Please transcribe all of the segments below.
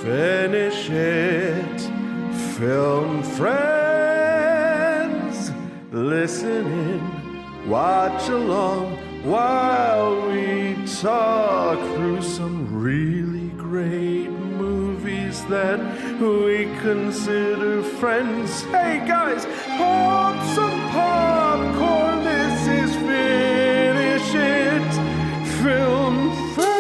Finish it, film friends. Listen in, watch along while we talk through some really great movies that we consider friends. Hey guys, pop some popcorn. This is Finish It, Film Friends.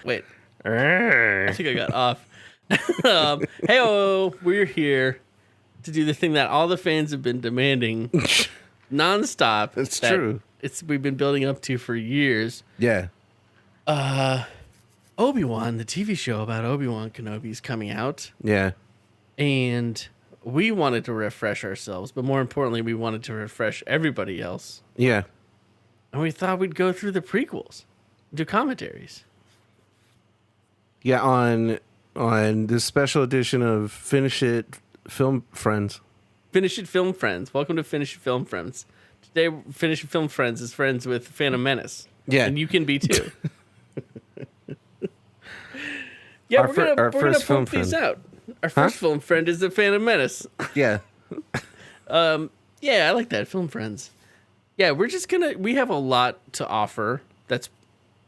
Wait, I think I got off. Hey-oh, we're here to do the thing that all the fans have been demanding nonstop. It's true. We've been building up to for years. Yeah. Obi-Wan, the TV show about Obi-Wan Kenobi is coming out. Yeah. And we wanted to refresh ourselves, but more importantly, we wanted to refresh everybody else. Yeah. And we thought we'd go through the prequels, do commentaries. Yeah, on this special edition of Finish It Film Friends. Finish It Film Friends. Welcome to Finish It Film Friends. Today, Finish It Film Friends is friends with Phantom Menace. Yeah. And you can be too. Yeah, we're gonna pump these out. Our first film friend is the Phantom Menace. Yeah. Yeah, I like that. Film friends. Yeah, we have a lot to offer that's,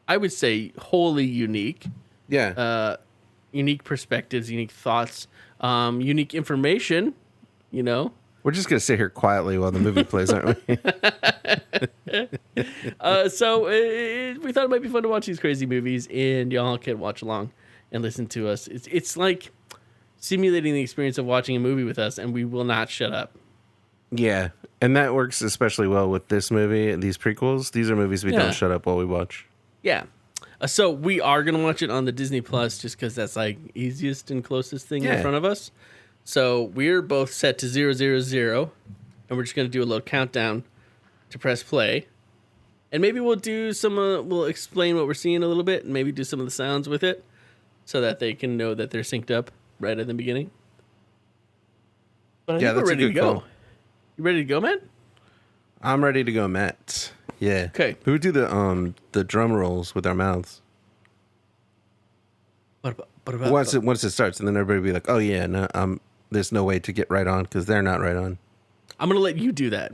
I would say, wholly unique. Yeah. Unique perspectives, unique thoughts, unique information, you know. We're just going to sit here quietly while the movie plays, aren't we? So we thought it might be fun to watch these crazy movies, and y'all can watch along and listen to us. It's like simulating the experience of watching a movie with us, and we will not shut up. Yeah. And that works especially well with this movie, these prequels. These are movies we don't shut up while we watch. Yeah. So we are going to watch it on the Disney Plus just because that's like easiest and closest thing in front of us. So we're both set to 000, and we're just going to do a little countdown to press play. And maybe we'll do we'll explain what we're seeing a little bit and maybe do some of the sounds with it so that they can know that they're synced up right at the beginning. But I think we're ready to go. Call. You ready to go, man? I'm ready to go, Matt. Yeah. Okay. We would do the drum rolls with our mouths. What about Once it starts, and then everybody will be like, "Oh yeah, no, there's no way to get right on because they're not right on." I'm gonna let you do that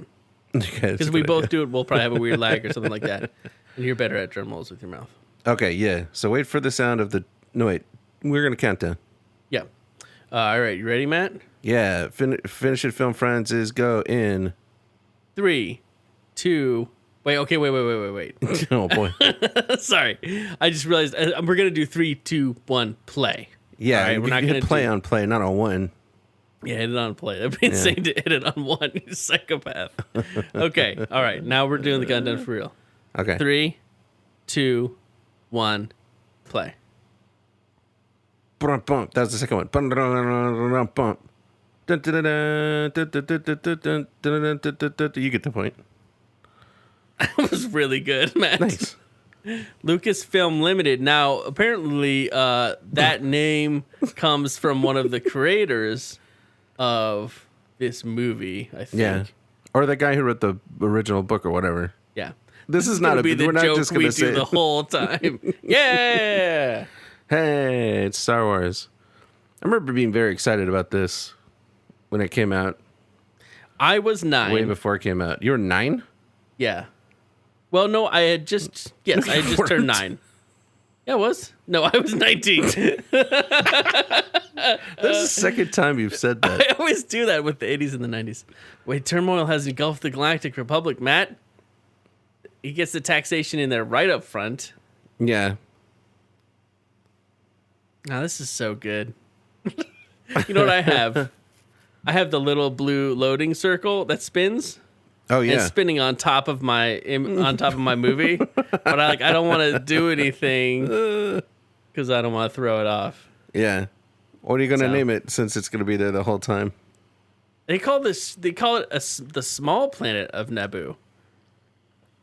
because we both do it. We'll probably have a weird lag or something like that, and you're better at drum rolls with your mouth. Okay, yeah. So wait for the sound of the. No wait, we're gonna count down. Yeah. All right, you ready, Matt? Yeah. Finish It, Film Friends is go in 3, 2. Wait. Okay. Wait. Oh boy. Sorry, I just realized we're gonna do 3, 2, 1, play. Yeah, right, we're not gonna play on play, not on one. Yeah, hit it on play. That'd be insane to hit it on one. You psychopath. Okay. All right. Now we're doing the countdown for real. Okay. 3, 2, 1, play. That was the second one. You get the point. That was really good, Matt. Nice. Lucasfilm Limited. Now, apparently, that name comes from one of the creators of this movie, I think. Yeah. Or the guy who wrote the original book or whatever. Yeah. This is not be the we're not joke just we going to say do the whole time. Yeah. Hey, it's Star Wars. I remember being very excited about this when it came out. I was 9. Way before it came out. You were 9? Yeah. Well, no, I had just turned 9. Yeah, I was. No, I was 19. That's the second time you've said that. I always do that with the 80s and the 90s. Wait, turmoil has engulfed the Galactic Republic, Matt. He gets the taxation in there right up front. Yeah. Now this is so good. You know what I have? I have the little blue loading circle that spins. Oh yeah. And spinning on top of my movie, but I don't want to do anything because I don't want to throw it off. Yeah. What are you gonna name it since it's gonna be there the whole time? They call it the small planet of Naboo.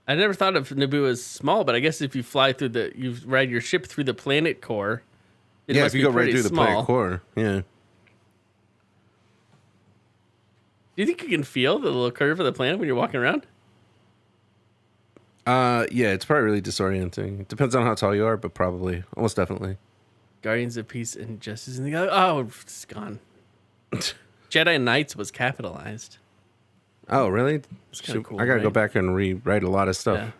I never thought of Naboo as small, but I guess if you you ride your ship through the planet core. If you go right through the planet core, yeah. Do you think you can feel the little curve of the planet when you're walking around? Yeah, it's probably really disorienting. It depends on how tall you are, but probably, almost definitely. Guardians of Peace and Justice, and it's gone. Jedi Knights was capitalized. Oh, really? It's kind of cool. I gotta go back and rewrite a lot of stuff. Yeah.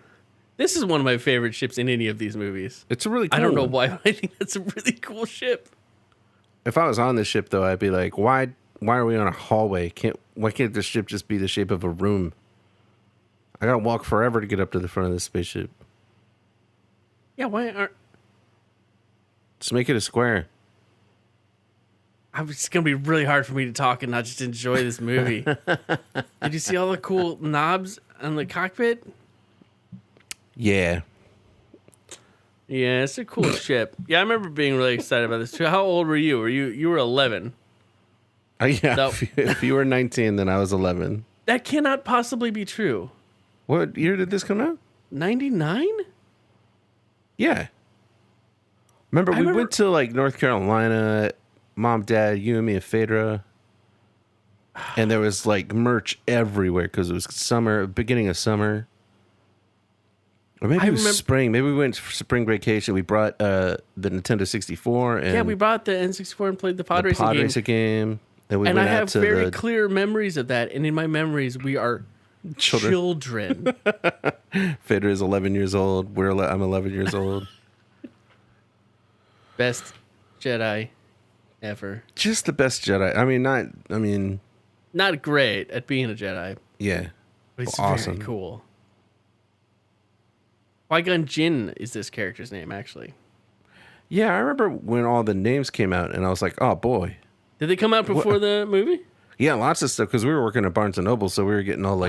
This is one of my favorite ships in any of these movies. It's a really cool. I don't know why, but I think that's a really cool ship. If I was on this ship, though, I'd be like, why are we on a hallway? Why can't this ship just be the shape of a room? I gotta walk forever to get up to the front of this spaceship. Yeah, why aren't... Just make it a square. It's going to be really hard for me to talk and not just enjoy this movie. Did you see all the cool knobs on the cockpit? Yeah. Yeah, it's a cool ship. Yeah, I remember being really excited about this too. How old were you? You were 11. Yeah, No. if you were 19, then I was 11. That cannot possibly be true. What year did this come out? 99? Yeah. Remember, we went to like North Carolina, Mom, Dad, you and me, and Phaedra. And there was like merch everywhere because it was summer, beginning of summer. Or maybe it was spring. Maybe we went for spring vacation. We brought the Nintendo 64. And yeah, we brought the N64 and played the pod racing game. Then we and went I have out to very clear memories of that. And in my memories, we are children. Phaedra is 11 years old. I'm 11 years old. Best Jedi ever. Just the best Jedi. Not great at being a Jedi. Yeah. But he's awesome. Very cool. Qui-Gon Jinn is this character's name, actually. Yeah, I remember when all the names came out, and I was like, oh, boy. Did they come out before the movie? Yeah, lots of stuff, because we were working at Barnes & Noble, so we were getting all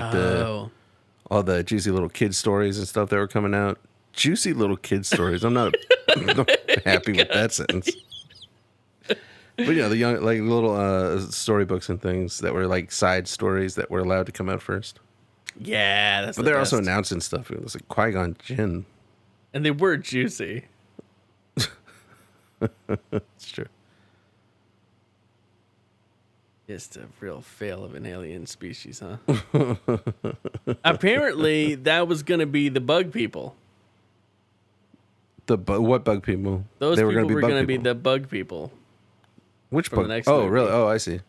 all the juicy little kid stories and stuff that were coming out. Juicy little kid stories. I'm not happy with that sentence. But yeah, the young, like little storybooks and things that were like side stories that were allowed to come out first. Yeah, but they're also announcing stuff. It was like Qui-Gon Jinn. And they were juicy. It's true. Just a real fail of an alien species, huh? Apparently, that was going to be the bug people. What bug people? Those people were going to be the bug people. Which bug? Oh, really? Oh, I see.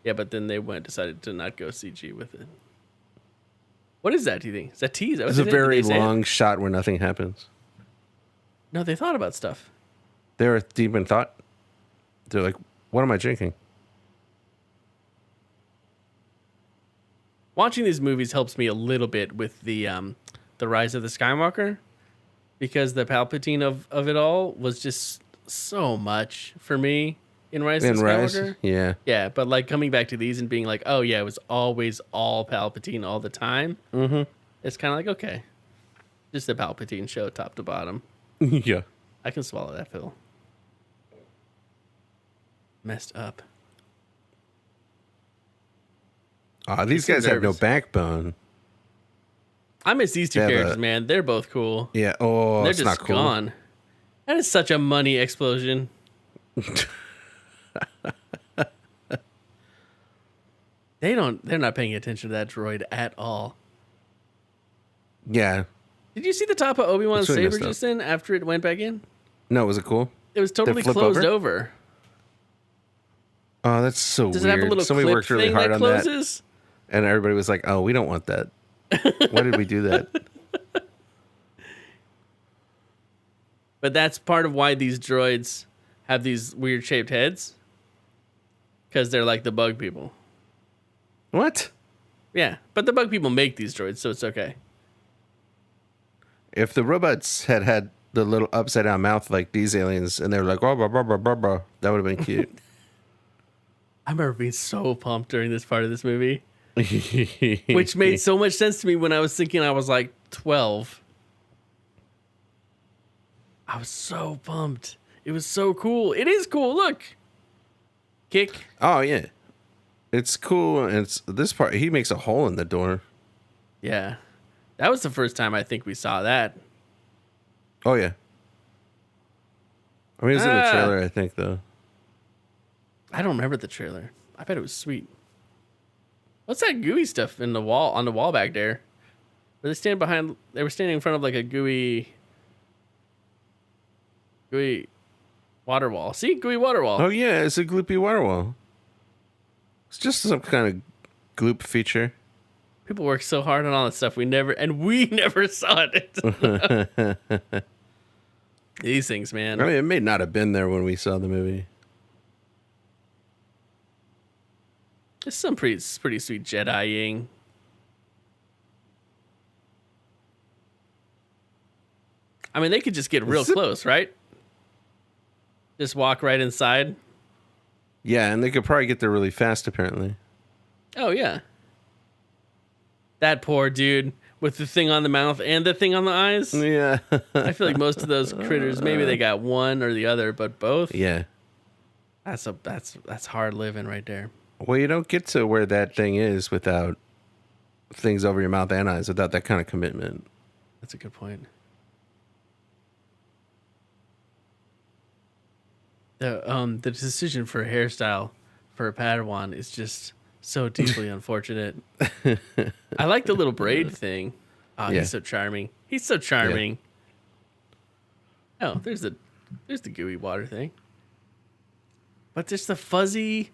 Yeah, but then they decided to not go CG with it. What is that, do you think? Is that tease? It's a very long shot where nothing happens. No, they thought about stuff. They were deep in thought. They're like, what am I drinking? Watching these movies helps me a little bit with the Rise of the Skywalker, because the Palpatine of it all was just so much for me in Rise of the Skywalker. Yeah. Yeah, but like coming back to these and being like, oh yeah, it was always all Palpatine all the time. Mm-hmm. It's kind of like, okay, just the Palpatine show top to bottom. Yeah. I can swallow that pill. Messed up. These guys have no backbone. I miss these two characters, man. They're both cool. Yeah. Oh, they're it's just not cool. Gone. That is such a money explosion. They're not paying attention to that droid at all. Yeah. Did you see the top of Obi-Wan's saber just then after it went back in? No, was it cool? It was totally closed over. Oh, that's so weird. Does it have a little Somebody clip worked really thing hard that on closes? that. And everybody was like, oh, we don't want that. Why did we do that? But that's part of why these droids have these weird shaped heads. Because they're like the bug people. What? Yeah, but the bug people make these droids, so it's okay. If the robots had the little upside down mouth like these aliens, and they were like, oh, blah, blah, blah, blah, blah, that would have been cute. I remember being so pumped during this part of this movie, which made so much sense to me when I was thinking I was like 12. I was so pumped. It was so cool. It is cool. Look. Kick. Oh, yeah. It's cool. And it's this part. He makes a hole in the door. Yeah. That was the first time I think we saw that. Oh, yeah. I mean, it was in the trailer, I think, though. I don't remember the trailer. I bet it was sweet. What's that gooey stuff in the wall, on the wall back there? Were they standing behind? They were standing in front of like a gooey water wall. See, gooey water wall. Oh yeah, it's a gloopy water wall. It's just some kind of gloop feature. People work so hard on all this stuff. We never saw it. These things, man. I mean, it may not have been there when we saw the movie. There's some pretty sweet Jedi-ing. I mean, they could just get real close, right? Just walk right inside. Yeah, and they could probably get there really fast, apparently. Oh, yeah. That poor dude with the thing on the mouth and the thing on the eyes. Yeah. I feel like most of those critters, maybe they got one or the other, but both. Yeah. That's hard living right there. Well, you don't get to where that thing is without things over your mouth and eyes, without that kind of commitment. That's a good point. The decision for a hairstyle for a Padawan is just so deeply unfortunate. I like the little braid thing. Oh, yeah. He's so charming. He's so charming. Yeah. Oh, there's the gooey water thing. But just the fuzzy,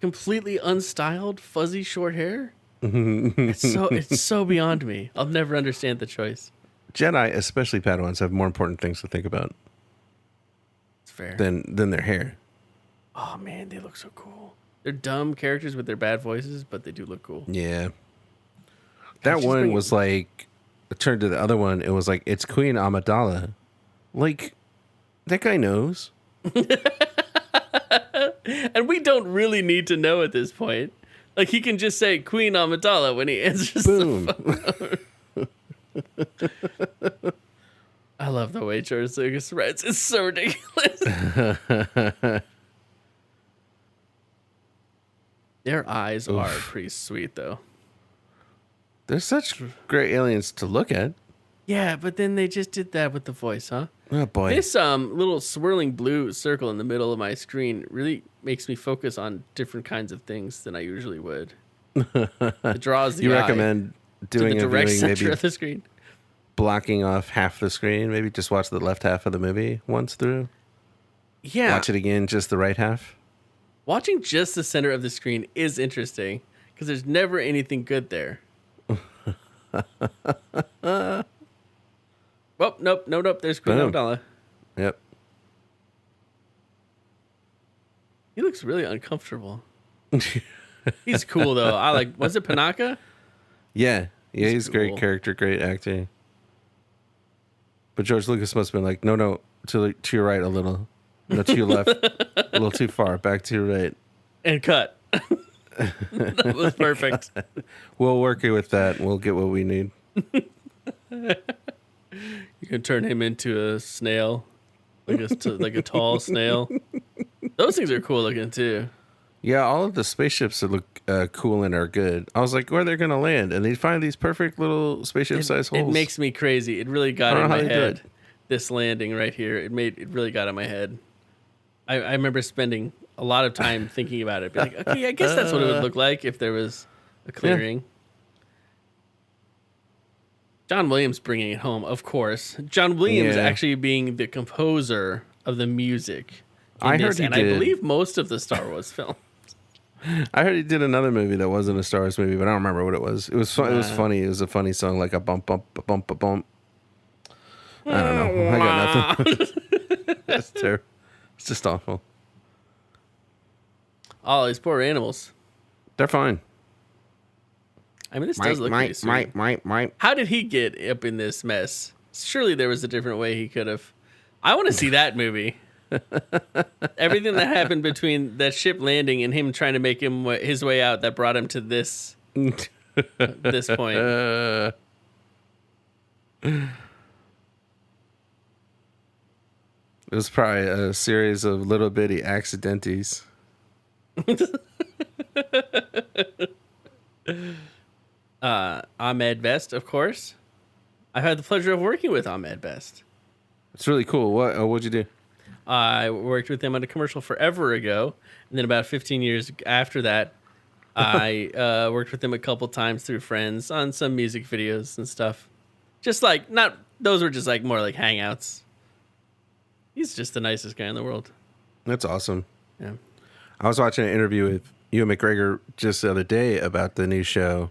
completely unstyled, fuzzy short hair. It's so beyond me. I'll never understand the choice. Jedi, especially Padawans, have more important things to think about. Fair. Than their hair. Oh man, they look so cool. They're dumb characters with their bad voices, but they do look cool. Yeah. That one was like, turned to the other one, it was like, it's Queen Amidala. Like, that guy knows. And we don't really need to know at this point. Like, he can just say Queen Amidala when he answers the phone. I love the way George Lucas writes. It's so ridiculous. Their eyes are pretty sweet, though. They're such great aliens to look at. Yeah, but then they just did that with the voice, huh? Oh, boy. This little swirling blue circle in the middle of my screen really makes me focus on different kinds of things than I usually would. It draws the You eye recommend doing to the direct center maybe of the screen. Blocking off half the screen, maybe just watch the left half of the movie once through. Yeah. Watch it again, just the right half. Watching just the center of the screen is interesting because there's never anything good there. Oh, nope. There's Queen Amidala. Yep. He looks really uncomfortable. He's cool though. Was it Panaka? Yeah, he's cool. Great character, great acting. But George Lucas must have been like, no, to your right a little. No, to your left, a little too far. Back to your right. And cut. That was perfect. We'll work with that. We'll get what we need. You can turn him into a snail, like a tall snail. Those things are cool looking too. Yeah, all of the spaceships that look cool and are good. I was like, where are they going to land? And they find these perfect little spaceship-sized holes. It makes me crazy. It really got in my head. This landing right here, it really got in my head. I remember spending a lot of time thinking about it. Be like, okay, I guess that's what it would look like if there was a clearing. Yeah. John Williams bringing it home, of course. John Williams actually being the composer of the music. I heard he did. I believe most of the Star Wars film. I heard he did another movie that wasn't a Star Wars movie, but I don't remember what it was. It was fun. It was funny. It was a funny song, like a bump, bump, bump, bump. I don't know. I got nothing. That's terrible. It's just awful. Oh, these poor animals. They're fine. I mean, this does look pretty sweet. How did he get up in this mess? Surely there was a different way he could have. I want to see that movie. Everything that happened between that ship landing and him trying to make his way out that brought him to this point. It was probably a series of little bitty accidentes. Ahmed Best, of course. I've had the pleasure of working with Ahmed Best. It's really cool. What'd you do? I worked with him on a commercial forever ago, and then about 15 years after that, I worked with him a couple times through friends on some music videos and stuff. Just like, not, those were just like more like hangouts. He's just the nicest guy in the world. That's awesome. Yeah. I was watching an interview with Ewan McGregor just the other day about the new show.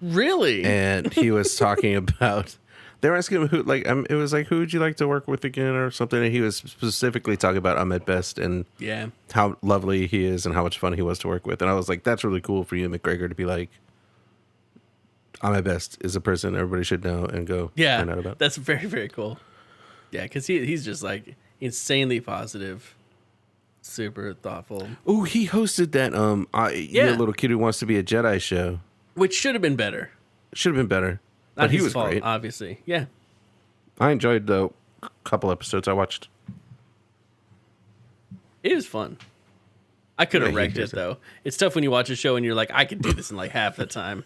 Really? And he was talking about, they were asking him who, like, it was like, who would you like to work with again or something? And he was specifically talking about Ahmed Best and how lovely he is and how much fun he was to work with. And I was like, that's really cool for Ewan McGregor to be like, Ahmed Best is a person everybody should know and go find out about. That's very, very cool. Yeah, because he's just like insanely positive, super thoughtful. Oh, he hosted that You're a Little Kid Who Wants to Be a Jedi show. Which should have been better. Should have been better. Not but he his was fault, great. Obviously. Yeah. I enjoyed the couple episodes I watched. It was fun. I could have wrecked it, though. It's tough when you watch a show and you're like, I could do this in like half the time.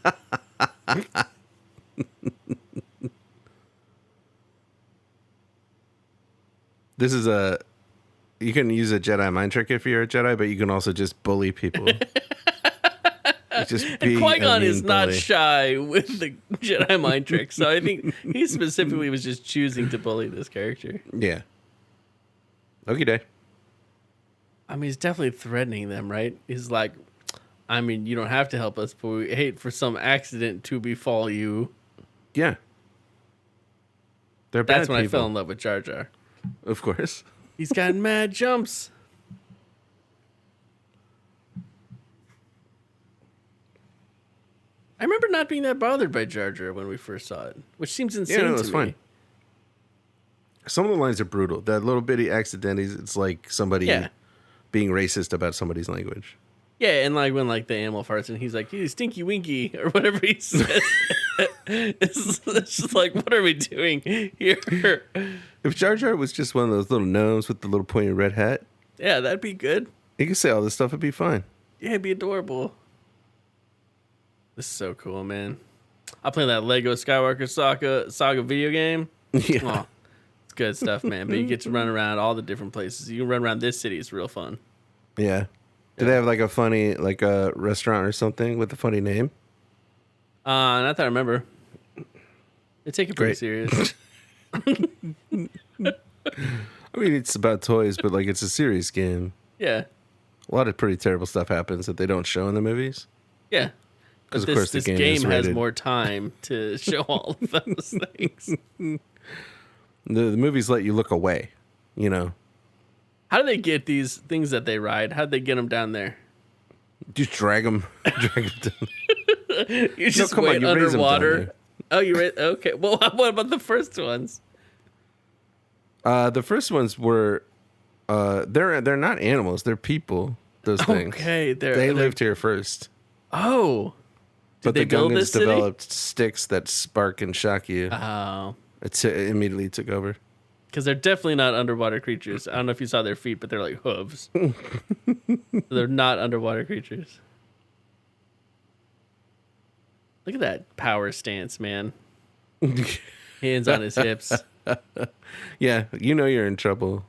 This is you can use a Jedi mind trick if you're a Jedi, but you can also just bully people. Just be Qui-Gon is not shy with the Jedi mind trick, so I think he specifically was just choosing to bully this character. Yeah. Okie day. I mean, he's definitely threatening them, right? He's like, I mean, you don't have to help us, but we hate for some accident to befall you. Yeah. They're bad That's when people. I fell in love with Jar Jar. Of course. He's got mad jumps. I remember not being that bothered by Jar Jar when we first saw it, which seems insane to me. Fine. Some of the lines are brutal. That little bitty accidentes, it's like somebody being racist about somebody's language. Yeah, and like when like the animal farts and he's like, "You stinky winky," or whatever he says. it's just like, what are we doing here? If Jar Jar was just one of those little gnomes with the little pointy red hat, yeah, that'd be good. He could say all this stuff, it'd be fine. Yeah, it'd be adorable. This is so cool, man. I play that Lego Skywalker Saga video game. Yeah. Oh, it's good stuff, man. But you get to run around all the different places. You can run around this city. It's real fun. Yeah. Do they have like a funny, like a restaurant or something with a funny name? Not that I remember. They take it pretty serious. I mean, it's about toys, but like it's a serious game. Yeah. A lot of pretty terrible stuff happens that they don't show in the movies. Yeah. But of course, this game has more time to show all of those things. The movies let you look away, you know. How do they get these things that they ride? How do they get them down there? Just drag them down. You just wait underwater. Oh, you read? Okay. Well, what about the first ones? The first ones were, they're not animals. They're people. Those things. Okay, they lived here first. Oh, but the Gungans developed sticks that spark and shock you. Oh, it immediately took over. Because they're definitely not underwater creatures. I don't know if you saw their feet, but they're like hooves. They're not underwater creatures. Look at that power stance, man. Hands on his hips. Yeah, you know you're in trouble.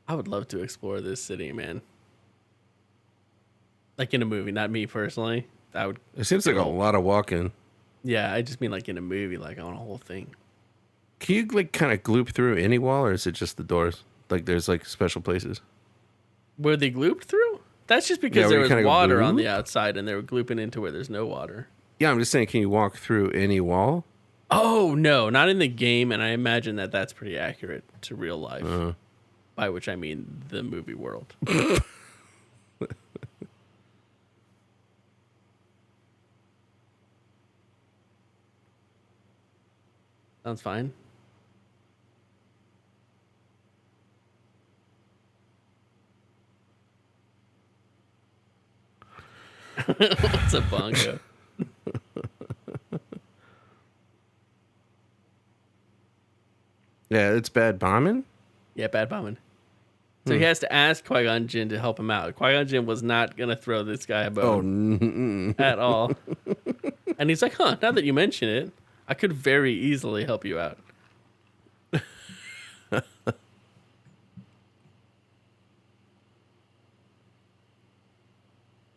I would love to explore this city, man. Like in a movie, not me personally. It seems like a lot of walking. Yeah, I just mean like in a movie, like on a whole thing. Can you like kind of gloop through any wall, or is it just the doors? Like there's like special places. Were they glooped through? That's just because there was water on the outside and they were glooping into where there's no water. Yeah, I'm just saying, can you walk through any wall? Oh, no, not in the game, and I imagine that that's pretty accurate to real life. By which I mean the movie world. Sounds fine. What's a bongo? Yeah, it's bad bombing. Yeah, bad bombing. So he has to ask Qui-Gon Jinn to help him out. Qui-Gon Jinn was not going to throw this guy a bone at all. And he's like, huh, now that you mention it, I could very easily help you out.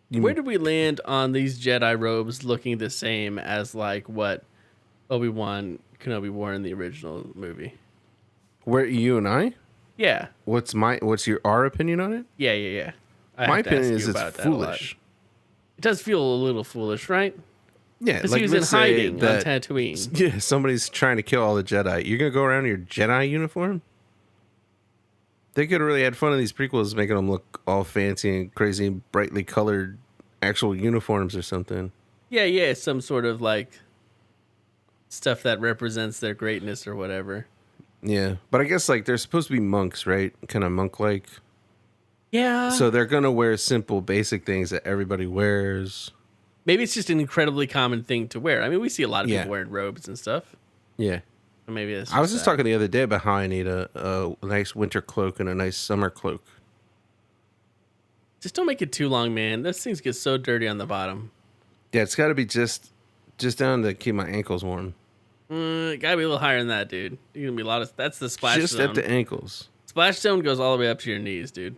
Where did we land on these Jedi robes looking the same as like what Obi-Wan Kenobi wore in the original movie? Where you and I? Yeah. What's our opinion on it? Yeah. My opinion is it's foolish. It does feel a little foolish, right? Yeah, because he was in hiding on Tatooine. Yeah, somebody's trying to kill all the Jedi. You're gonna go around in your Jedi uniform? They could have really had fun in these prequels, making them look all fancy and crazy, and brightly colored actual uniforms or something. Yeah, some sort of like stuff that represents their greatness or whatever. Yeah, but I guess like they're supposed to be monks, right? Kind of monk-like. Yeah. So they're gonna wear simple, basic things that everybody wears. Maybe it's just an incredibly common thing to wear. I mean, we see a lot of people wearing robes and stuff. Yeah. Or maybe it's I was just talking the other day about how I need a nice winter cloak and a nice summer cloak. Just don't make it too long, man. Those things get so dirty on the bottom. Yeah, it's got to be just down to keep my ankles warm. Gotta be a little higher than that, dude. You're gonna be a lot of. That's the splash just zone. At the ankles. Splash zone goes all the way up to your knees, dude.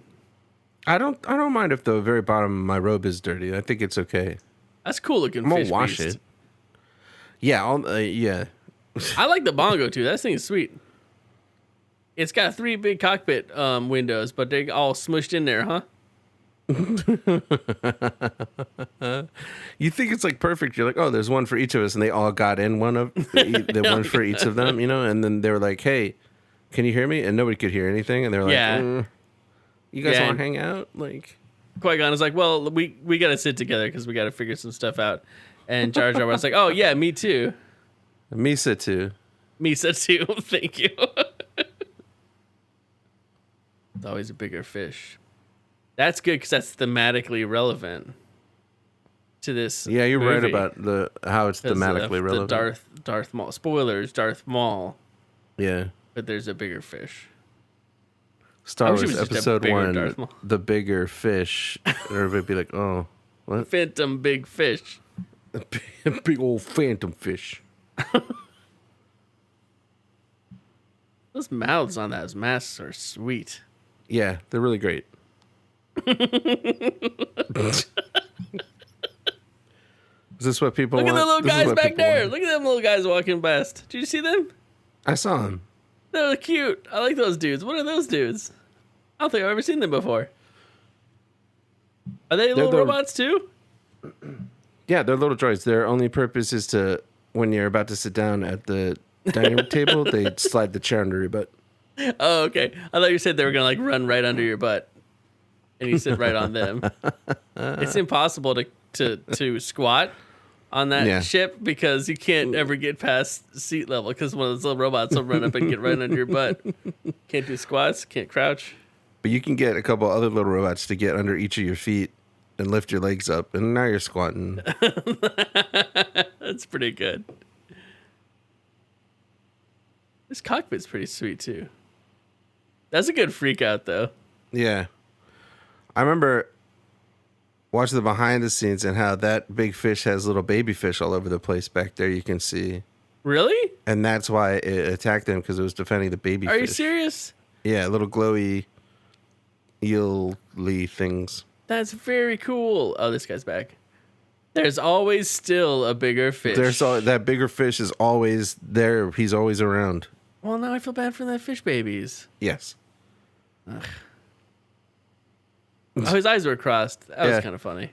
I don't mind if the very bottom of my robe is dirty. I think it's okay. That's cool looking. I'm gonna wash it. Yeah, yeah. I like the bongo too. That thing is sweet. It's got 3 big cockpit windows, but they're all smushed in there, huh? You think it's like perfect. You're like, oh, there's one for each of us, and they all got in one of the one for each of them, you know. And then they were like, hey, can you hear me? And nobody could hear anything, and they're like, you guys want to hang out? Like, Qui-Gon is like, well, we got to sit together because we got to figure some stuff out. And Jar Jar was like, oh yeah, me too. Misa too. Misa too. Thank you. It's always a bigger fish. That's good because that's thematically relevant to this. Yeah, you're movie. right about how it's thematically relevant. The Darth Maul. Spoilers, Darth Maul. Yeah. But there's a bigger fish. Star Wars Episode 1, the bigger fish. Everybody be like, oh, what? Phantom big fish. Big old phantom fish. Those mouths on those masks are sweet. Yeah, they're really great. Is this what people want? Look at the little guys back there. Want. Look at them little guys walking past. Did you see them? I saw them. They're cute. I like those dudes. What are those dudes? I don't think I've ever seen them before. Are they little robots too? Yeah, they're little droids. Their only purpose is to, when you're about to sit down at the dining room table, they slide the chair under your butt. Oh, okay. I thought you said they were going to like run right under your butt. And you sit right on them. It's impossible to squat on that ship because you can't ever get past seat level because one of those little robots will run up and get right under your butt. Can't do squats, can't crouch. But you can get a couple other little robots to get under each of your feet and lift your legs up, and now you're squatting. That's pretty good. This cockpit's pretty sweet too. That's a good freak out though. Yeah. I remember watching the behind the scenes and how that big fish has little baby fish all over the place back there you can see. Really? And that's why it attacked them, because it was defending the baby fish. Are you serious? Yeah, little glowy eel-y things. That's very cool. Oh, this guy's back. There's always still a bigger fish. That bigger fish is always there. He's always around. Well, now I feel bad for the fish babies. Yes. Ugh. Oh, his eyes were crossed. That was kind of funny.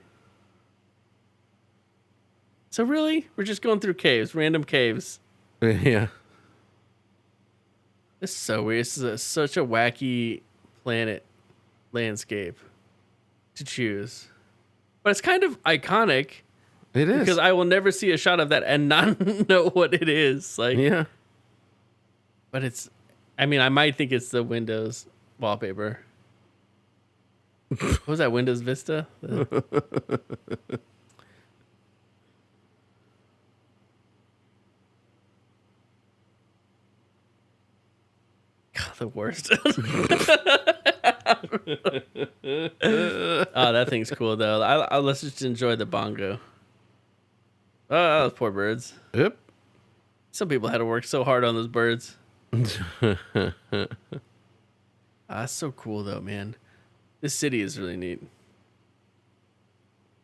So really? We're just going through caves, random caves. Yeah. This is so weird. This is such a wacky planet landscape to choose. But it's kind of iconic. It is. Because I will never see a shot of that and not know what it is. Like, yeah. But it's, I mean, I might think it's the Windows wallpaper. What was that, Windows Vista? God, the worst. Oh, that thing's cool though. Let's just enjoy the bongo. Oh, those poor birds. Yep. Some people had to work so hard on those birds. That's so cool though, man. This city is really neat.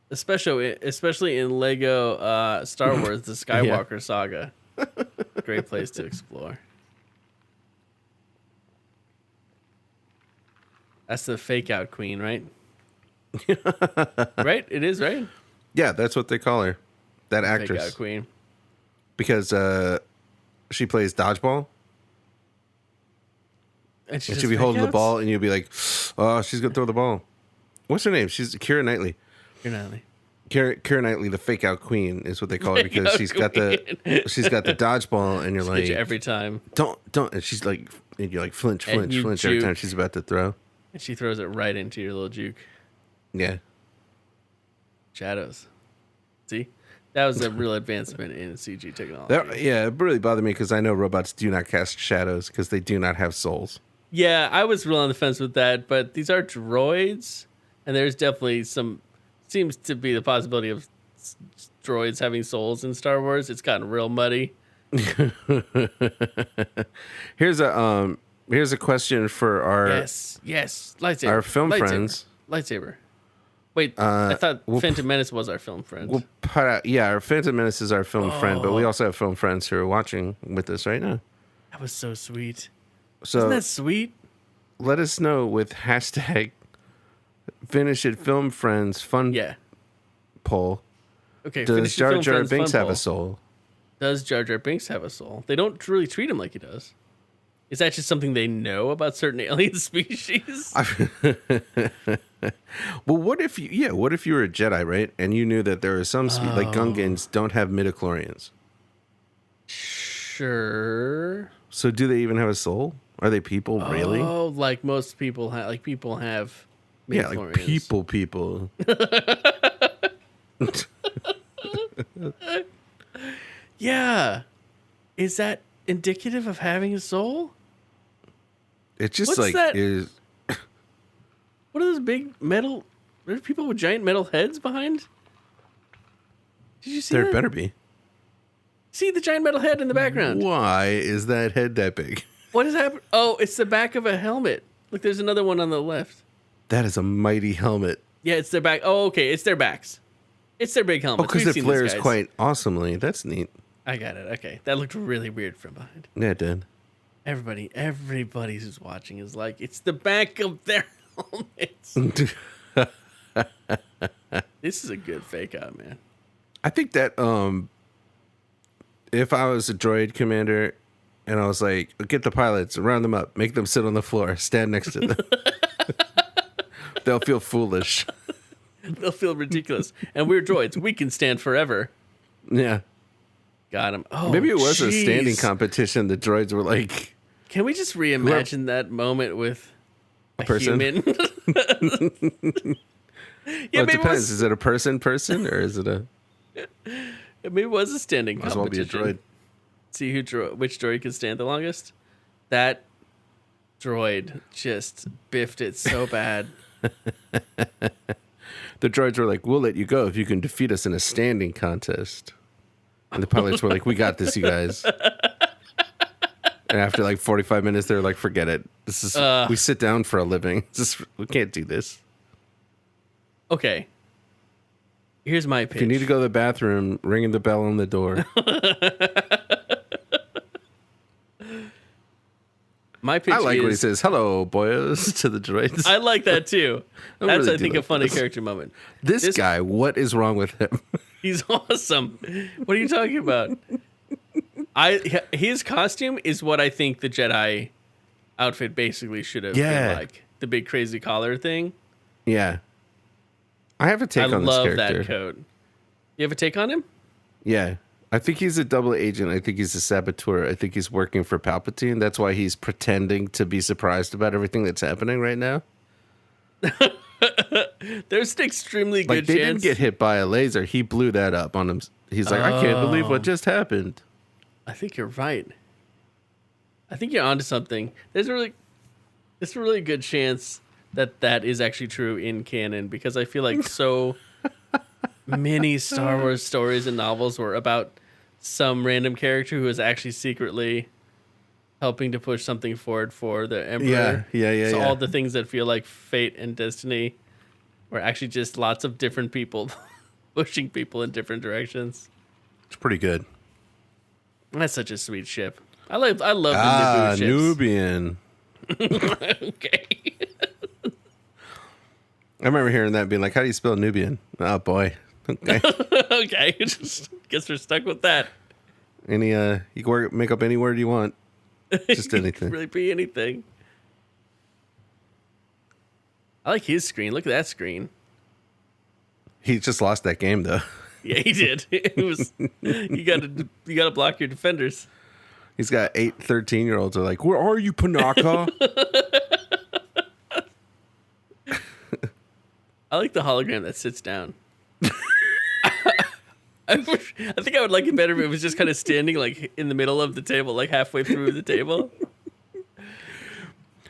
Especially in Lego Star Wars, the Skywalker saga. Great place to explore. That's the fake out queen, right? Right? It is, right? Yeah, that's what they call her. That actress. Fake out queen. Because she plays dodgeball. And she'll be holding the ball, and you'll be like, oh, she's going to throw the ball. What's her name? She's Keira Knightley. Keira Knightley, the fake out queen, is what they call her because she's got the dodgeball, and you're like every time. Don't, and she's like, and you're like flinch every time she's about to throw. And she throws it right into your little juke. Yeah. Shadows. See? That was a real advancement in CG technology. It really bothered me because I know robots do not cast shadows because they do not have souls. Yeah, I was real on the fence with that, but these are droids, and there's definitely seems to be the possibility of droids having souls in Star Wars. It's gotten real muddy. Here's a question for our lightsaber. Our film friends. Lightsaber. Wait, I thought Phantom Menace was our film friend. We'll put out, our Phantom Menace is our film friend, but we also have film friends who are watching with us right now. That was so sweet. So isn't that sweet? Let us know with hashtag Finish It Film Friends fun poll. Okay, does Jar Jar Binks have a soul? Does Jar Jar Binks have a soul? They don't really treat him like he does. Is that just something they know about certain alien species? Well, what if you were a Jedi, right? And you knew that there are some like Gungans don't have midichlorians. Sure. So do they even have a soul? Are they people, really? Oh, like most people have. Like people have. Yeah, like people. Yeah. Is that indicative of having a soul? It's just What are those big metal? Are there people with giant metal heads behind? Did you see that? There better be. See the giant metal head in the background. Why is that head that big? What is happening? Oh, it's the back of a helmet. Look, there's another one on the left. That is a mighty helmet. Yeah, it's their back. Oh, okay, it's their backs. It's their big helmets. Oh, because it flares quite awesomely. That's neat. I got it. Okay, that looked really weird from behind. Yeah, it did. Everybody who's watching is like, it's the back of their helmets. This is a good fake out, man. I think that if I was a droid commander and I was like, get the pilots, round them up, make them sit on the floor, stand next to them. They'll feel foolish. They'll feel ridiculous. And we're droids. We can stand forever. Yeah. Got him. Oh, maybe it was a standing competition. The droids were like... Can we just reimagine that moment with a person? Human? It depends. Is it a person, or is it a... Maybe it was a standing competition. Might as well be a droid. See which droid can stand the longest. That droid just biffed it so bad. The droids were like, we'll let you go if you can defeat us in a standing contest. And the pilots were like, we got this, you guys. And after like 45 minutes, they were like, forget it. This is we sit down for a living. We can't do this. Okay. Here's my pitch. If you need to go to the bathroom, ringing the bell on the door. My pitch I like when he says, hello, boys, to the droids. I like that too. That's, really I think, a funny character moment. This guy, what is wrong with him? He's awesome. What are you talking about? His costume is what I think the Jedi outfit basically should have been like. The big crazy collar thing. Yeah. I have a take on this character. I love that coat. You have a take on him? Yeah. I think he's a double agent. I think he's a saboteur. I think he's working for Palpatine. That's why he's pretending to be surprised about everything that's happening right now. There's an extremely good Like, they chance. didn't get hit by a laser. He blew that up on him. He's like, I can't believe what just happened. I think you're right. I think you're onto something. There's a really good chance that is actually true in canon, because I feel like so many Star Wars stories and novels were about some random character who is actually secretly helping to push something forward for the Emperor. Yeah. So all the things that feel like fate and destiny were actually just lots of different people pushing people in different directions. It's pretty good. That's such a sweet ship. I love the Naboo ships. Nubian. Okay. I remember hearing that and being like, how do you spell Nubian? Oh, boy. Okay. Okay. Guess we're stuck with that. You can make up any word you want. Just It anything. could really be anything. I like his screen. Look at that screen. He just lost that game, though. Yeah, he did. It was you gotta block your defenders. He's got 8 13-year-olds are like, where are you, Panaka? I like the hologram that sits down. I think I would like it better if it was just kind of standing like in the middle of the table, like halfway through the table.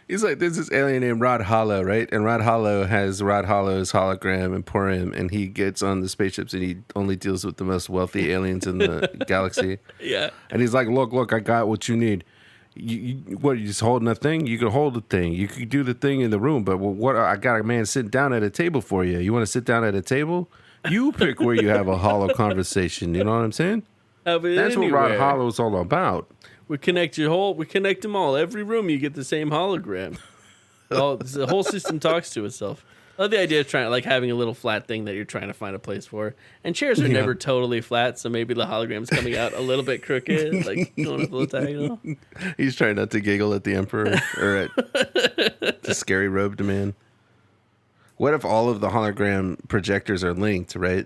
He's like, there's this alien named Rod Hollow, right? And Rod Hollow has Rod Hollow's hologram and Purim, and he gets on the spaceships and he only deals with the most wealthy aliens in the galaxy. Yeah. And he's like, look, I got what you need. You just holding a thing? You can hold a thing. You can do the thing in the room, but what? I got a man sitting down at a table for you. You want to sit down at a table? You pick where you have a hollow conversation. You know what I'm saying? That's what Rod Hollow's all about. We connect them all. Every room you get the same hologram. The whole system talks to itself. I love the idea of having a little flat thing that you're trying to find a place for. And chairs are never totally flat, so maybe the hologram's coming out a little bit crooked, like going up a little diagonal. He's trying not to giggle at the Emperor or at the scary robed man. What if all of the hologram projectors are linked, right?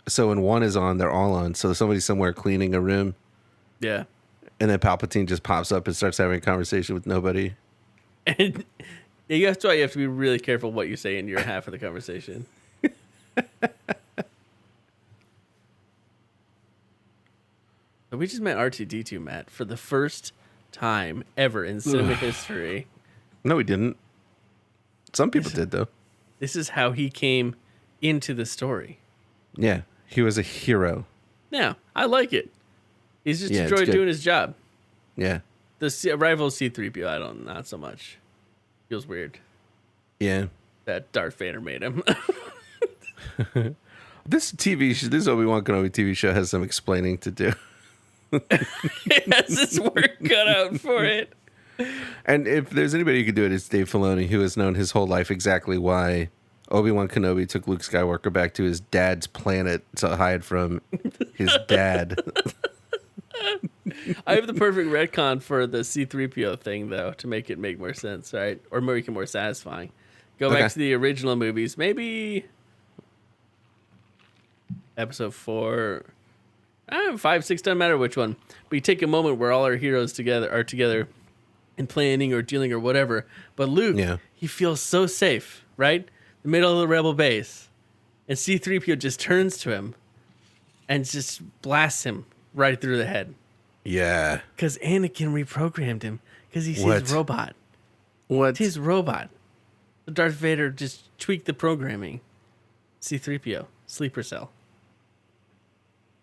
So when one is on, they're all on. So somebody's somewhere cleaning a room. Yeah. And then Palpatine just pops up and starts having a conversation with nobody. And that's why you have to be really careful what you say in your half of the conversation. So we just met R2-D2, Matt, for the first time ever in cinema history. No, we didn't. Some people did, though. This is how he came into the story. Yeah, he was a hero. Yeah, I like it. He's just a it's droid good. doing his job. Yeah. The arrival C-3PO, not so much. Feels weird Yeah. that Darth Vader made him. This Obi-Wan Kenobi TV show has some explaining to do. It has its work cut out for it. And if there's anybody who could do it, it's Dave Filoni, who has known his whole life exactly why Obi-Wan Kenobi took Luke Skywalker back to his dad's planet to hide from his dad. I have the perfect retcon for the C-3PO thing, though, to make it make more sense, right? Or make it more satisfying. Go back to the original movies. Maybe episode 4, 5, 6, doesn't matter which one. But you take a moment where all our heroes are together in planning or dealing or whatever. But Luke, he feels so safe, right? The middle of the Rebel base. And C-3PO just turns to him and just blasts him right through the head. Yeah. Because Anakin reprogrammed him because he's his robot. What? It's his robot. Darth Vader just tweaked the programming. C-3PO, sleeper cell.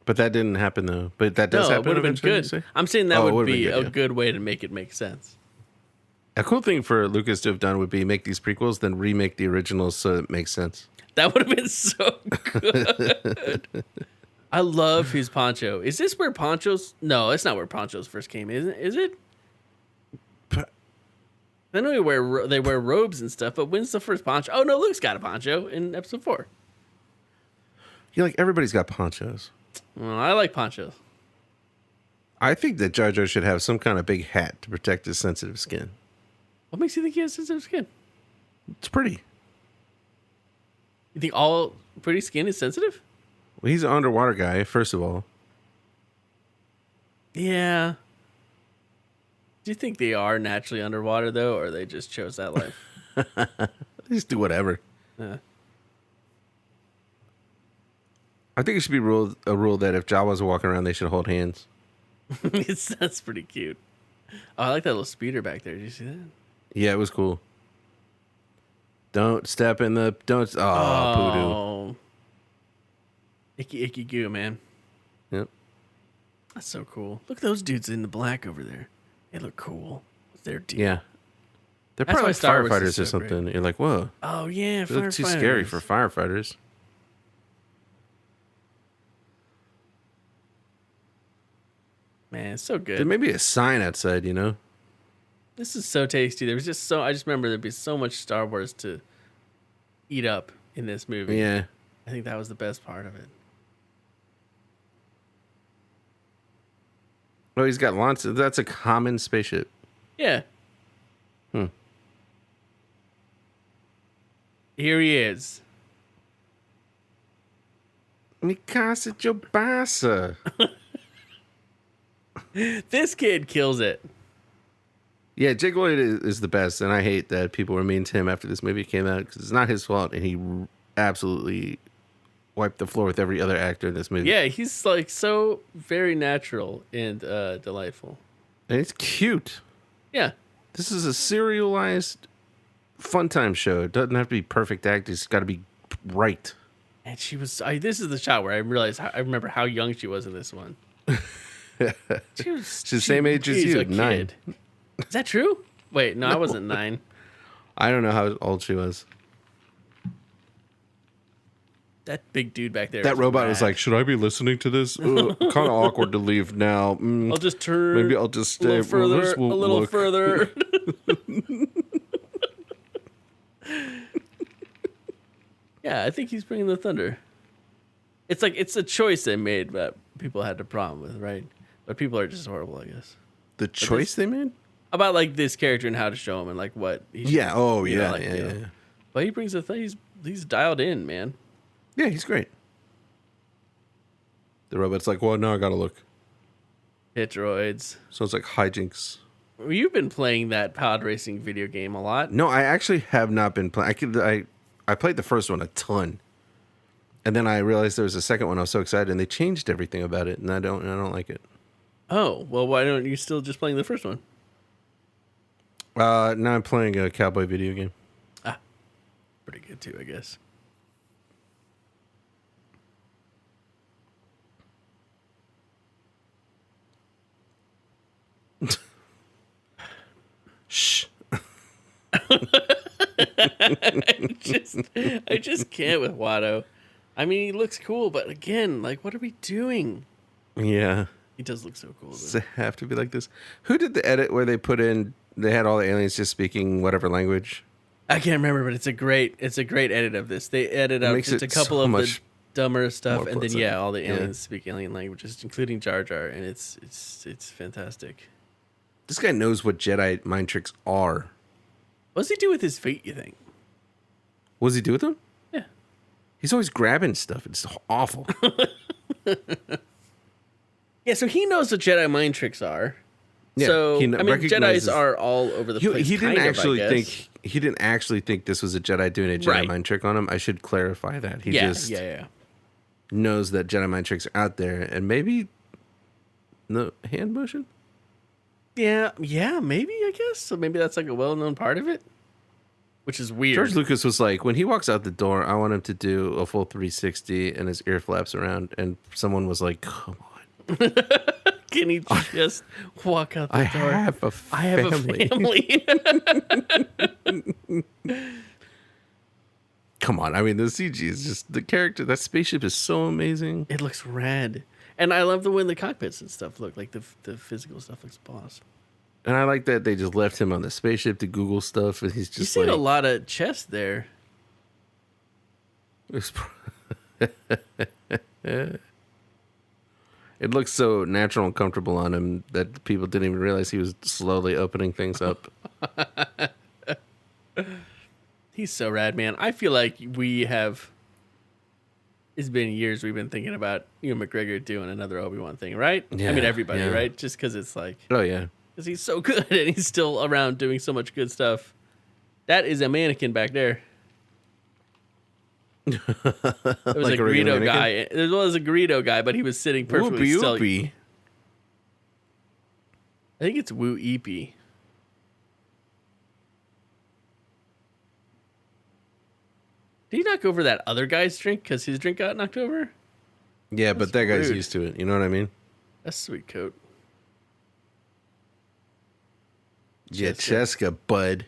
But that didn't happen, though. But that does happen. It would have been good. I'm saying that would be a good way to make it make sense. A cool thing for Lucas to have done would be make these prequels, then remake the originals so it makes sense. That would have been so good. I love his poncho. Is this where ponchos? No, it's not where ponchos first came, is it? I know they wear robes and stuff, but when's the first poncho? Oh no, Luke's got a poncho in episode 4. You're like, everybody's got ponchos. Well, I like ponchos. I think that Jar Jar should have some kind of big hat to protect his sensitive skin. What makes you think he has sensitive skin? It's pretty. You think all pretty skin is sensitive? Well, he's an underwater guy, first of all. Yeah. Do you think they are naturally underwater though, or they just chose that life? Just do whatever. Yeah. I think it should be a rule that if Jawas are walking around, they should hold hands. That's pretty cute. Oh, I like that little speeder back there. Did you see that? Yeah, it was cool. Don't step in the poodoo. Oh, icky goo, man. Yep. That's so cool. Look at those dudes in the black over there. They look cool. What's their deal? Yeah. They're That's probably why Star Wars firefighters is or so something. great. You're like, whoa. Oh yeah, They look too scary for firefighters. Man, it's so good. There may be a sign outside, you know? This is so tasty. There was just I just remember there'd be so much Star Wars to eat up in this movie. Yeah. I think that was the best part of it. Oh, he's got lots. That's a common spaceship. Yeah. Hmm. Here he is. Mikasa Jobasa. This kid kills it. Yeah, Jake Lloyd is the best, and I hate that people were mean to him after this movie came out because it's not his fault, and he absolutely wiped the floor with every other actor in this movie. Yeah, he's like so very natural and delightful. And it's cute. Yeah. This is a serialized fun time show. It doesn't have to be perfect acting. It's got to be right. And she was. This is the shot where I realized. I remember how young she was in this one. She's the same age as you, 9. Is that true? Wait, no, I wasn't 9. I don't know how old she was. That big dude back there. That robot was like, "Should I be listening to this? Kind of awkward to leave now. I'll just turn. Maybe I'll just stay a little further. We'll a little look." further. Yeah, I think he's bringing the thunder. It's like it's a choice they made that people had a problem with, right? But people are just horrible, I guess. The choice they made about like this character and how to show him and like what. He should, yeah. Oh you know, yeah. like, Yeah. But he brings the thing. He's dialed in, man. Yeah, he's great. The robot's like, well, now I gotta look. Hit droids. Sounds like hijinks. Well, you've been playing that pod racing video game a lot. No, I actually have not been playing. I played the first one a ton, and then I realized there was a second one. I was so excited, and they changed everything about it, and I don't like it. Oh well, why don't you still just playing the first one? Now I'm playing a cowboy video game. Ah, pretty good too, I guess. Shh. I just can't with Watto. I mean, he looks cool, but again, like, what are we doing? Yeah. He does look so cool. Does it have to be like this? Who did the edit where they had all the aliens just speaking whatever language? I can't remember, but it's a great edit of this. They edit out just a couple of the dumber stuff, and then all the aliens speak alien languages, including Jar Jar, and it's fantastic. This guy knows what Jedi mind tricks are. What does he do with his feet, you think? What does he do with them? Yeah. He's always grabbing stuff. It's awful. Yeah, so he knows what Jedi mind tricks are. Yeah, so I mean, Jedis are all over the place. He didn't actually think this was a Jedi doing a Jedi mind trick on him. I should clarify that. He just knows that Jedi mind tricks are out there, and maybe the hand motion. Yeah, maybe, I guess. So maybe that's like a well-known part of it, which is weird. George Lucas was like, when he walks out the door, I want him to do a full 360 and his ear flaps around. And someone was like, come on. Can he just walk out the door? I have a family. Come on. I mean, the CG is just the character. That spaceship is so amazing. It looks rad. And I love the way the cockpits and stuff look. Like the physical stuff looks boss. And I like that they just left him on the spaceship to Google stuff, and he's just you seen a lot of chest there. It looks so natural and comfortable on him that people didn't even realize he was slowly opening things up. He's so rad, man. I feel like we have it's been years we've been thinking about Ewan McGregor doing another Obi-Wan thing, right? Yeah, I mean, everybody, yeah. right? Just because it's like, Oh yeah. because he's so good and he's still around doing so much good stuff. That is a mannequin back there. There was Like a a regular Greedo guy. There was a Greedo guy, but he was sitting perfectly Whoopee still. whoopee. I think it's Woo Eepy. Did he knock over that other guy's drink because his drink got knocked over? Yeah, but that guy's rude. used to it. You know what I mean? That's sweet coat. Yeah, Cheska. Cheska, bud.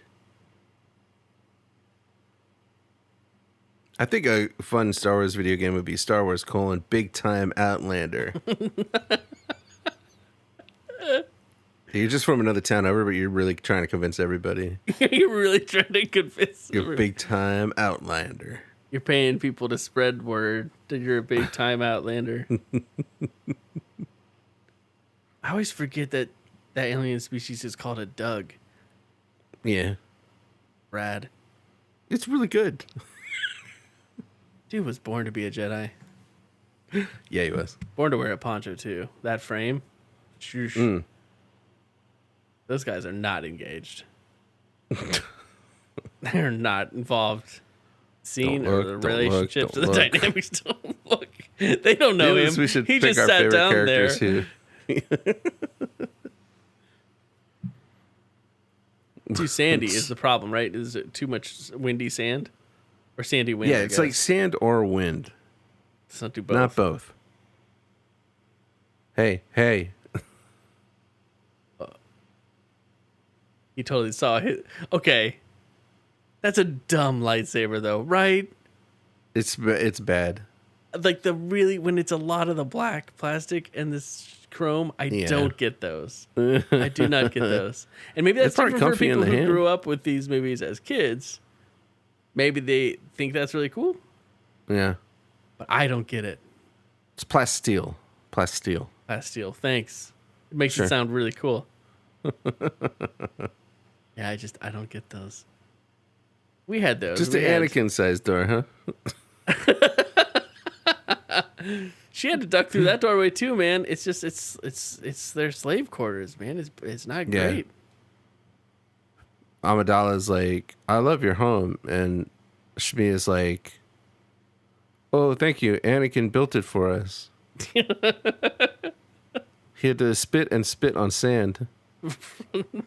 I think a fun Star Wars video game would be Star Wars : Big Time Outlander. You're just from another town over, but you're really trying to convince everybody. You're really trying to convince You're a big time Outlander. You're paying people to spread word that you're a big time Outlander. I always forget that alien species is called a Doug. Yeah. Rad. It's really good. Dude was born to be a Jedi. Yeah, he was. Born to wear a poncho, too. That frame. Shoosh. Those guys are not engaged. They're not involved. Scene or the relationships or the dynamics. Don't look. They don't know him. We should he pick just our sat favorite down characters there. Who... Too sandy is the problem, right? Is it too much windy sand? Or sandy wind? Yeah, it's like sand or wind. Let's not do both. Not both. Hey. He totally saw it. Okay. That's a dumb lightsaber, though, right? It's bad. Like when it's a lot of the black plastic and this chrome, I don't get those. I do not get those. And maybe that's different for people who grew up with these movies as kids. Maybe they think that's really cool. Yeah. But I don't get it. It's plasteel. Plasteel. Thanks. It makes it sound really cool. Yeah, I don't get those. We had those. Just an Anakin-sized door, huh? She had to duck through that doorway too, man. It's just it's their slave quarters, man. It's not great. Amidala's like, I love your home, and Shmi is like, oh, thank you. Anakin built it for us. He had to spit on sand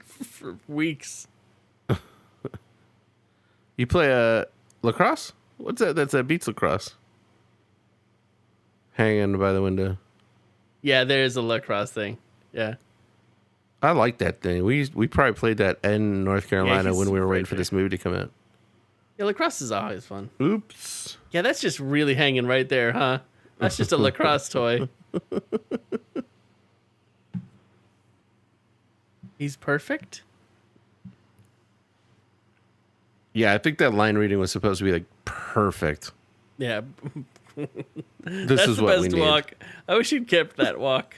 for weeks. You play lacrosse? What's that? That's beats lacrosse. Hanging by the window. Yeah, there's a lacrosse thing. Yeah. I like that thing. We probably played that in North Carolina when we were waiting for this movie to come out. Yeah, lacrosse is always fun. Oops. Yeah, that's just really hanging right there, huh? That's just a lacrosse toy. He's perfect? Yeah, I think that line reading was supposed to be like perfect. Yeah. This is what we need. Walk. I wish he'd kept that walk.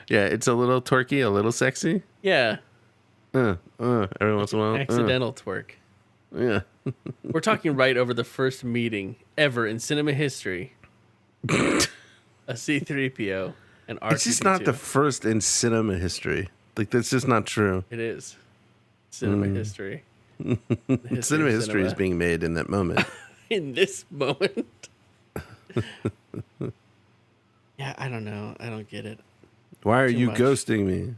Yeah, it's a little twerky, a little sexy. Yeah. Every once in a while. Accidental twerk. Yeah. We're talking right over the first meeting ever in cinema history. A C-3PO and R2-D2. It's just not the first in cinema history. Like, that's just not true. It is. Cinema history. Cinema history is being made in that moment. In this moment. Yeah, I don't know. I don't get it. Why are you ghosting me?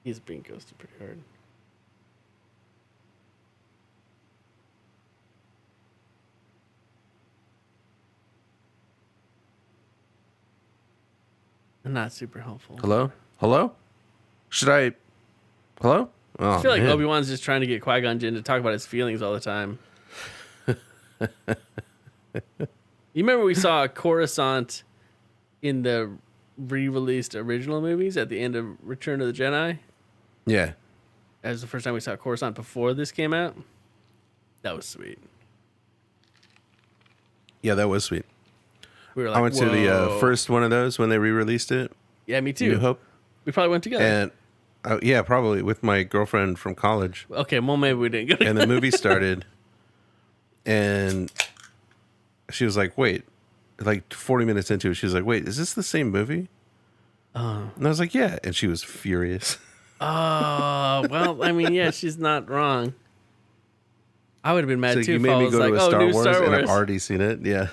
He's being ghosted pretty hard. Not super helpful. Hello? Should I... Hello? Oh, I feel like Obi-Wan's just trying to get Qui-Gon Jinn to talk about his feelings all the time. You remember we saw Coruscant in the re-released original movies at the end of Return of the Jedi? Yeah. That was the first time we saw Coruscant before this came out. That was sweet. Yeah, that was sweet. We were like, I went to the first one of those when they re-released it. Yeah, me too. New Hope. We probably went together. And yeah, probably with my girlfriend from college. Okay, well, maybe we didn't go together. And the movie started, And she was like, wait, like 40 minutes into it, she was like, wait, is this the same movie? And I was like, yeah. And she was furious. Oh, well, I mean, yeah, she's not wrong. I would have been mad So too you if made I me was go like, to a oh, Star new Wars, Star Wars. and I've already seen it. Yeah.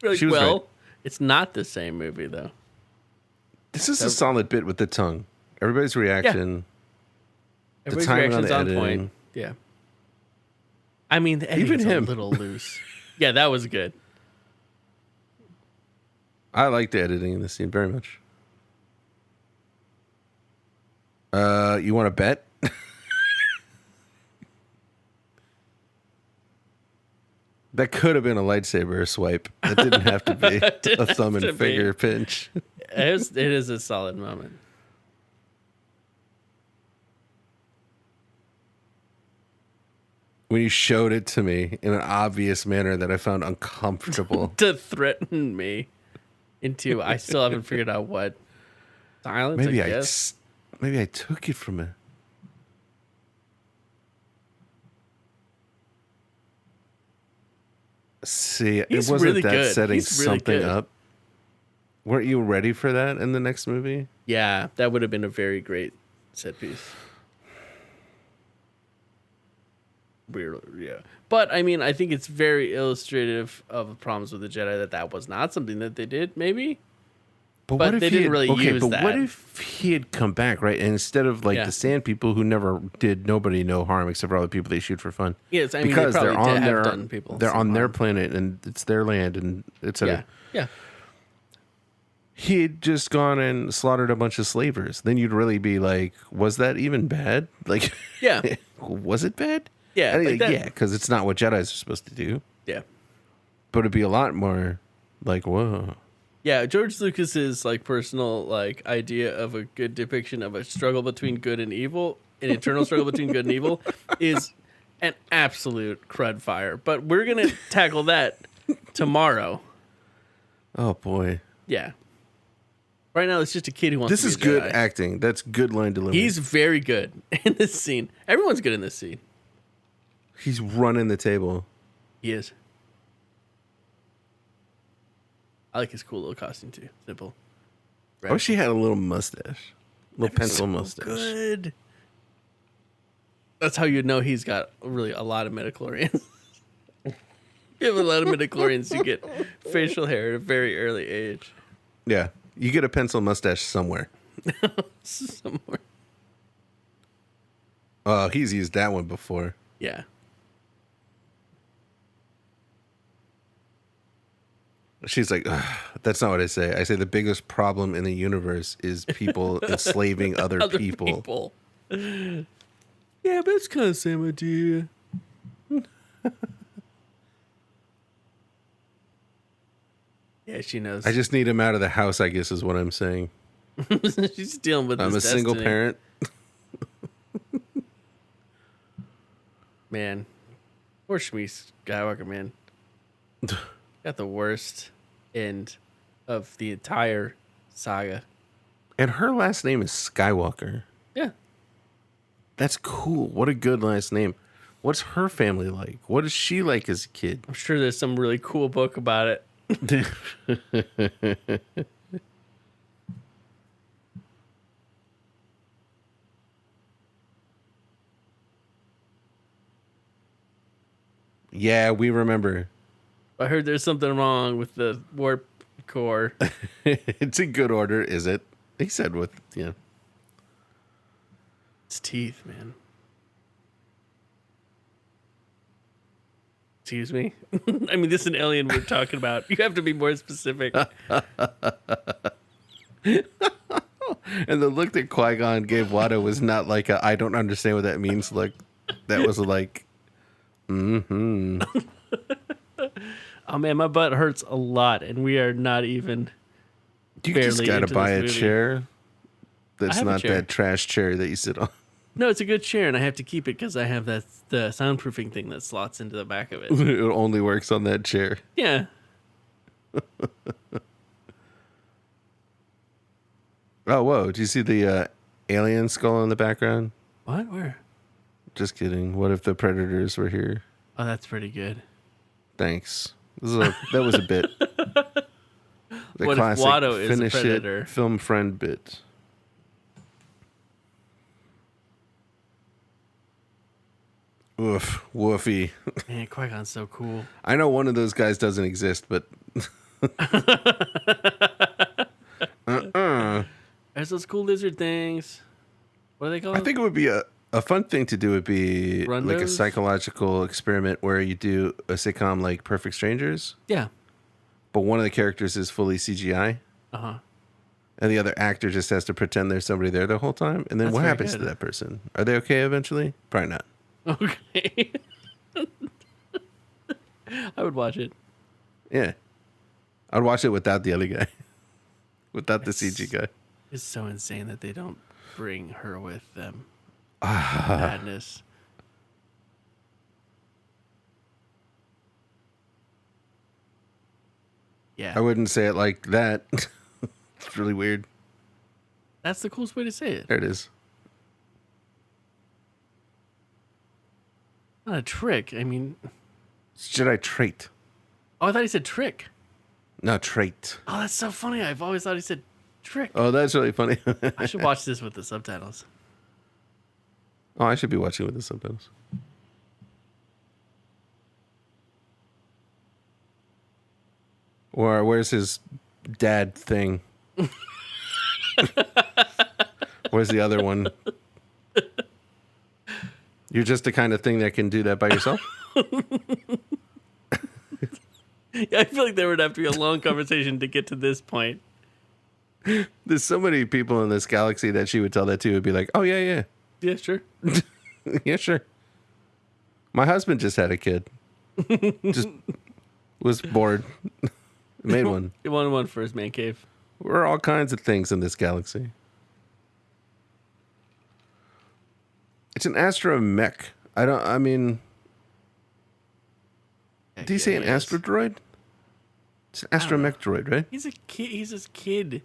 Like, She was well, right. it's not the same movie, though. This is a solid bit with the tongue. Everybody's reaction. Everybody's timing on reaction's the on editing. point. Yeah. I mean, the Even editing's him. a little loose. Yeah, that was good. I like the editing in this scene very much. You want to bet? That could have been a lightsaber swipe. It didn't have to be a thumb and finger pinch. It is a solid moment. When you showed it to me in an obvious manner that I found uncomfortable. To threaten me into, I still haven't figured out what. Silence, Maybe I guess. maybe I took it from it. See, He's it wasn't really that good. setting He's really something good. up. Weren't you ready for that in the next movie? Yeah, that would have been a very great set piece. Weird, yeah. But I mean, I think it's very illustrative of the problems with the Jedi that was not something that they did. Maybe, but what if they he didn't had- really okay, use but that. what if he had come back, right? And instead of like Yeah. the sand people who never did nobody no harm except for all the people they shoot for fun. Yes, I mean, Because they they're probably on have their done people. they're some on their harm. planet and it's their land and etc. Yeah, yeah. He had just gone and slaughtered a bunch of slavers. Then you'd really be like, was that even bad? Like, Yeah. was it bad? Yeah, I mean, like that- yeah, because it's not what Jedi's are supposed to do. Yeah. But it'd be a lot more like, whoa. Yeah, George Lucas's like personal like idea of a good depiction of a struggle between good and evil, an eternal struggle between good and evil, is an absolute crud fire. But we're gonna tackle that tomorrow. Oh boy. Yeah. Right now, it's just a kid who wants This to be is a good Jedi. acting. That's good line delivery. He's very good in this scene. Everyone's good in this scene. He's running the table. He is. I like his cool little costume too. Simple. I wish he had a little mustache. Little pencil So mustache. Good. That's how you know he's got really a lot of midichlorians. You have a lot of midichlorians, you get facial hair at a very early age. Yeah. You get a pencil mustache somewhere. Somewhere. Oh, he's used that one before. Yeah. She's like, "Ugh, that's not what I say. I say the biggest problem in the universe is people enslaving other people. Yeah, but it's kind of the same idea. Yeah, she knows. I just need him out of the house, I guess is what I'm saying. She's dealing with I'm a this single destiny. parent. Man. Poor Shmi Skywalker, man. Got the worst end of the entire saga. And her last name is Skywalker. Yeah. That's cool. What a good last name. What's her family like? What is she like as a kid? I'm sure there's some really cool book about it. Yeah, we remember. I heard there's something wrong with the warp core. It's in good order, is it? He said with, yeah. It's teeth, man. Excuse me? I mean, this is an alien we're talking about. You have to be more specific. And the look that Qui-Gon gave Watto was not like a, I don't understand what that means look. That was like, Oh man, my butt hurts a lot, and we are not even. You just Barely got to into buy a this movie. chair that's have a not chair. that trash chair that you sit on. No, it's a good chair, and I have to keep it because I have the soundproofing thing that slots into the back of it. It only works on that chair. Yeah. Oh, whoa. Did you see the alien skull in the background? What? Where? Just kidding. What if the predators were here? Oh, that's pretty good. Thanks. That was a bit. The What if classic Watto is a finish predator? it film friend bit. Oof, woofy. Man, Qui-Gon's so cool. I know one of those guys doesn't exist, but There's those cool lizard things. What are they called? I think it would be a fun thing to do would be like a Rundos? psychological experiment where you do a sitcom like Perfect Strangers, Yeah. but one of the characters is fully CGI. Uh-huh. And the other actor just has to pretend there's somebody there the whole time. And then That's what very happens to good. that person? Are they okay eventually? Probably not. Okay. I would watch it. Yeah. I'd watch it without the other guy. Without the CG guy. It's so insane that they don't bring her with them. Madness. Yeah. I wouldn't say it like that. It's really weird. That's the coolest way to say it. There it is. Not a trick. I mean, It's Jedi trait. oh, I thought he said trick. No, trait. Oh, that's so funny. I've always thought he said trick. Oh, that's really funny. I should watch this with the subtitles. Oh, I should be watching with the subtitles. Or where's his dad thing? Where's the other one? You're just the kind of thing that can do that by yourself? Yeah, I feel like there would have to be a long conversation to get to this point. There's so many people in this galaxy that she would tell that to would be like, oh, yeah. Yeah, sure. Yeah, sure. My husband just had a kid. Just was bored. Made one. He wanted one for his man cave. We're all kinds of things in this galaxy. It's an astromech. Did he say an astrodroid? It's an astromech droid, right? He's a kid. He's his kid.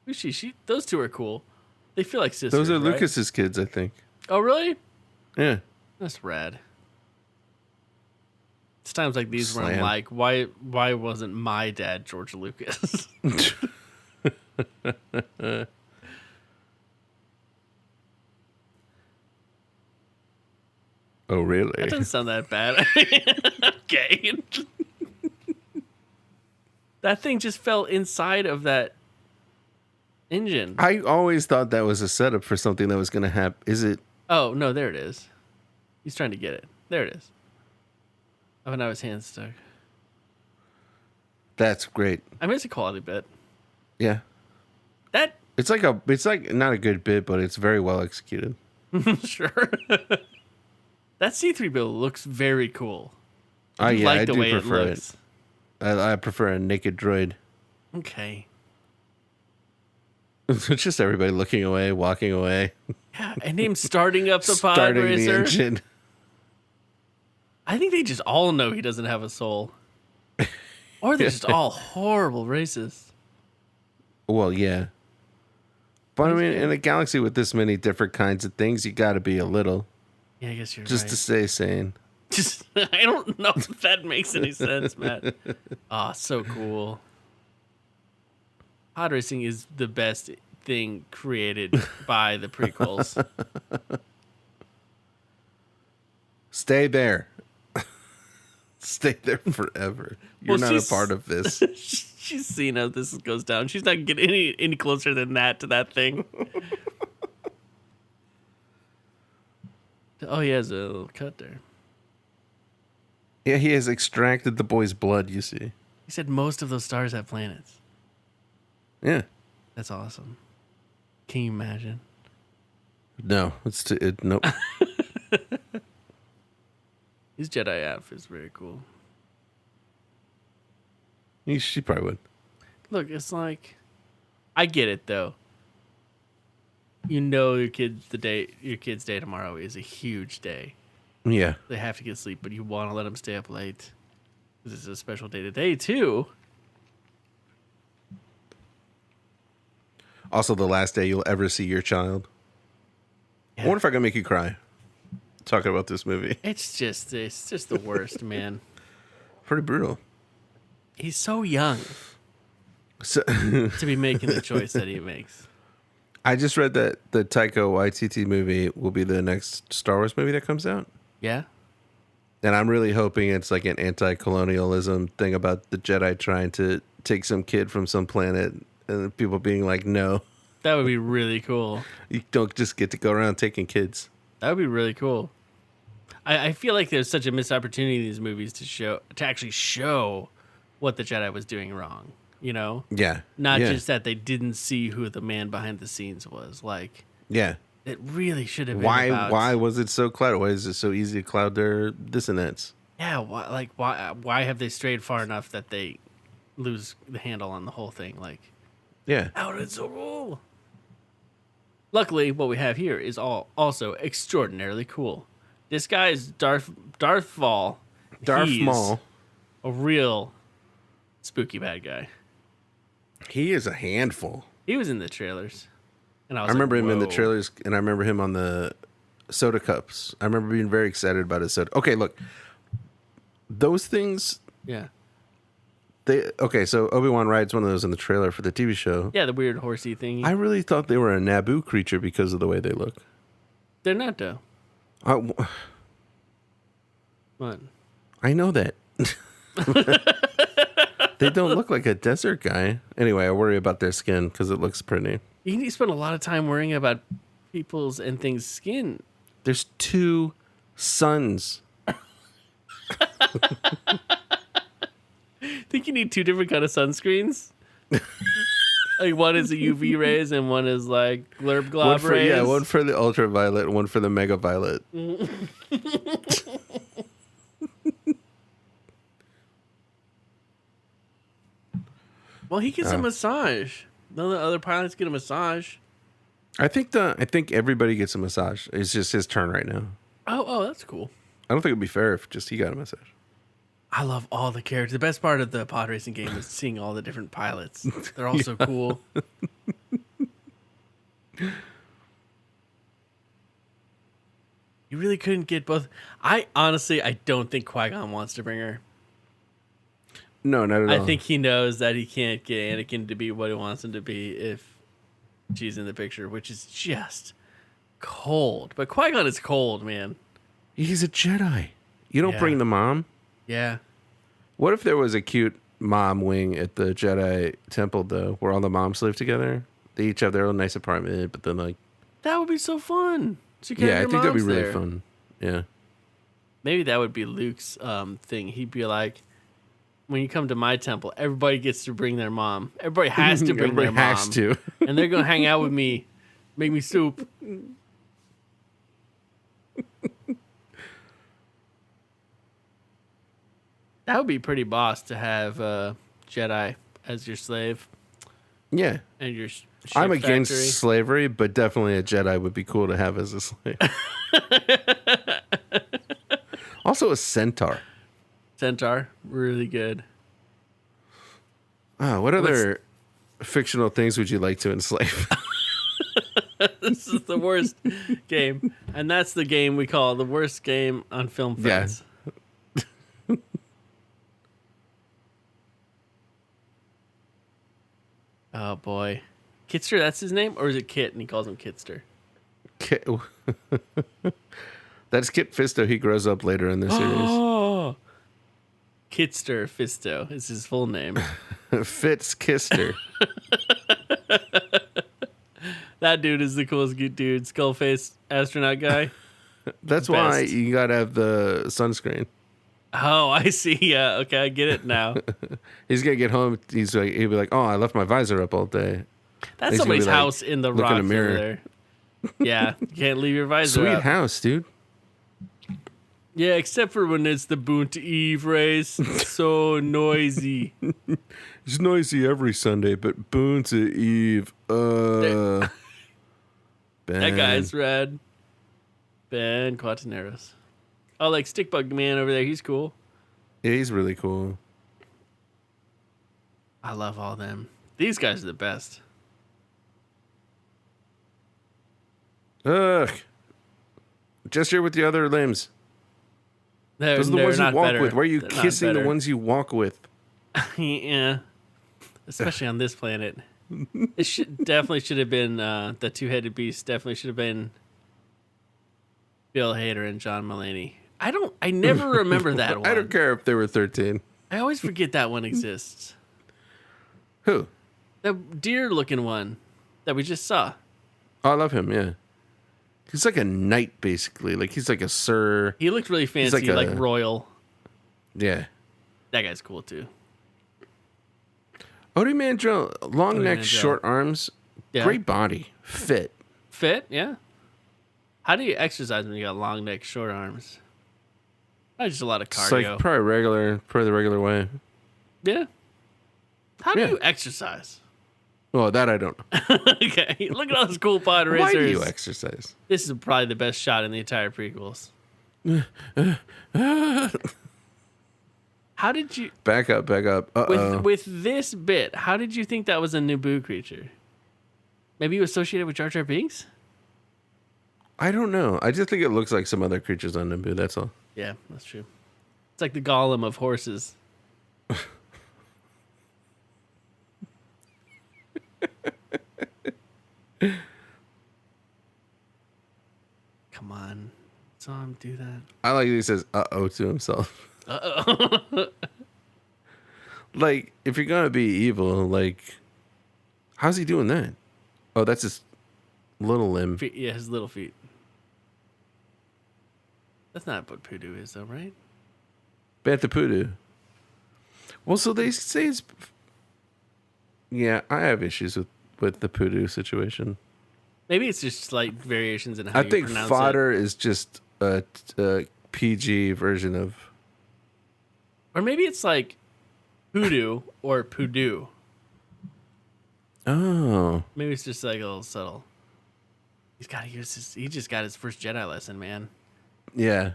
Who's she? Those two are cool. They feel like sisters. Those are right? Lucas's kids, I think. Oh, really? Yeah. That's rad. It's times like these where I'm Slam. like, why wasn't my dad George Lucas? Oh, really? That doesn't sound that bad. Okay. That thing just fell inside of that engine. I always thought that was a setup for something that was going to happen. Is it? Oh, no, there it is. He's trying to get it. There it is. Oh, now his hand's stuck. That's great. I mean, it's a quality bit. Yeah. That, It's like not a good bit, but it's very well executed. sure. That C3PO looks very cool. I like the do way prefer it it. looks. I prefer a naked droid. Okay. It's just everybody looking away, walking away, Yeah, and him starting up the pod starting the racer. engine. I think they just all know he doesn't have a soul. Or they're just all horrible racists. Well, yeah. But I mean, in a galaxy with this many different kinds of things, you got to be a little, Yeah, I guess you're just right. to stay sane. Just, I don't know if that makes any sense, Matt. Ah, so cool. Pod racing is the best thing created by the prequels. Stay there. Stay there forever. You're Well, not a she's- part of this. She's seen how this goes down. She's not getting any closer than that to that thing. Oh, he has a little cut there. Yeah, he has extracted the boy's blood, you see. He said most of those stars have planets. Yeah. That's awesome. Can you imagine? No, nope. His Jedi outfit's very cool. She probably would. Look, it's like, I get it though. You know your kid's day tomorrow is a huge day. Yeah. They have to get sleep, but you want to let them stay up late. This is a special day today too. Also, the last day you'll ever see your child. Yeah. I wonder if I can make you cry. talking about this movie. It's just the worst, man. Pretty brutal. He's so young So, to be making the choice that he makes. I just read that the Taika Waititi movie will be the next Star Wars movie that comes out. Yeah. And I'm really hoping it's like an anti-colonialism thing about the Jedi trying to take some kid from some planet and people being like, no. That would be really cool. You don't just get to go around taking kids. That would be really cool. I feel like there's such a missed opportunity in these movies to actually show what the Jedi was doing wrong. You know? Yeah. Not yeah. just that they didn't see who the man behind the scenes was. Like, yeah. it really should have been Why was it so clouded? Why is it so easy to cloud their dissonance? Yeah, why have they strayed far enough that they lose the handle on the whole thing? Like, Yeah. how did it so rule? Luckily, what we have here is also extraordinarily cool. This guy is Darth Maul. Darth Maul. A real spooky bad guy. He is a handful. He was in the trailers. And I remember him in the whoa. trailers, and I remember him on the soda cups. I remember being very excited about his soda. Okay, look. Those things... Yeah. So Obi-Wan rides one of those in the trailer for the TV show. Yeah, the weird horsey thing. I really thought they were a Naboo creature because of the way they look. They're not, though. What? I know that. They don't look like a desert guy. Anyway, I worry about their skin because it looks pretty. You need to spend a lot of time worrying about people's and things' skin. There's 2 suns. Think you need 2 different kind of sunscreens? Like one is a UV rays and one is like glurb glob rays. Yeah, one for the ultraviolet, one for the mega violet. Well, he gets a massage. None of the other pilots get a massage. I think everybody gets a massage. It's just his turn right now. Oh, that's cool. I don't think it'd be fair if just he got a massage. I love all the characters. The best part of the pod racing game is seeing all the different pilots. They're all so cool. You really couldn't get both. I don't think Qui-Gon wants to bring her. No, not at all. I think he knows that he can't get Anakin to be what he wants him to be if she's in the picture, which is just cold. But Qui-Gon is cold, man. He's a Jedi. You don't bring the mom. Yeah. What if there was a cute mom wing at the Jedi temple, though, where all the moms live together? They each have their own nice apartment, but then That would be so fun. So I think that'd be really fun. Yeah. Maybe that would be Luke's thing. He'd be like, when you come to my temple, everybody gets to bring their mom. Everybody has to bring their mom. Everybody has to. And they're going to hang out with me, make me soup. That would be pretty boss to have Jedi as your slave. Yeah. And your I'm against slavery, but definitely a Jedi would be cool to have as a slave. Also a centaur. Centaur, really good. What other fictional things would you like to enslave? This is the worst game. And that's the game we call the worst game on Film Friends. Yeah. Oh, boy. Kitster, that's his name? Or is it Kit and he calls him Kitster? Kit. That's Kit Fisto. He grows up later in the series. Oh, Kitster Fisto is his full name. Fitz Kister. That dude is the coolest dude. Skull face astronaut guy. That's why you gotta have the sunscreen. Oh, I see. Yeah. Okay, I get it now. He's gonna get home. He'll be like, "Oh, I left my visor up all day." That's somebody's house in the rock in a mirror. there. Yeah, you can't leave your visor Sweet up. house, dude. Yeah, except for when it's the Boon to Eve race. It's so noisy. It's noisy every Sunday, but Boon to Eve. That Ben. guy's rad. Ben Quataneros. Oh, like Stickbug Man over there. He's cool. Yeah, he's really cool. I love all them. These guys are the best. Ugh. Gesture with the other limbs. Those are the ones you walk with. Why are you kissing the ones you walk with? Yeah. Especially on this planet. It definitely should have been the two-headed beast. Definitely should have been Bill Hader and John Mulaney. I never remember that one. I don't care if they were 13. I always forget that one exists. Who? The deer-looking one that we just saw. Oh, I love him, yeah. He's like a knight, basically. Like, he's like a sir. He looked really fancy, like royal. Yeah. That guy's cool, too. Odie Mandrell, long neck, short arms, great body, fit. Fit, yeah. How do you exercise when you got long neck, short arms? Probably just a lot of cardio. It's like probably the regular way. Yeah. How do you exercise? Well, that I don't know. Okay, look at all those cool pod racers. Why do you exercise? This is probably the best shot in the entire prequels. How did you back up? With this bit? How did you think that was a Naboo creature? Maybe you associated with Jar Jar Binks? I don't know. I just think it looks like some other creatures on Naboo. That's all. Yeah, that's true. It's like the Golem of horses. Come on, saw him do that. I like that he says "uh-oh" to himself. Uh-oh. Like, if you're gonna be evil, like, how's he doing that? Oh, that's his little limb. Feet, yeah, his little feet. That's not what Poodoo is, though, right? Bantha Poodoo. Well, so they say it's. Yeah, I have issues with the Poodoo situation. Maybe it's just slight variations in how you pronounce it. I think fodder is just a PG version of. Or maybe it's like Poodoo or Poodoo. Oh. Maybe it's just like a little subtle. He just got his first Jedi lesson, man. Yeah.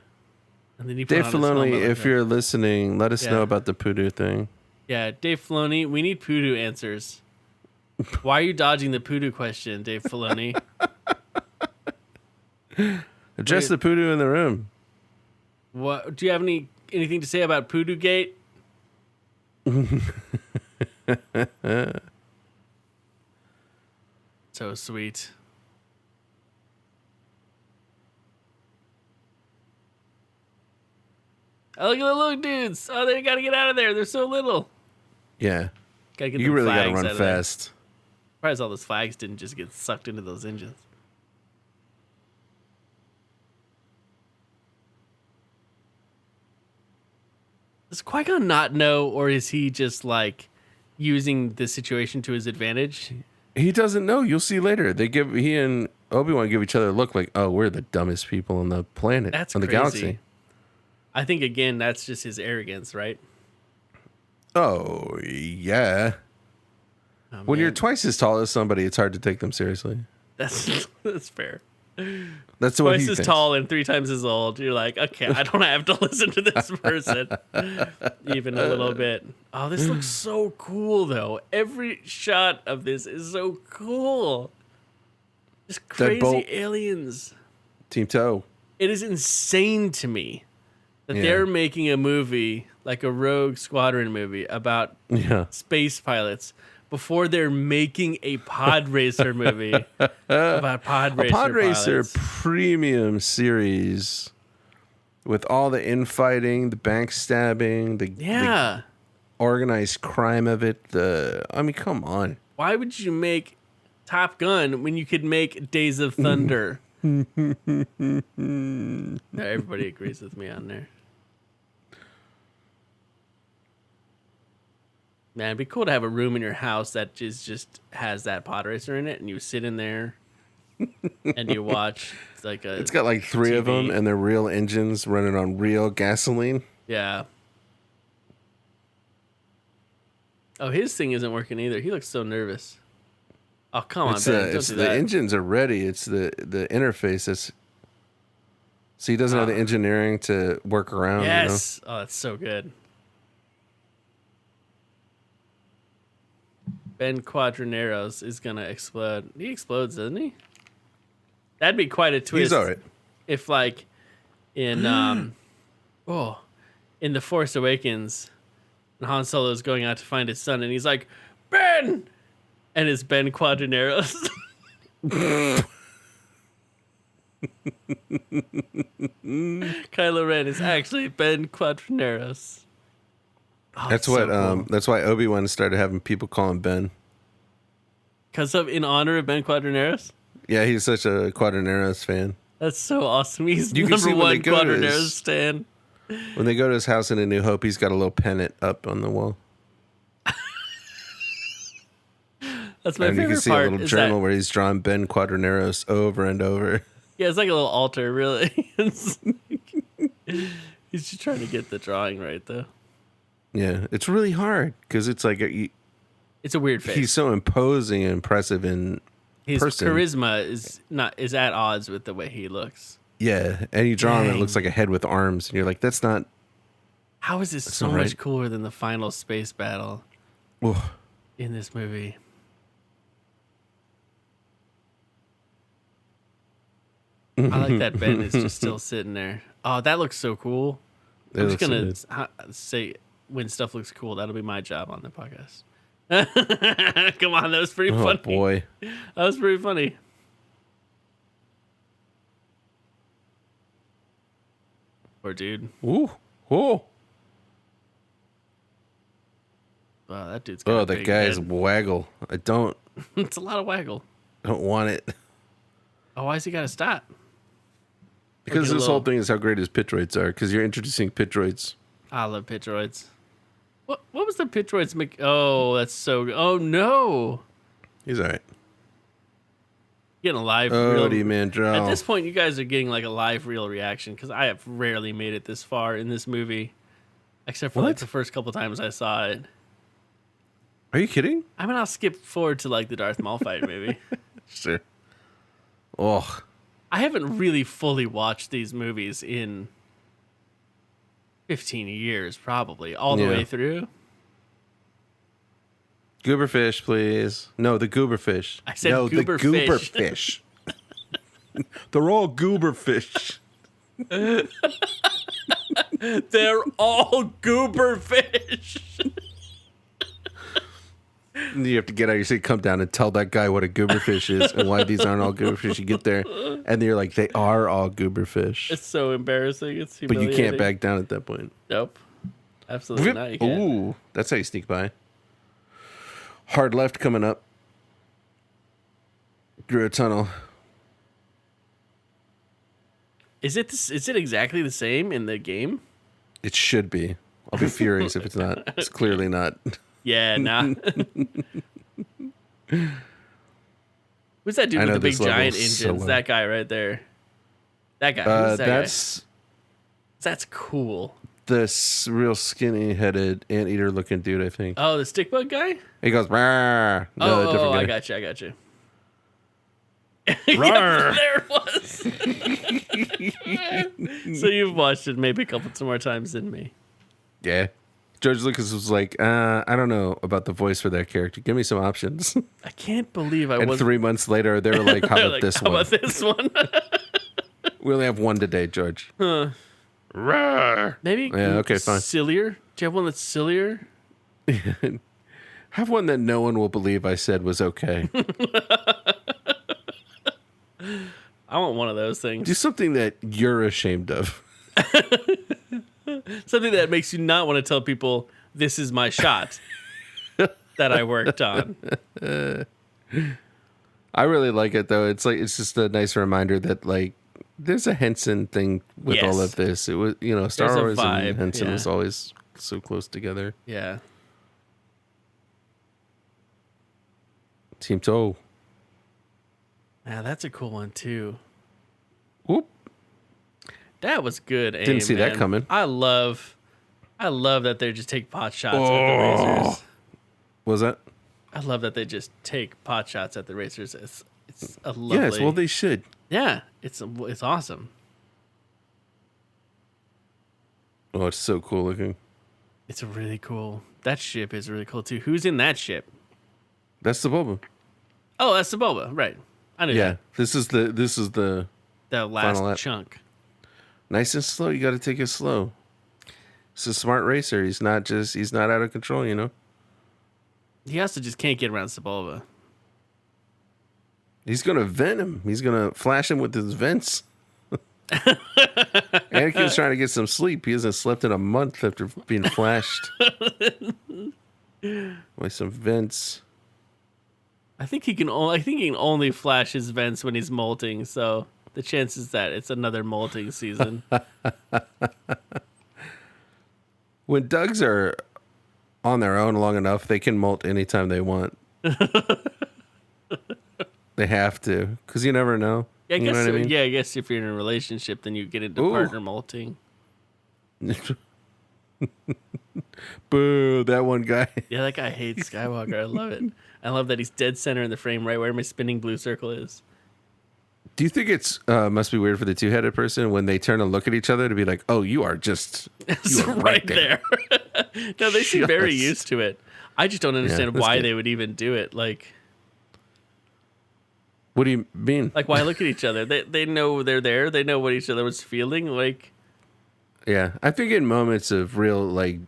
And then he Dave Filoni, if you're listening, let us know about the Poodoo thing. Yeah, Dave Filoni, we need Poodoo answers. Why are you dodging the Poodoo question, Dave Filoni? Address the Poodoo in the room. What? Do you have anything to say about Poodoo Gate? So sweet. Oh, look at the little dudes. Oh, they gotta get out of there. They're so little. Yeah. Gotta get you really gotta run fast. Surprised all those flags didn't just get sucked into those engines. Does Qui-Gon not know, or is he just like using the situation to his advantage? He doesn't know. You'll see later. He and Obi-Wan give each other a look like, oh, we're the dumbest people on the planet. That's on the crazy. Galaxy. I think again that's just his arrogance, right? Oh yeah. Oh, when you're twice as tall as somebody, it's hard to take them seriously. That's fair. That's what he twice as thinks. Tall and 3 times as old. You're like, okay, I don't have to listen to this person even a little bit. Oh, this looks so cool though. Every shot of this is so cool. Just crazy aliens. Team Toe. It is insane to me that they're making a movie like a Rogue Squadron movie about space pilots before they're making a pod racer movie about pod racer pod racer pilots. Premium series with all the infighting, the backstabbing, the organized crime of it. I mean, come on. Why would you make Top Gun when you could make Days of Thunder? Everybody agrees with me on there. Man, it'd be cool to have a room in your house that just has that pod racer in it, and you sit in there and you watch. It's got like 3 of them, and they're real engines running on real gasoline. Yeah. Oh, his thing isn't working either. He looks so nervous. Oh, come on, Ben. Don't do that. The engines are ready. It's the interface that's. So he doesn't have the engineering to work around. Yes. You know? Oh, that's so good. Ben Quadraneros is gonna explode. He explodes, doesn't he? That'd be quite a twist. He's all right. if like in in The Force Awakens, and Han Solo is going out to find his son, and he's like, Ben, and it's Ben Quadraneros. Kylo Ren is actually Ben Quadraneros. Oh, That's what. Cool. That's why Obi-Wan started having people call him Ben. Because of in honor of Ben Quadraneros. Yeah, he's such a Quadraneros fan. That's so awesome. He's number one Quadraneros stan. When they go to his house in A New Hope, he's got a little pennant up on the wall. That's my favorite part. And you can see a little journal where he's drawn Ben Quadraneros over and over. Yeah, it's like a little altar, really. He's just trying to get the drawing right, though. Yeah, it's really hard because it's like it's a weird face. He's so imposing and impressive in his person. Charisma is at odds with the way he looks. Yeah, and you draw him, it looks like a head with arms, and you're like, that's not. How is this so much cooler than the final space battle in this movie? I like that Ben is just still sitting there. Oh, that looks so cool. I'm just going to say when stuff looks cool, that'll be my job on the podcast. Come on, that was pretty funny. Oh, boy. That was pretty funny. Poor dude. Ooh. Oh. Wow, that dude's got that guy's waggle. I don't. It's a lot of waggle. I don't want it. Oh, why has he got to stop? Because this whole thing is how great his pit droids are. Because you're introducing pit droids. I love pit droids. What was the pit droids? Oh, that's so good. Oh, no. He's all right. Getting a live real Mandrell. At this point, you guys are getting like a live real reaction because I have rarely made it this far in this movie. Except for like the first couple times I saw it. Are you kidding? I mean, I'll skip forward to like the Darth Maul fight maybe. Sure. Oh. I haven't really fully watched these movies in 15 years, probably, all the way through. Gooberfish, please. No, the gooberfish. I said no, gooberfish. The gooberfish. They're all gooberfish. They're all gooberfish. You have to get out of your seat, come down and tell that guy what a gooberfish is and why these aren't all gooberfish. You get there and you're like, they are all gooberfish. It's so embarrassing. It's humiliating. But you can't back down at that point. Nope. Absolutely not. You can't. Ooh, that's how you sneak by. Hard left coming up. Through a tunnel. Is it exactly the same in the game? It should be. I'll be furious if it's not. It's clearly not. Yeah, nah. Who's that dude with the big giant engines? That guy right there. That guy. That's cool. This real skinny-headed anteater looking dude, I think. Oh, the stick bug guy? He goes, "Rawr." No, different guy. I got you. Yep, there it was. So you've watched it maybe a couple more times than me. Yeah. George Lucas was like, I don't know about the voice for that character. Give me some options. I can't believe And 3 months later, they were like, how about this one? How about this one? We only have one today, George. Maybe okay, fine. Sillier? Do you have one that's sillier? Have one that no one will believe I said was okay. I want one of those things. Do something that you're ashamed of. Something that makes you not want to tell people this is my shot that I worked on. I really like it though. It's just a nice reminder that like there's a Henson thing with all of this. It was Star Wars and Henson was always so close together. Yeah. Team Toe. Yeah, that's a cool one too. Whoop. That was good. Didn't see that coming. I love that they just take pot shots at the racers. Was that? I love that they just take pot shots at the racers. It's a lovely. Yes, well they should. Yeah, it's awesome. Oh, it's so cool looking. It's really cool. That ship is really cool too. Who's in that ship? That's the Boba. Oh, that's the Boba, right? I knew. Yeah, this is the The last chunk. Nice and slow. You got to take it slow. He's a smart racer. He's not out of control, you know? He also just can't get around Sebulba. He's going to vent him. He's going to flash him with his vents. Anakin's trying to get some sleep. He hasn't slept in a month after being flashed. With some vents. I think he can only flash his vents when he's molting, so the chances that it's another molting season. When Dougs are on their own long enough, they can molt anytime they want. They have to, because you never know. Yeah, I you guess know what I mean? Yeah, I guess if you're in a relationship, then you get into partner molting. Boo, that one guy. Yeah, that guy hates Skywalker. I love it. I love that he's dead center in the frame, right where my spinning blue circle is. Do you think it's must be weird for the two-headed person when they turn and look at each other to be like, "Oh, you are right there." No, they seem very used to it. I just don't understand why they would even do it. Like, what do you mean? Like, why look at each other? They know they're there. They know what each other was feeling. Like, yeah, I think in moments of real like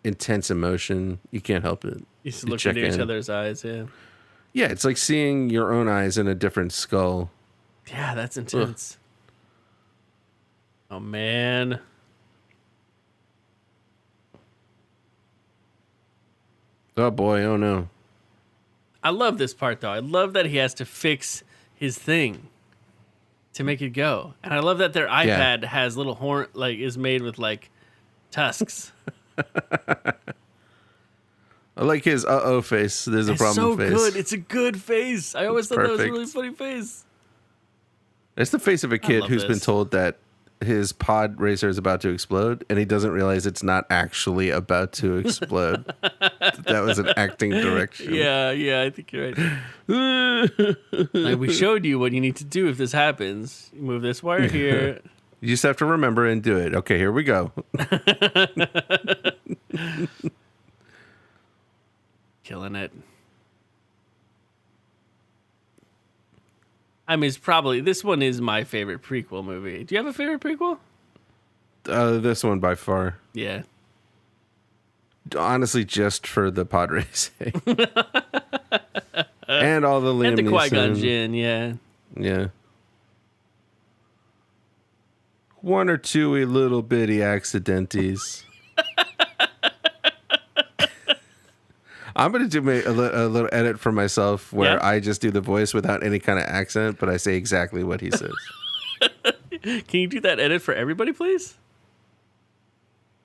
intense emotion, you can't help it. You just look into each other's eyes. Yeah. Yeah, it's like seeing your own eyes in a different skull. Yeah, that's intense. Ugh. Oh man. Oh boy, oh no. I love this part though. I love that he has to fix his thing to make it go. And I love that their iPad has little horn, like is made with like tusks. I like his uh-oh face. There's a problem face. It's so good. It's a good face. I always thought that was a really funny face. It's the face of a kid who's been told that his pod racer is about to explode, and he doesn't realize it's not actually about to explode. That was an acting direction. Yeah, I think you're right. Like, we showed you what you need to do if this happens. You move this wire here. You just have to remember and do it. Okay, here we go. Killing it. I mean, this one is my favorite prequel movie. Do you have a favorite prequel? This one by far. Yeah. Honestly, just for the pod racing. And all the Liam and the Neeson. Qui-Gon Jinn, yeah. Yeah. One or two little bitty accidentes. I'm going to do a little edit for myself where I just do the voice without any kind of accent, but I say exactly what he says. Can you do that edit for everybody, please?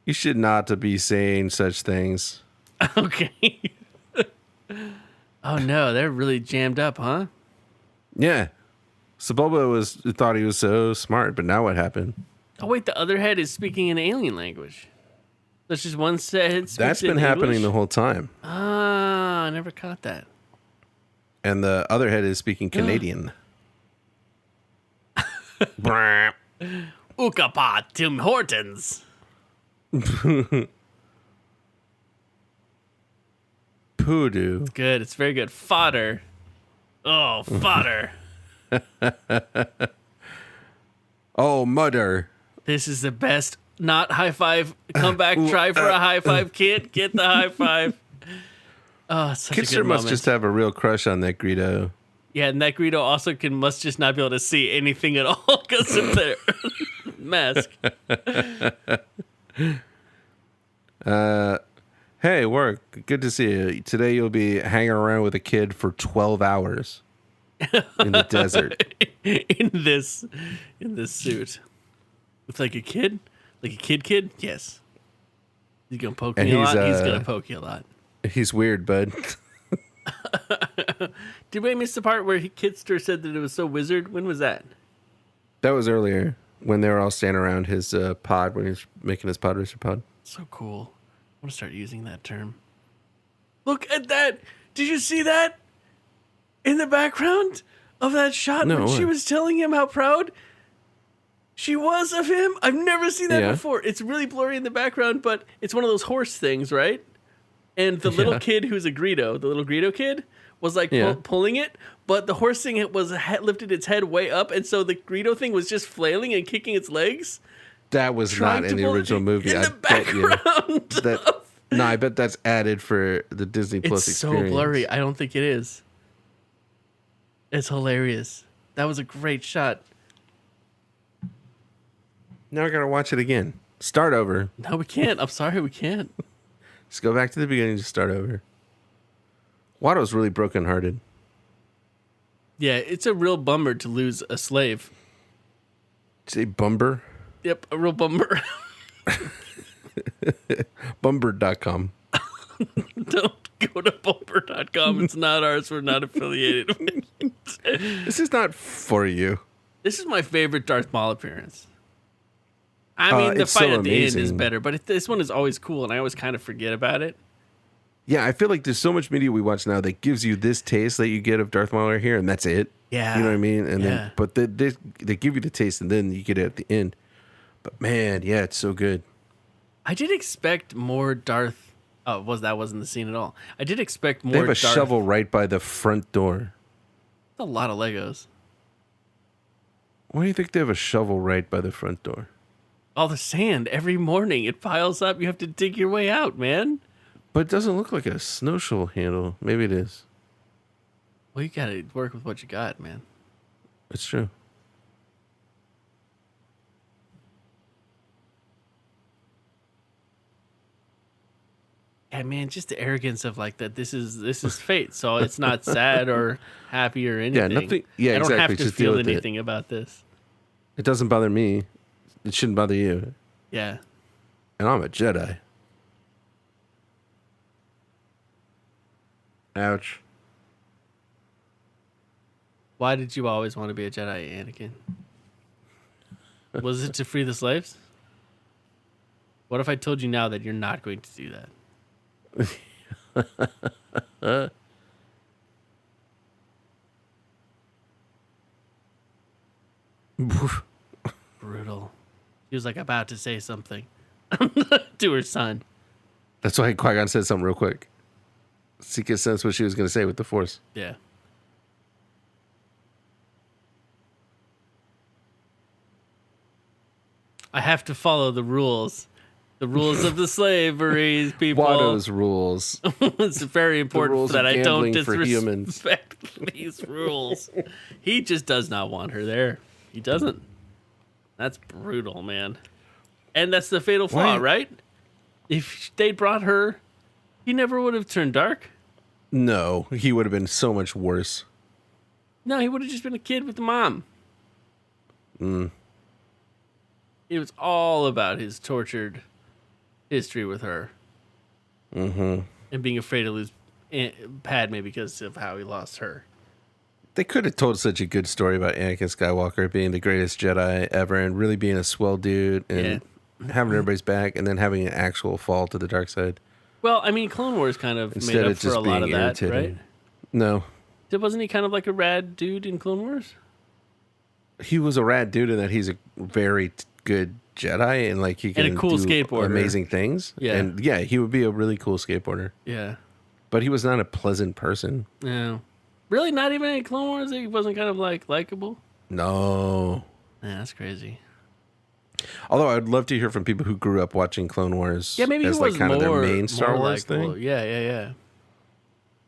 You should not be saying such things. Okay. Oh, no. They're really jammed up, huh? Yeah. Sebulba thought he was so smart, but now what happened? Oh, wait. The other head is speaking an alien language. There's just one head speaks That's been happening English? the whole time. Ah, I never caught that. And the other head is speaking Canadian. Ookapa Tim Hortons. Poodoo. It's good. It's very good. Fodder. Oh, fodder. Oh, mudder. This is the best. Not high five. Come back. Try for a high five, kid. Get the high five. Oh, it's such a good Kitster must moment. just have a real crush on that Greedo. Yeah, and that Greedo also must just not be able to see anything at all because of their mask. Hey, work. Good to see you. Today you'll be hanging around with a kid for 12 hours in the desert. in this suit. With like a kid? Like a kid? Yes. He's gonna poke me a lot. He's gonna poke you a lot. He's weird, bud. Did we miss the part where Kitster said that it was so wizard? When was that? That was earlier when they were all standing around his pod when he was making his pod racer pod. So cool. I want to start using that term. Look at that. Did you see that? In the background of that shot when she was telling him how proud she was of him? I've never seen that before. It's really blurry in the background, but it's one of those horse things, right? and the little kid who's a Greedo, the little Greedo kid, was like pulling it, but the horse thing lifted its head way up, and so the Greedo thing was just flailing and kicking its legs. That was not in the original movie. In the background. No, I bet that's added for the Disney Plus experience. It's so blurry. I don't think it is. It's hilarious. That was a great shot. Now I gotta watch it again. Start over. No, we can't. I'm sorry, we can't. Just go back to the beginning. Just start over. Watto's really brokenhearted. Yeah, it's a real bummer to lose a slave. Did you say bumber? Yep, a real bummer. Bumber.com. Don't go to bumper.com. It's not ours. We're not affiliated with it. This is not for you. This is my favorite Darth Maul appearance. I mean, the fight at the end is better, but this one is always cool, and I always kind of forget about it. Yeah, I feel like there's so much media we watch now that gives you this taste that you get of Darth Maul right here, and that's it. Yeah. You know what I mean? And then, but they give you the taste, and then you get it at the end. But man, yeah, it's so good. I did expect more Darth. Oh, that wasn't the scene at all. I did expect more. They have a Darth. shovel right by the front door. That's a lot of Legos. Why do you think they have a shovel right by the front door? All the sand every morning. It piles up. You have to dig your way out, man. But it doesn't look like a snow shovel handle. Maybe it is. Well, you got to work with what you got, man. It's true. Yeah, man, just the arrogance of like that. This is fate, so it's not sad or happy or anything. Yeah, nothing. Yeah, I don't exactly. have to just feel deal with anything about this. It doesn't bother me. It shouldn't bother you. Yeah. And I'm a Jedi. Ouch. Why did you always want to be a Jedi, Anakin? Was it to free the slaves? What if I told you now that you're not going to do that? Brutal. She was like about to say something to her son. That's why Qui-Gon said something real quick. So you can sense what she was going to say with the Force. Yeah. I have to follow the rules. The rules of the slavery, people. Watto's rules. It's very important that I don't disrespect these rules. He just does not want her there. He doesn't. That's brutal, man. And that's the fatal flaw, right? If they brought her, he never would have turned dark. No, he would have been so much worse. No, he would have just been a kid with the mom. It was all about his tortured history with her. Mm-hmm. And being afraid to lose Padme because of how he lost her. They could have told such a good story about Anakin Skywalker being the greatest Jedi ever and really being a swell dude and having everybody's back and then having an actual fall to the dark side. Well, I mean, Clone Wars kind of made up for a lot of that, right? No. Wasn't he kind of like a rad dude in Clone Wars? He was a rad dude in that he's a very good Jedi and like he can and a cool do skateboarder. Amazing things. Yeah. And yeah, he would be a really cool skateboarder. Yeah. But he was not a pleasant person. Yeah. Really? Not even in Clone Wars? He wasn't kind of like likable? No. Yeah, that's crazy. Although I'd love to hear from people who grew up watching Clone Wars maybe as he like was kind of more, their main Star Wars likable. thing. Yeah.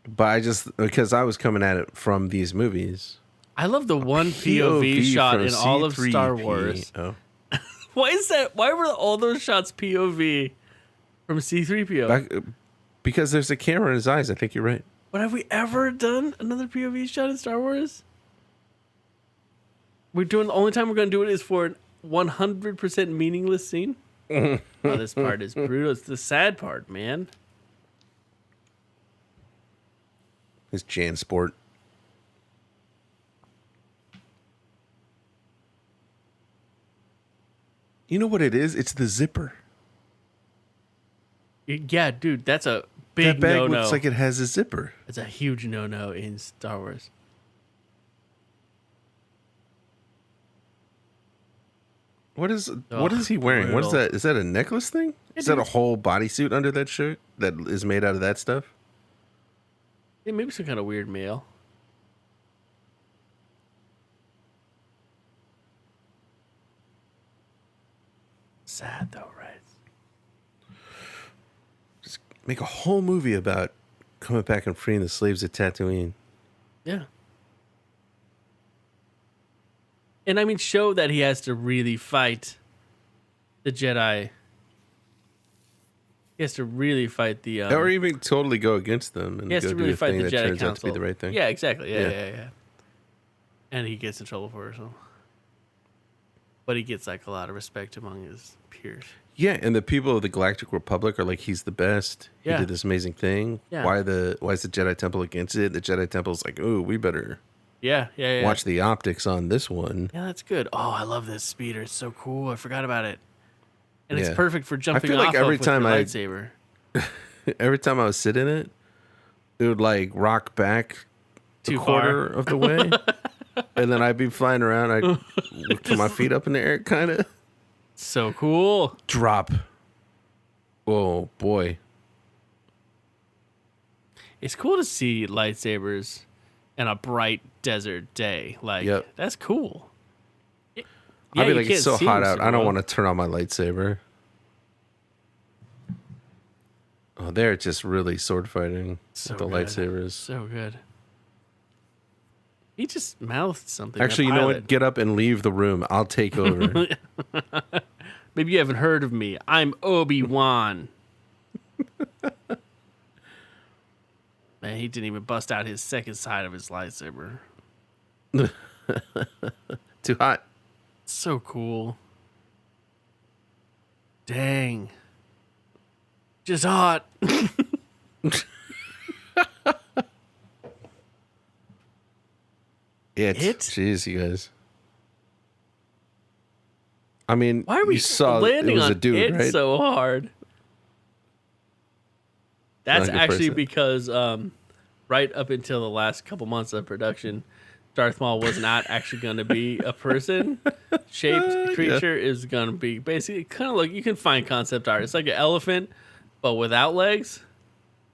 But because I was coming at it from these movies. I love the one POV shot in all of Star Wars. Oh. Why is that? Why were all those shots POV from C-3PO? Because there's a camera in his eyes. I think you're right. But have we ever done another POV shot in Star Wars? The only time we're going to do it is for an 100% meaningless scene. Oh, this part is brutal. It's the sad part, man. It's Jansport. You know what it is? It's the zipper. Yeah, dude, that's a big that bag no-no. looks like it has a zipper. It's a huge no-no in Star Wars. What is he wearing? Brutal. What is that? Is that a necklace thing? Is that a whole bodysuit under that shirt? that is made out of that stuff? Yeah, maybe some kind of weird mail. Sad though, right? Just make a whole movie about coming back and freeing the slaves at Tatooine. Yeah. And I mean, show that he has to really fight the Jedi. He has to really fight the. Or even totally go against them and he has go to do really a fight thing the that Jedi turns Council. out to be the right thing. Yeah, exactly. Yeah. And he gets in trouble for it, so. But he gets like a lot of respect among his peers. Yeah, and the people of the Galactic Republic are like, he's the best. Yeah. He did this amazing thing. Yeah. Why is the Jedi Temple against it? The Jedi Temple's like, ooh, we better Yeah. watch the optics on this one. Yeah, that's good. Oh, I love this speeder. It's so cool. I forgot about it. And it's Yeah. perfect for jumping feel off like every of with time your I- lightsaber. Every time I would sit in it, it would like rock back Too a quarter of the way. And then I'd be flying around. I'd put my feet up in the air, kind of. So cool. Drop. Oh, boy. It's cool to see lightsabers in a bright desert day. Like, Yep. that's cool. I'd Yeah, be you like, can't it's so see hot them out. so I don't well. want to turn on my lightsaber. Oh, they're just really sword fighting So with the good. lightsabers. So good. He just mouthed something. Actually, you know what? Get up and leave the room. I'll take over. Maybe you haven't heard of me. I'm Obi-Wan. Man, he didn't even bust out his second side of his lightsaber. Too hot. So cool. Dang. Just hot. Jeez, you guys. I mean, Why are we you saw landing it was on a dude, it right? so hard? That's Not a good actually person. because right up until the last couple months of production, Darth Maul was not actually going to be a person shaped creature. Is going to be basically kind of like, you can find concept art. It's like an elephant, but without legs.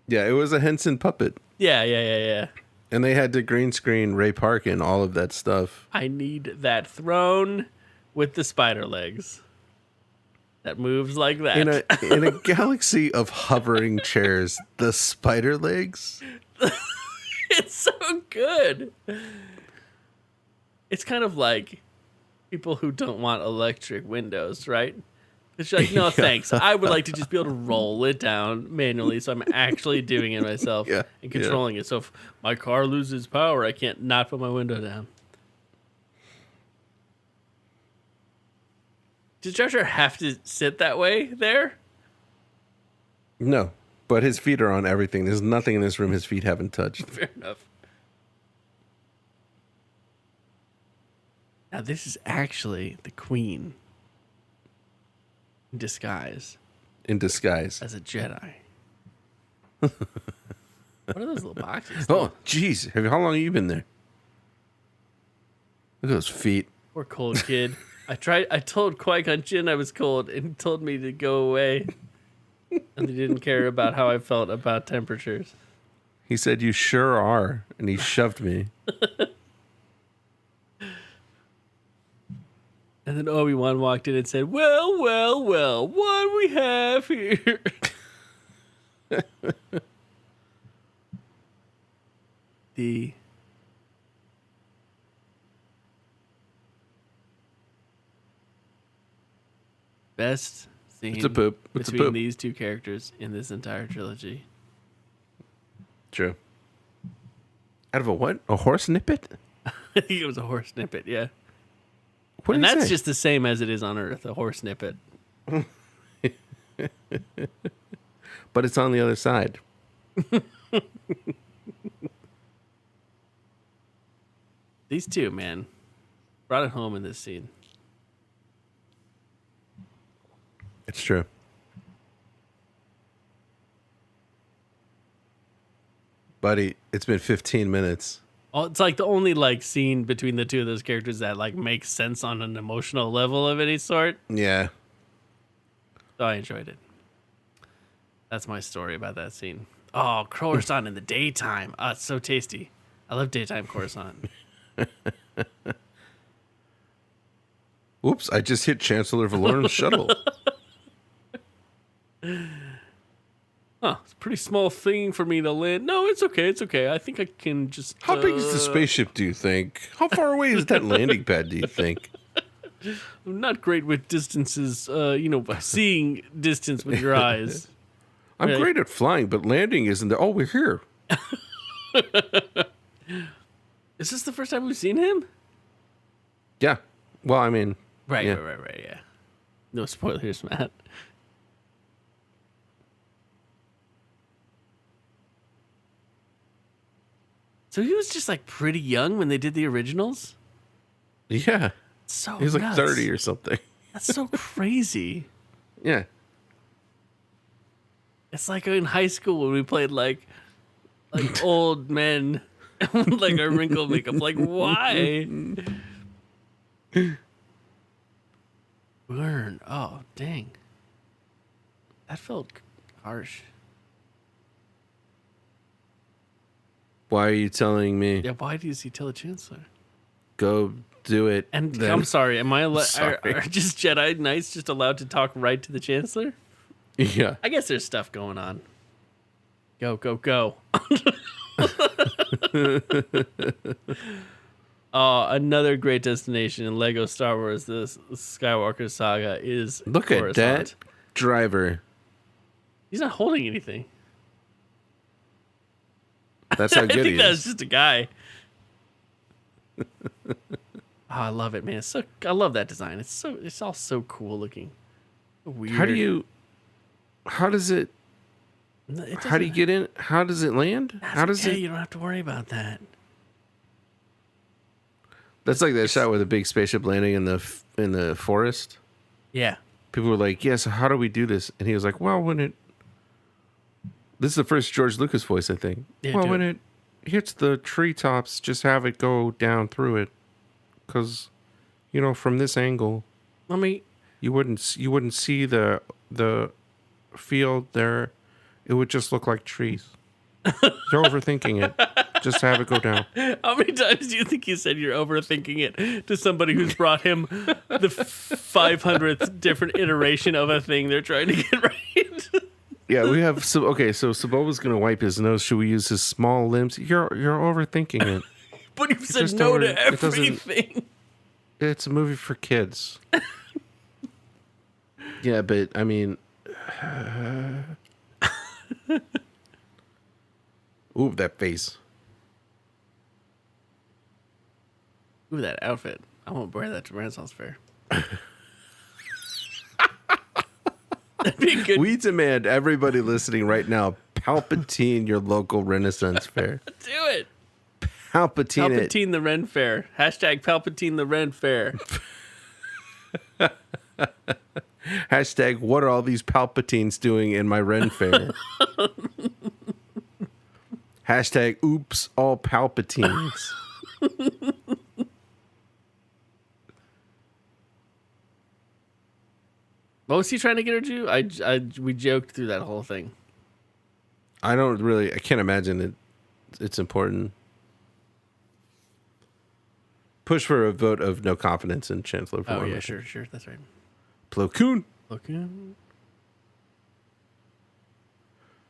Yeah, it was a Henson puppet. Yeah. And they had to green screen Ray Park and all of that stuff. I need that throne with the spider legs that moves like that. In a galaxy of hovering chairs, the spider legs. It's so good. It's kind of like people who don't want electric windows, right? It's like, no, thanks. I would like to just be able to roll it down manually, so I'm actually doing it myself Yeah, and controlling it. So if my car loses power, I can't not put my window down. Does Jar Jar have to sit that way there? No, but his feet are on everything. There's nothing in this room his feet haven't touched. Fair enough. Now, this is actually the queen in disguise In disguise. as a Jedi. What are those little boxes? Oh, jeez. How long have you been there? Look at those feet. Poor cold kid. I told Qui-Gon Jinn I was cold, and he told me to go away. And he didn't care about how I felt about temperatures. He said, "You sure are," and he shoved me. And then Obi-Wan walked in and said, well, what do we have here? The best scene It's a poop. It's a between poop. these two characters in this entire trilogy. True. Out of a what? A horse nippet? I think it was a horse snippet, yeah. What And did he that's say? just the same as it is on Earth, a horse snippet. But it's on the other side. These two, man, brought it home in this scene. It's true. Buddy, it's been 15 minutes. Oh, it's like the only like scene between the two of those characters that like makes sense on an emotional level of any sort. Yeah. So I enjoyed it. That's my story about that scene. Oh, croissant in the daytime. Oh, it's so tasty. I love daytime croissant. Whoops, I just hit Chancellor Valoran's shuttle. It's a pretty small thing for me to land. No, it's okay. It's okay. I think I can just... How big is the spaceship, do you think? How far away is that landing pad, do you think? I'm not great with distances, seeing distance with your eyes. I'm great at flying, but landing isn't there. Oh, we're here. Is this the first time we've seen him? Yeah. Well, I mean... Right, yeah. right. No spoilers, Matt. So he was just like pretty young when they did the originals? Yeah. So he was like nuts. 30 or something. That's so crazy. Yeah. It's like in high school when we played like old men with like our wrinkle makeup. Like, why? Learn. Oh, dang. That felt harsh. Why are you telling me? Yeah, why does he tell the Chancellor? Go do it. And then. I'm sorry, am I Sorry. are just Jedi Knights just allowed to talk right to the Chancellor? Yeah. I guess there's stuff going on. Go. Another great destination in Lego Star Wars, the Skywalker Saga, is Look Coruscant. at that driver. He's not holding anything. That's how I good think he that was is. just a guy. I love it, man. I love that design. It's all so cool looking. Weird. How does it how do you get in? How does it land? How does it? You don't have to worry about that. That's like that shot with a big spaceship landing in the forest. Yeah. People were like, "Yeah, so how do we do this?" And he was like, "Well, this is the first George Lucas voice, I think. Yeah, well, when it hits the treetops, just have it go down through it, because, from this angle, you wouldn't see the field there. It would just look like trees. You're overthinking it. Just have it go down." How many times do you think he said you're overthinking it to somebody who's brought him the 500th different iteration of a thing they're trying to get right? Yeah, we have some. Okay, so Sabova's gonna wipe his nose. Should we use his small limbs? You're overthinking it. But you've said no to everything. It's a movie for kids. Yeah, but I mean, ooh, that face. Ooh, that outfit. I won't wear that to Renaissance Fair. That'd be good. We demand everybody listening right now, Palpatine your local Renaissance Fair. Do it. Palpatine it. Palpatine the Ren Fair. Hashtag Palpatine the Ren Fair. Hashtag what are all these Palpatines doing in my Ren Fair? Hashtag oops, all Palpatines. What was he trying to get her to? We joked through that whole thing. I can't imagine it's important. Push for a vote of no confidence in Chancellor. Oh, yeah, sure. That's right. Plo Koon.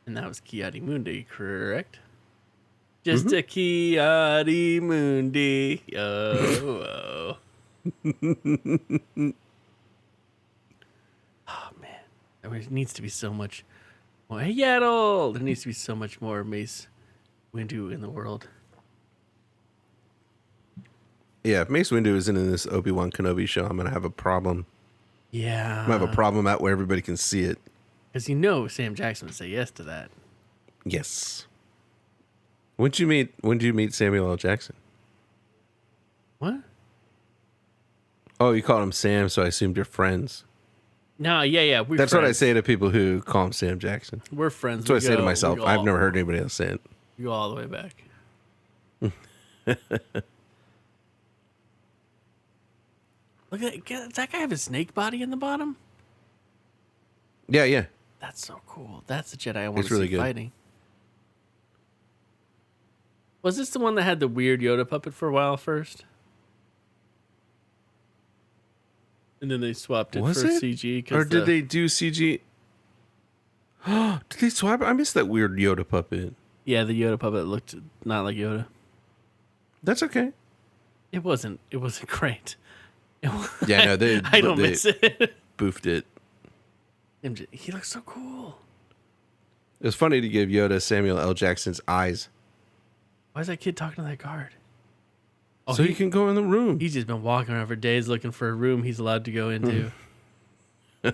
And that was Kiadi Mundi, correct? Just a Kiadi Mundi. Oh. Oh, man. There needs to be so much more. Hey, Yaddle! There needs to be so much more Mace Windu in the world. Yeah, if Mace Windu isn't in this Obi-Wan Kenobi show, I'm going to have a problem. Yeah. I'm going to have a problem out where everybody can see it. Because Sam Jackson would say yes to that. Yes. When did you meet Samuel L. Jackson? What? Oh, you called him Sam, so I assumed you're friends. No, yeah. That's what I say to people who call him Sam Jackson. We're friends. That's what I say to myself. I've never heard anybody else say it. You go all the way back. Look at that. Does that guy have a snake body in the bottom? Yeah. That's so cool. That's the Jedi I want It's to really see good. fighting. Was this the one that had the weird Yoda puppet for a while first? And then they swapped it Was for it? CG? Or did they do CG? Did they swap? I missed that weird Yoda puppet. Yeah, the Yoda puppet looked not like Yoda. That's okay. It wasn't great. Yeah, no, they I don't miss it. boofed it. He looks so cool. It was funny to give Yoda Samuel L. Jackson's eyes. Why is that kid talking to that guard? Oh, So he can go in the room. He's just been walking around for days looking for a room he's allowed to go into. Why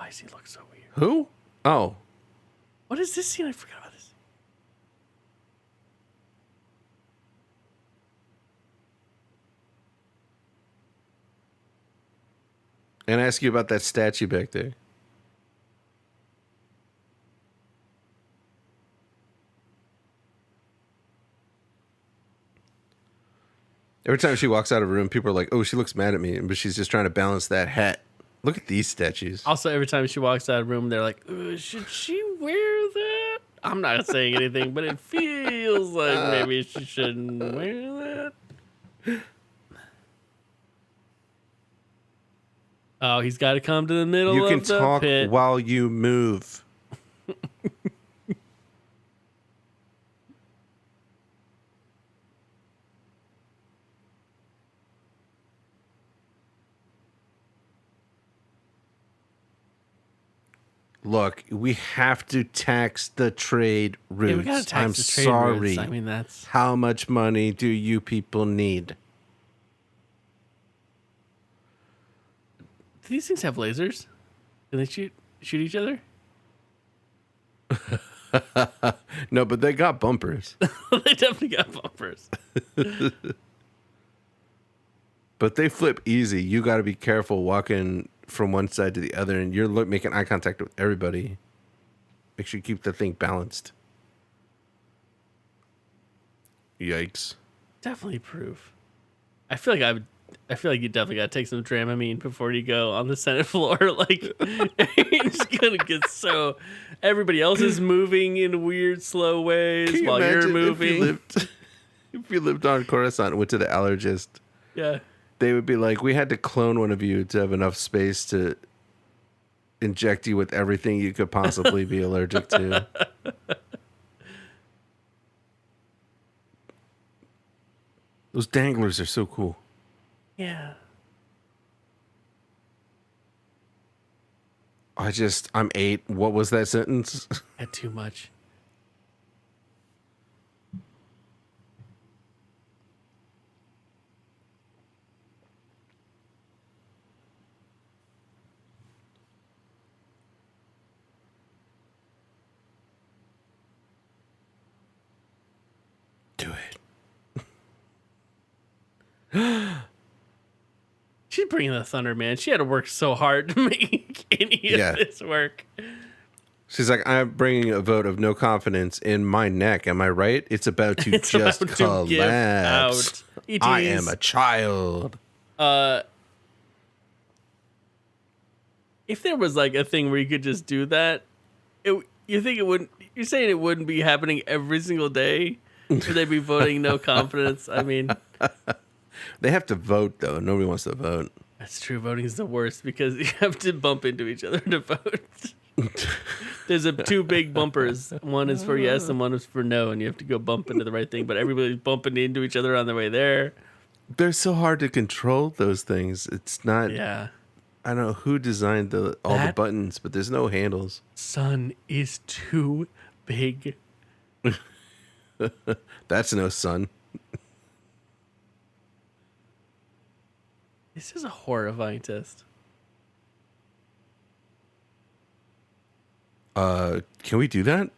does he look so weird? Who? Oh. What is this scene? I forgot about this. And ask you about that statue back there. Every time she walks out of a room, people are like, oh, she looks mad at me. But she's just trying to balance that hat. Look at these statues. Also, every time she walks out of the room, they're like, should she wear that? I'm not saying anything, but it feels like maybe she shouldn't wear that. Oh, he's got to come to the middle You of can the talk pit. while you move. Look, we have to tax the trade routes. Yeah, we got to tax I'm the trade sorry. routes. I mean, that's... How much money do you people need? Do these things have lasers? Can they shoot each other? No, but they got bumpers. They definitely got bumpers. But they flip easy. You got to be careful walking from one side to the other, and you're making eye contact with everybody. Make sure you keep the thing balanced. Yikes. Definitely proof. I feel like you definitely got to take some Dramamine before you go on the Senate floor. Like, you're just gonna get so. Everybody else is moving in weird, slow ways while you're moving. If you lived on Coruscant and went to the allergist, Yeah. they would be like, we had to clone one of you to have enough space to inject you with everything you could possibly be allergic to. Those danglers are so cool. Yeah. I'm 8. What was that sentence? Had too much. Do it. She's bringing the thunder, man. She had to work so hard to make any of this work. She's like, I'm bringing a vote of no confidence in my neck. Am I right? It's about to just collapse. I am a child. If there was like a thing where you could just do that, you think it wouldn't? You're saying it wouldn't be happening every single day? Would they be voting no confidence? I mean, they have to vote though. Nobody wants to vote. That's true. Voting is the worst because you have to bump into each other to vote. There's two big bumpers. One is for yes and one is for no, and you have to go bump into the right thing. But everybody's bumping into each other on the way there. They're so hard to control, those things. It's not. Yeah. I don't know who designed all the buttons, but there's no handles. Sun is too big. That's no sun. This is a horrifying test. Can we do that?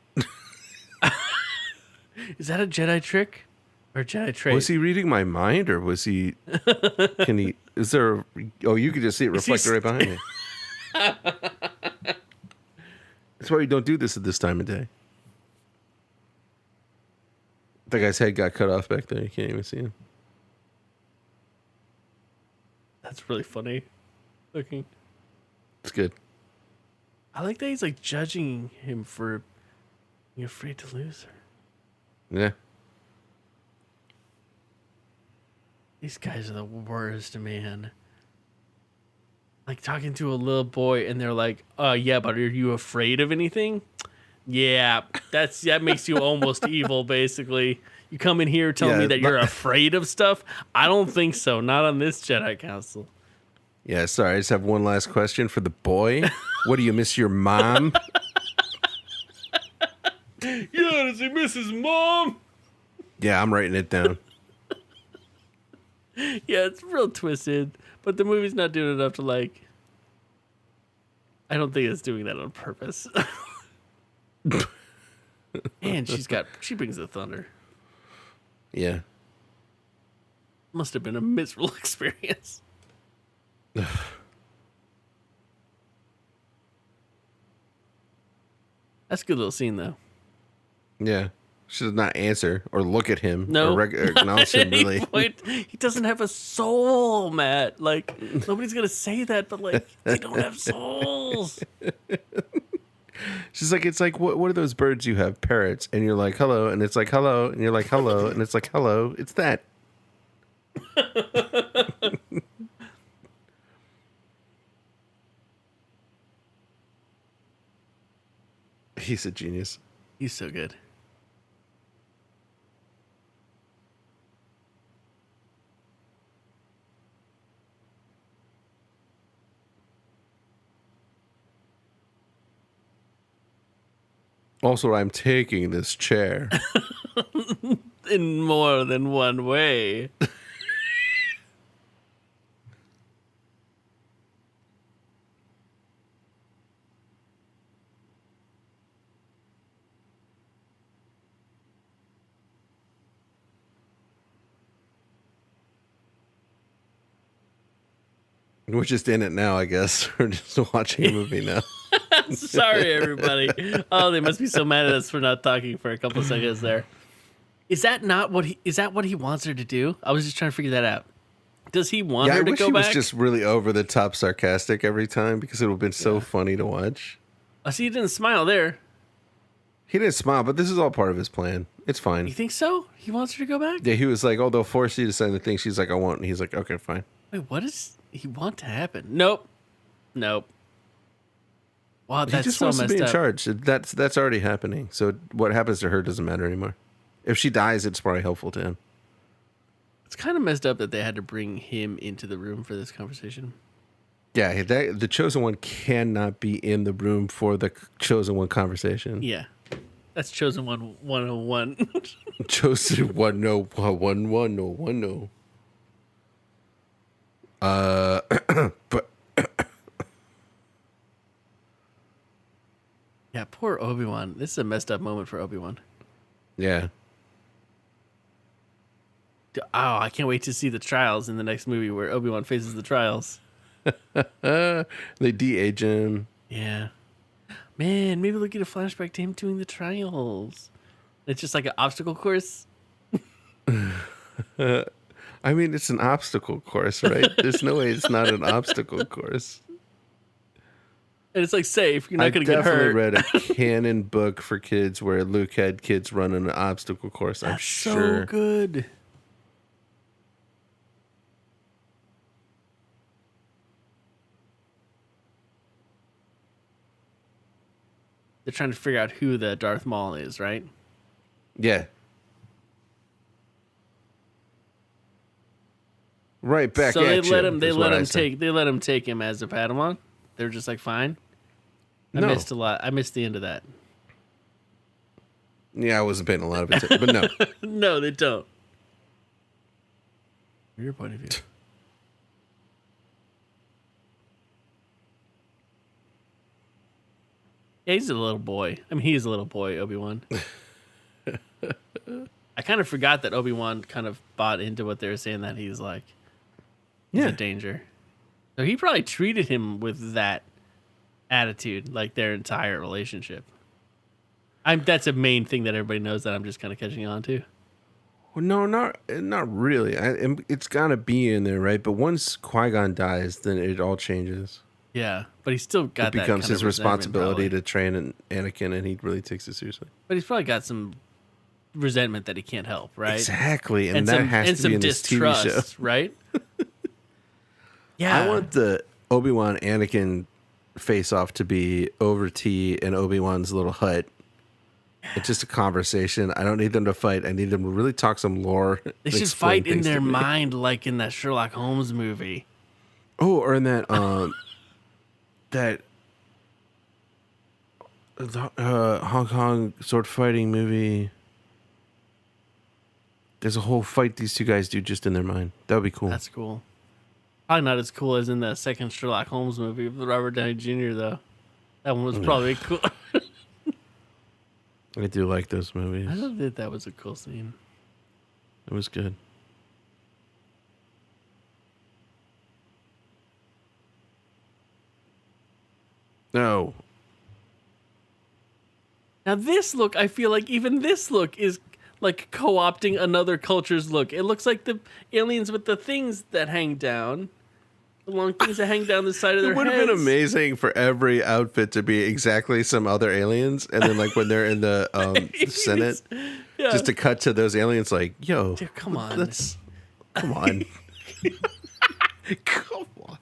Is that a Jedi trick or a Jedi trait? Was he reading my mind, or was he? Can he? Is there? Oh, you can just see it reflected right behind me. That's why we don't do this at this time of day. That guy's head got cut off back there. You can't even see him. That's really funny looking. It's good. I like that he's like judging him for being afraid to lose her. Yeah. These guys are the worst, man. Like talking to a little boy and they're like, yeah, but are you afraid of anything? Yeah, that makes you almost evil, basically. You come in here telling me that you're afraid of stuff? I don't think so. Not on this Jedi Council. Yeah, sorry. I just have one last question for the boy. What do you miss your mom? Yeah, does he miss his mom? Yeah, I'm writing it down. Yeah, it's real twisted, but the movie's not doing enough to like. I don't think it's doing that on purpose. And she brings the thunder. Yeah. Must have been a miserable experience. That's a good little scene, though. Yeah. She does not answer or look at him. No. Or acknowledge him, really. Point. He doesn't have a soul, Matt. Like, nobody's going to say that, but, like, they don't have souls. She's like, it's like, what are those birds you have? Parrots. And you're like, hello. And it's like, hello. And you're like, hello. And it's like, hello. It's that. He's a genius. He's so good. Also, I'm taking this chair. In more than one way. We're just in it now, I guess. We're just watching a movie now. Sorry, everybody. Oh, they must be so mad at us for not talking for a couple of seconds there. Is that what he wants her to do? I was just trying to figure that out. Does he want her to go back? I wish he was just really over the top sarcastic every time because it would have been so funny to watch. I see he didn't smile there. He didn't smile, but this is all part of his plan. It's fine. You think so? He wants her to go back? Yeah, he was like, oh, they'll force you to sign the thing. She's like, I won't. And he's like, okay, fine. Wait, what does he want to happen? Nope. Wow, that's he just so wants to messed be in up. charge. That's already happening. So what happens to her doesn't matter anymore. If she dies, it's probably helpful to him. It's kind of messed up that they had to bring him into the room for this conversation. Yeah, the Chosen One cannot be in the room for the Chosen One conversation. Yeah. That's Chosen One 101. Chosen One, no, one, no. But yeah, poor Obi-Wan. This is a messed up moment for Obi-Wan. Yeah. Oh, I can't wait to see the trials in the next movie where Obi-Wan faces the trials. They de-age him. Yeah. Man, maybe we'll get a flashback to him doing the trials. It's just like an obstacle course. I mean, it's an obstacle course, right? There's no way it's not an obstacle course. And it's like safe. You're not going to get hurt. I definitely read a canon book for kids where Luke had kids run an obstacle course. I'm sure. So good. They're trying to figure out who the Darth Maul is, right? Yeah. Right back so at you. So they let him take him as a Padawan. They're just like, fine. I missed a lot. I missed the end of that. Yeah, I wasn't paying a lot of attention, but no. No, they don't. From your point of view. Yeah, he's a little boy. I mean, he's a little boy, Obi-Wan. I kind of forgot that Obi-Wan kind of bought into what they were saying, that he's like, he's a danger. So he probably treated him with that attitude, like their entire relationship. That's a main thing that everybody knows that I'm just kind of catching on to. Well, no, not really. It's gotta be in there, right? But once Qui-Gon dies, then it all changes. Yeah, but he's still got It that becomes kind his of resentment, responsibility probably. to train an Anakin, and he really takes it seriously. But he's probably got some resentment that he can't help, right? Exactly, and that has to be in this TV show. Distrust, right? I Yeah. want the Obi-Wan Anakin face-off to be over tea in Obi-Wan's little hut. It's just a conversation. I don't need them to fight. I need them to really talk some lore. They should explain fight in things their to me. mind like in that Sherlock Holmes movie. Oh, or in that that Hong Kong sword fighting movie. There's a whole fight these two guys do just in their mind. That would be cool. That's cool. Probably not as cool as in the second Sherlock Holmes movie with Robert Downey Jr., though. That one was probably cool. I do like those movies. I thought that was a cool scene. It was good. No. Now, this look, I feel like even this look is like co-opting another culture's look. It looks like the aliens with the things that hang down. The long things that hang down the side of their It would heads. have been amazing for every outfit to be exactly some other aliens, and then like when they're in the Senate, Yeah. just to cut to those aliens like, yo, Dude, come on. come on. Come on.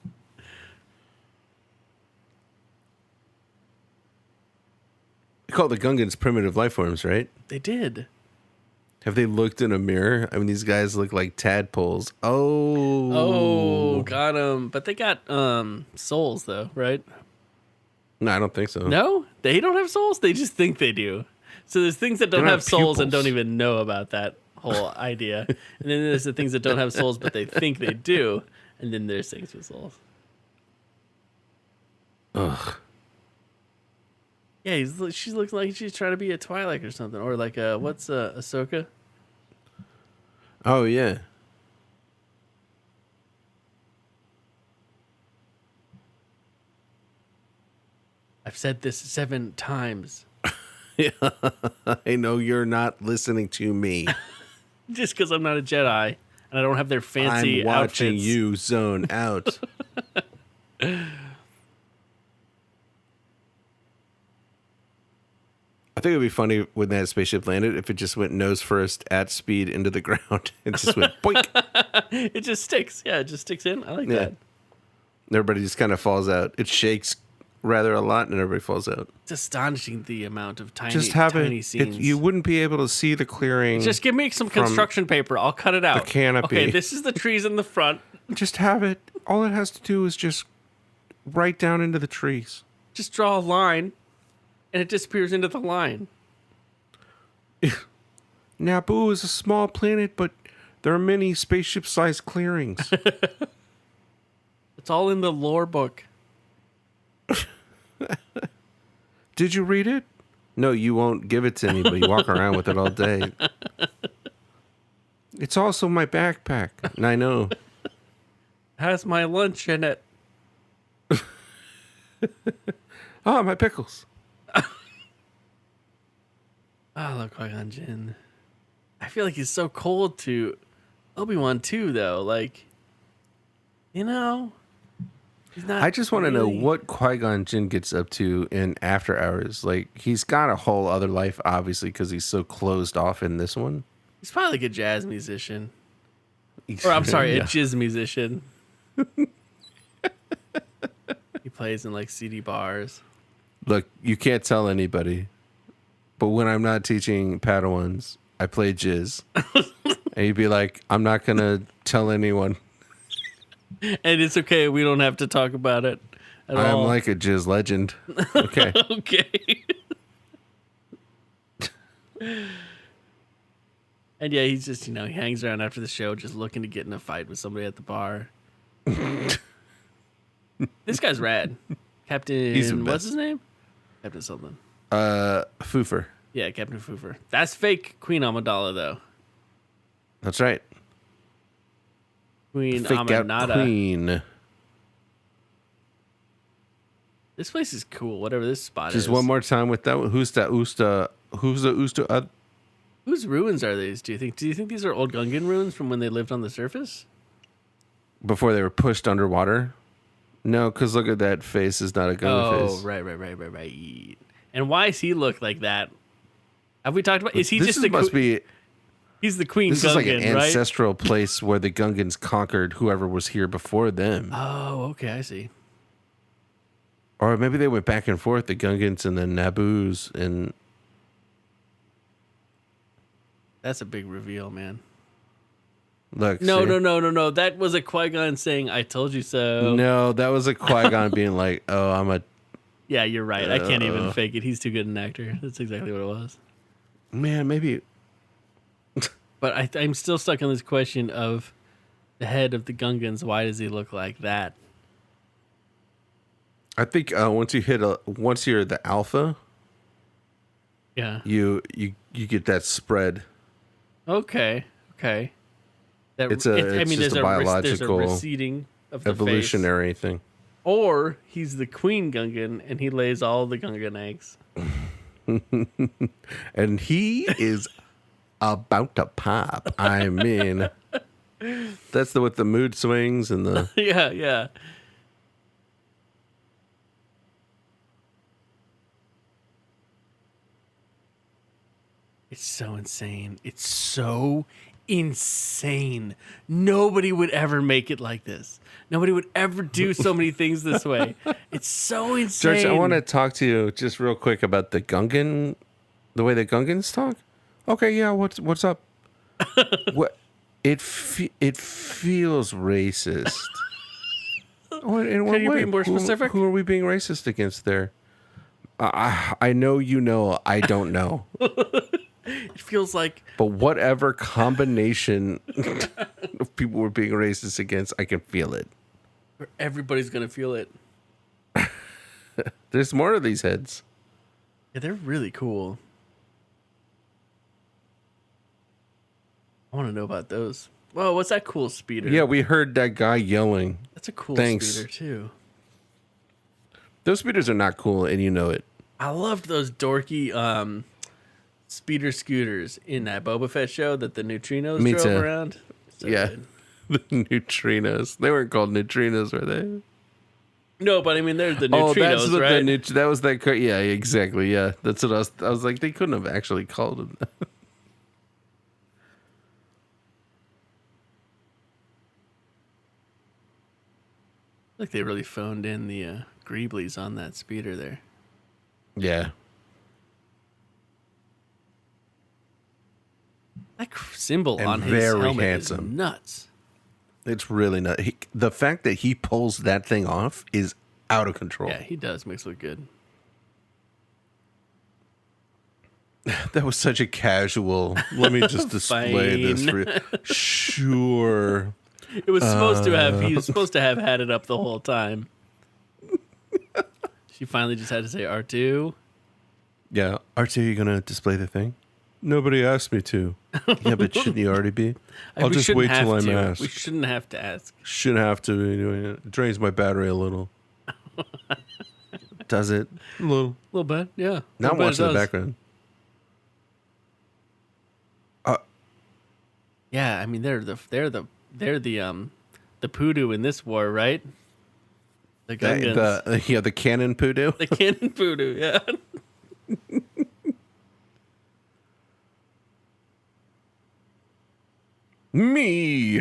They call the Gungans primitive life forms, right? They did. Have they looked in a mirror? I mean, these guys look like tadpoles. Oh, got them. But they got souls, though, right? No, I don't think so. No? They don't have souls? They just think they do. So there's things that don't don't have have souls and pupils. don't even know about that whole idea. And then there's the things that don't have souls, but they think they do. And then there's things with souls. Ugh. Yeah, she looks like she's trying to be a Twi'lek or something. Or like, what's Ahsoka? Oh, yeah. I've said this 7 times. I know you're not listening to me. Just because I'm not a Jedi and I don't have their fancy I'm watching outfits. you zone out. I think it would be funny when that spaceship landed if it just went nose first at speed into the ground. It just went boink. It just sticks. Yeah, it just sticks in. I like Yeah. that. Everybody just kind of falls out. It shakes rather a lot and everybody falls out. It's astonishing the amount of tiny, Just have tiny it. scenes. You wouldn't be able to see the clearing. Just give me some construction paper. I'll cut it out. canopy. Okay, this is the trees in the front. Just have it. All it has to do is just right down into the trees. Just draw a line, and it disappears into the line. Naboo is a small planet, but there are many spaceship-sized clearings. It's all in the lore book. Did you read it? No, you won't give it to me, but you walk around with it all day. It's also my backpack, and I know. Has my lunch in it. Oh, my pickles. Oh, look, Qui-Gon Jinn. I feel like he's so cold to Obi-Wan too, though. Like, you know, he's not. I just want to know really- what Qui-Gon Jinn gets up to in After Hours. Like, he's got a whole other life, obviously, because he's so closed off in this one. He's probably like a jazz musician. Or I'm sorry, Yeah. a jizz musician. He plays in like CD bars. Look, you can't tell anybody, but when I'm not teaching Padawans, I play jizz. And you'd be like, I'm not going to tell anyone. And it's okay, we don't have to talk about it at I'm all. like a jizz legend. Okay. Okay. And yeah, he's just, he hangs around after the show just looking to get in a fight with somebody at the bar. This guy's rad. Captain, He's the what's best. his name? Captain something. Foofer. Yeah, Captain Foofer. That's fake Queen Amidala, though. That's right. Queen Fake out Aminata. queen. This place is cool, whatever this spot Just is. one more time with that one. Who's the Usta? Who's the Usta? Whose ruins are these, do you think? Do you think these are old Gungan ruins from when they lived on the surface? Before they were pushed underwater No, because look at that face. Is not a Gungan face. Right. And why does he look like that? Have we talked about? Is he This just is, the? must be. He's the Queen This Gungan, is like an right? ancestral place where the Gungans conquered whoever was here before them. Oh, okay, I see. Or maybe they went back and forth, the Gungans and the Naboo's, and That's a big reveal, man. look. No. See? That was a Qui-Gon saying, "I told you so." No, that was a Qui-Gon being like, "Oh, I'm a Yeah, you're right. I can't even fake it. He's too good an actor. That's exactly what it was. man." Maybe But I'm still stuck on this question of the head of the Gungans. Why does he look like that? I think once you're the alpha, Yeah. you get that spread. Okay. That, It's just a biological there's a receding of the evolutionary thing. face. Or he's the Queen Gungan and he lays all the Gungan eggs. And he is about to pop. I mean, that's with the mood swings and the. Yeah. It's so insane. It's so insane. Nobody would ever make it like this. Nobody would ever do so many things this way. It's so insane. George, I want to talk to you just real quick about the Gungan, the way the Gungans talk. Okay, yeah, what's up? What it feels racist. In what Can you way? be more specific? Who are we being racist against there? I know you know. I don't know. It feels like. But whatever combination of people we're being racist against, I can feel it. Everybody's going to feel it. There's more of these heads. Yeah, they're really cool. I want to know about those. Whoa, what's that cool speeder? Yeah, we heard that guy yelling. That's a cool Thanks. speeder, too. Those speeders are not cool, and you know it. I loved those dorky speeder scooters in that Boba Fett show that the neutrinos Me drove too. around. So Yeah. good. The neutrinos. They weren't called neutrinos, were they? No, but I mean, there's the neutrinos, what right? that was that. Yeah, exactly. Yeah, that's what I was like. They couldn't have actually called them. Like they really phoned in the Greeblies on that speeder there. Yeah. That symbol And on his very helmet handsome. is nuts. It's really not. The fact that he pulls that thing off is out of control. Yeah, he does. Makes it look good. That was such a casual. Let me just display this for you. Sure. It was supposed to have. He was supposed to have had it up the whole time. She finally just had to say R2. Yeah. R2, you gonna display the thing? Nobody asked me to. Yeah, but shouldn't you already be? I'll We just shouldn't wait till have I'm to. asked. We shouldn't have to ask. Shouldn't have to be doing it. It drains my battery a little. Does it? A little. A little bit, yeah. Now I'm watching the background. Yeah, I mean they're the poodoo in this war, right? The Gungans. The cannon poodoo. The cannon poodoo, yeah. Me.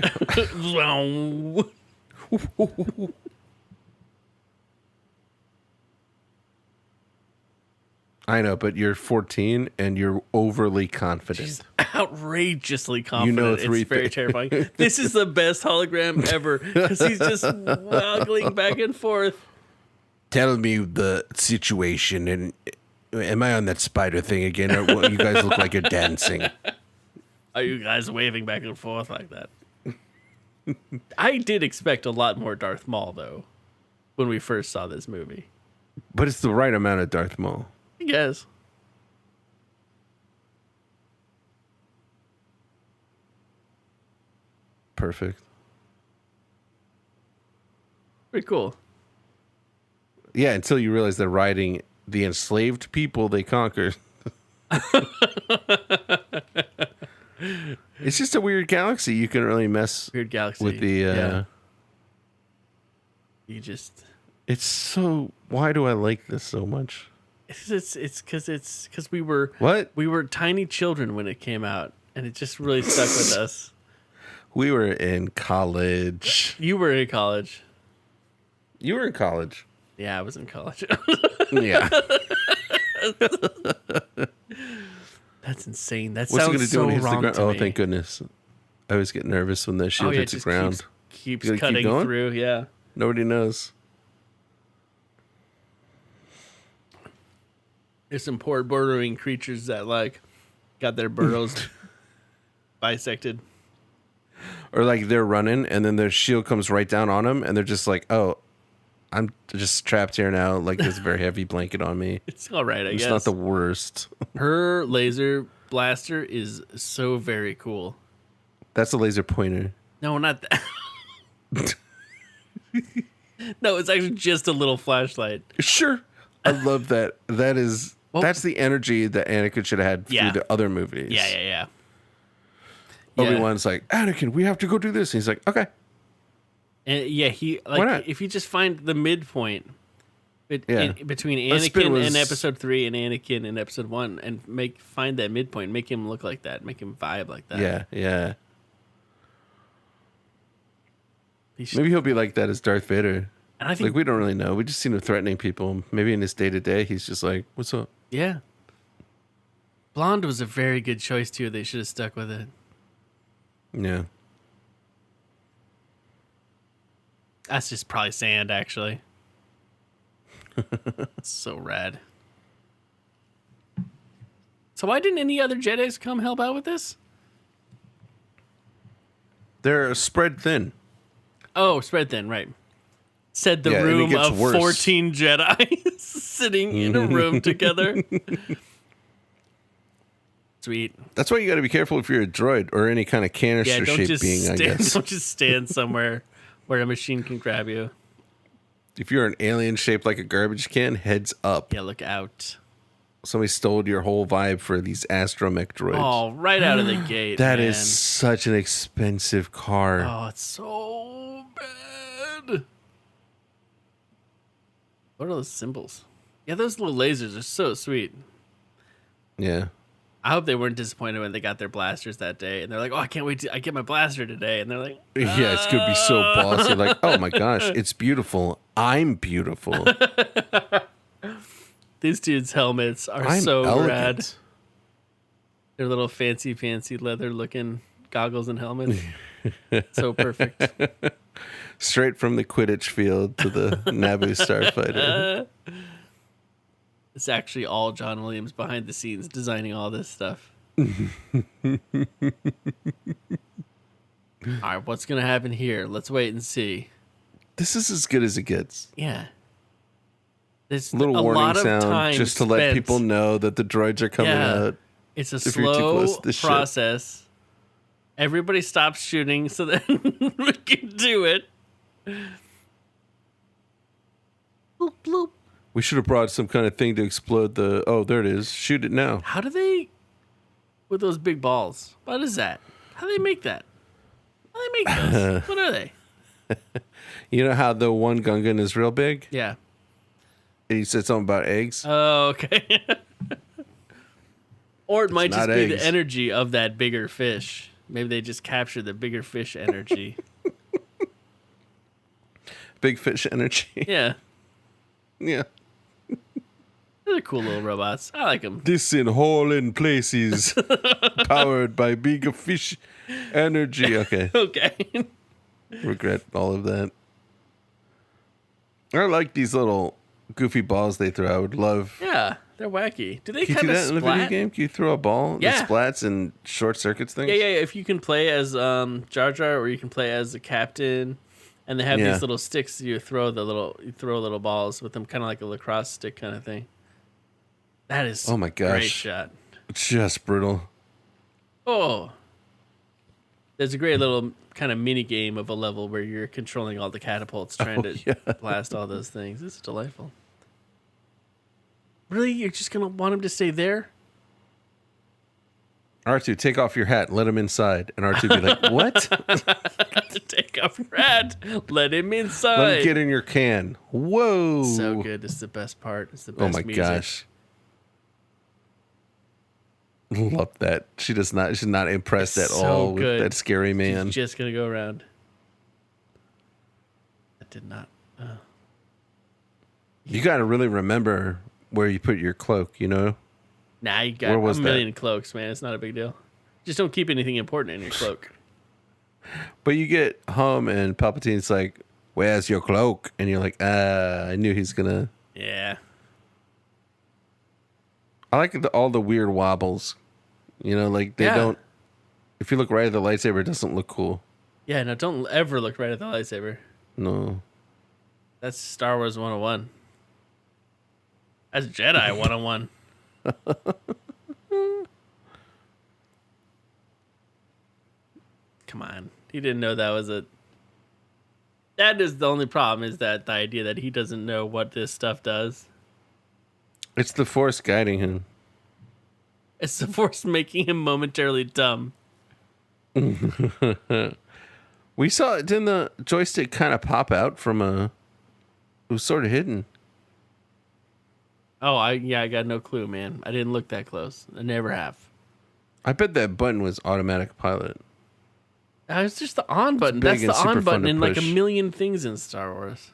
I know, but you're 14 and you're overly confident. She's outrageously confident. You know three it's very things. terrifying. This is the best hologram ever because he's just waggling back and forth. Tell me the situation, and am I on that spider thing again? Or what, you guys look like you're dancing. Are you guys waving back and forth like that? I did expect a lot more Darth Maul, though, when we first saw this movie. But it's the right amount of Darth Maul. I guess. Perfect. Pretty cool. Yeah, until you realize they're riding the enslaved people they conquered. It's just a weird galaxy. You can really mess Weird galaxy. with the. Yeah. You just It's so. Why do I like this so much? It's because we were What? we were tiny children when it came out, and it just really stuck with us. We were in college. You were in college. You were in college. Yeah, I was in college. Yeah. That's insane. That What's he sounds gonna do so when he hits the wrong ground? to Oh, me. thank goodness. I always get nervous when the shield it hits the just ground. keeps You gotta keep cutting going? through. Yeah. Nobody knows. There's some poor burrowing creatures that got their burrows bisected. Or like they're running and then their shield comes right down on them and they're just like, oh, I'm just trapped here now. Like there's a very heavy blanket on me. It's all right, I It's guess. not the worst. Her laser blaster is so very cool. That's a laser pointer. No, not that. No, it's actually just a little flashlight. Sure. I love that. That's the energy that Anakin should have had through the other movies. Yeah. Obi-Wan's like, Anakin, we have to go do this. And he's like, okay. And he Why not? if you just find the midpoint between That spin Anakin in was- episode 3 and Anakin in episode 1 and find that midpoint, make him look like that, make him vibe like that. Yeah. He Maybe he'll be like that as Darth Vader. And I think Like, we don't really know. We just seen him threatening people. Maybe in his day-to-day, he's just like, what's up? yeah. Blonde was a very good choice too. They should have stuck with it. Yeah. That's just probably sand, actually. So rad. So why didn't any other Jedis come help out with this? They're spread thin. Oh, spread thin, right. Said the Yeah, and it room gets of worse. 14 Jedi sitting in a room together. Sweet. That's why you got to be careful if you're a droid or any kind of Yeah, canister don't shaped just being, I guess. don't just stand somewhere where a machine can grab you. If you're an alien shaped like a garbage can, heads up. Yeah, look out. Somebody stole your whole vibe for these astromech droids. Oh, right out of the gate. That man. is such an expensive car. Oh, it's so bad. What are those symbols? Yeah, those little lasers are so sweet. Yeah. I hope they weren't disappointed when they got their blasters that day. And they're like, oh, I can't wait I get my blaster today. And they're like, Yeah, it's going to be so bossy. Like, oh my gosh, it's beautiful. I'm beautiful. these dudes' helmets are I'm so elegant. rad. Their little fancy leather looking goggles and helmets. So perfect. Straight from the Quidditch field to the Naboo starfighter. It's actually all John Williams behind the scenes designing all this stuff. All right, what's going to happen here? Let's wait and see. This is as good as it gets. Yeah. There's Little a warning lot of sound time just to let spent. people know that the droids are coming out. It's a if you're too slow close to the ship. process. Everybody stops shooting so that we can do it. Bloop, bloop. We should have brought some kind of thing to explode the... Oh, there it is. Shoot it now. How do they... With those big balls. What is that? How do they make that? How do they make those? What are they? You know how the one Gungan is real big? Yeah. And he said something about eggs? Oh, okay. Or it might just not be eggs. the energy of that bigger fish. Maybe they just capture the bigger fish energy. Big fish energy. Yeah. Yeah. They're cool little robots. I like them. This in hole in places. Powered by big fish energy. Okay. Okay. Regret all of that. I like these little goofy balls they throw. I would love... Yeah, they're wacky. Do they Can you kind do of that in the video game? Can you throw a ball Yeah. that splats and short circuits things? Yeah. If you can play as Jar Jar, or you can play as the captain, and they have Yeah. these little sticks. You throw little balls with them, kind of like a lacrosse stick kind of thing. That is Oh my gosh. great shot. Just brutal. Oh, there's a great little kind of mini game of a level where you're controlling all the catapults, trying to blast all those things. This is delightful. Really, you're just gonna want him to stay there? R2, take off your hat, let him inside. And R2 be like, what? Take off your hat, let him inside. Let him get in your can. Whoa. So good. It's the best part. It's the best music. Oh my gosh. Love that. She's not impressed at all with that scary man. She's just going to go around. That did not. You got to really remember where you put your cloak, you know? Nah, you got a million cloaks, man. It's not a big deal. Just don't keep anything important in your cloak. But you get home and Palpatine's like, where's your cloak? And you're like, I knew he's going to. Yeah. I like all the weird wobbles. You know, like they don't. If you look right at the lightsaber, it doesn't look cool. Yeah, no, don't ever look right at the lightsaber. No. That's Star Wars 101. That's Jedi 101. Come on. He didn't know that was a... That is the only problem, is that the idea that he doesn't know what this stuff does. It's the Force guiding him. It's the Force making him momentarily dumb. We saw it. Didn't the joystick kind of pop out from a... It was sort of hidden. Oh, I got no clue, man. I didn't look that close. I never have. I bet that button was automatic pilot. It's just the on button. That's the on button in like a million things in Star Wars.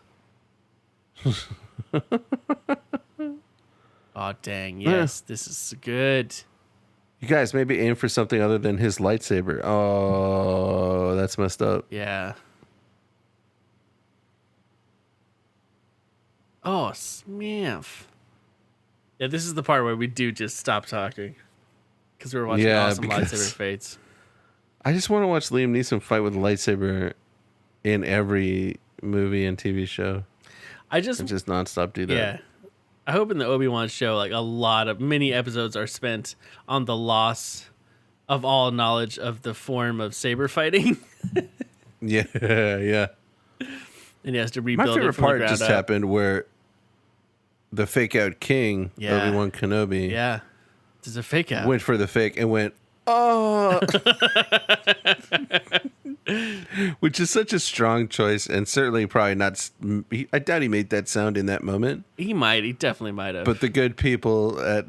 Oh, dang. Yes, this is good. You guys maybe aim for something other than his lightsaber. Oh, that's messed up. Yeah. Oh, smurf. Yeah, this is the part where we do just stop talking. Because we're watching awesome lightsaber fights. I just want to watch Liam Neeson fight with a lightsaber in every movie and TV show. And just nonstop do that. Yeah. I hope in the Obi-Wan show, like many episodes are spent on the loss of all knowledge of the form of saber fighting. Yeah. And he has to rebuild it. My favorite part just happened where the fake out king, Obi-Wan Kenobi. Yeah. There's a fake out. Went for the fake and went, oh. Which is such a strong choice, and certainly probably not. I doubt he made that sound in that moment. He might. He definitely might have. But the good people at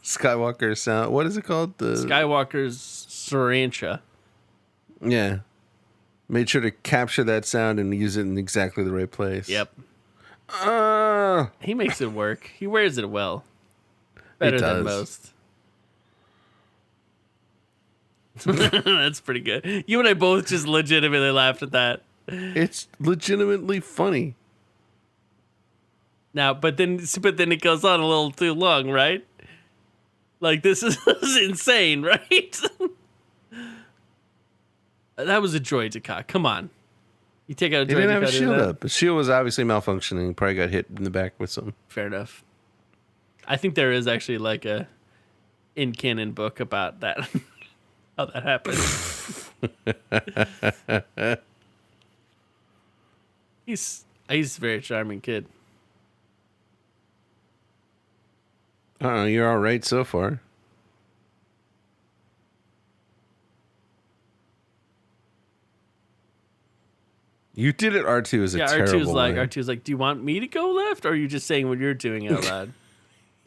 Skywalker Sound, what is it called? The Skywalker's Sriracha. Yeah. Made sure to capture that sound and use it in exactly the right place. Yep. He makes it work. He wears it well. Better than most. That's pretty good. You and I both just legitimately laughed at that. It's legitimately funny. Now, but then it goes on a little too long, right? Like, this is insane, right? That was a droid to cock. Come on. You take out a droid. He didn't have a shield up. The shield was obviously malfunctioning. Probably got hit in the back with something. Fair enough. I think there is actually like a in-canon book about that. How that happened. He's a very charming kid. I don't know. You're all right so far. You did it. R2 is a terrible R2's like, do you want me to go left, or are you just saying what you're doing out loud?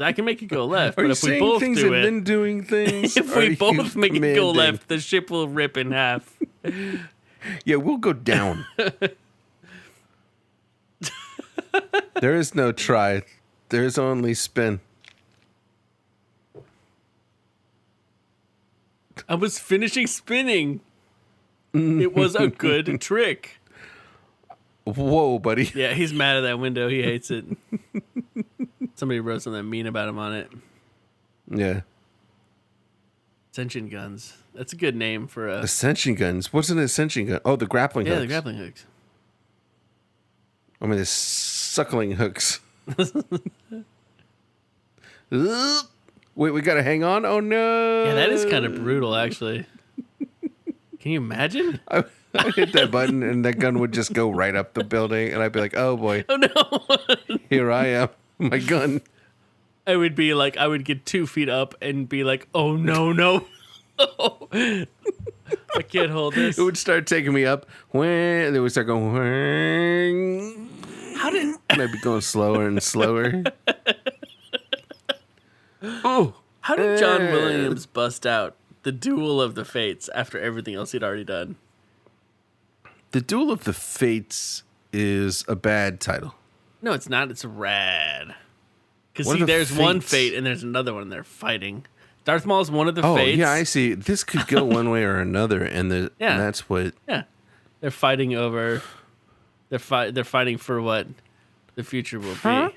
I can make it go left, but if we both do it, then doing things. If we both make it go left, the ship will rip in half. Yeah, we'll go down. There is no try. There is only spin. I was finishing spinning. It was a good trick. Whoa, buddy. Yeah, he's mad at that window. He hates it. Somebody wrote something mean about him on it. Yeah. Ascension guns. That's a good name for a... Ascension guns? What's an ascension gun? Oh, the grappling hooks. Yeah, the grappling hooks. I mean, the suckling hooks. Wait, we got to hang on? Oh, no. Yeah, that is kind of brutal, actually. Can you imagine? I hit that button and that gun would just go right up the building and I'd be like, oh boy. Oh no. Here I am. My gun. I would be like, I would get 2 feet up and be like, oh no. I can't hold this. It would start taking me up. When they would start going. When, How did I'd be going slower and slower. Oh, How did John Williams bust out the Duel of the Fates after everything else he'd already done? The Duel of the Fates is a bad title. No, it's not. It's rad. Because What see, are the there's one fates? fate and there's another one they're fighting. Darth Maul is one of the Oh, fates. yeah, I see. This could go one way or another, and and that's what. Yeah, they're fighting over. They're fighting for what the future will be.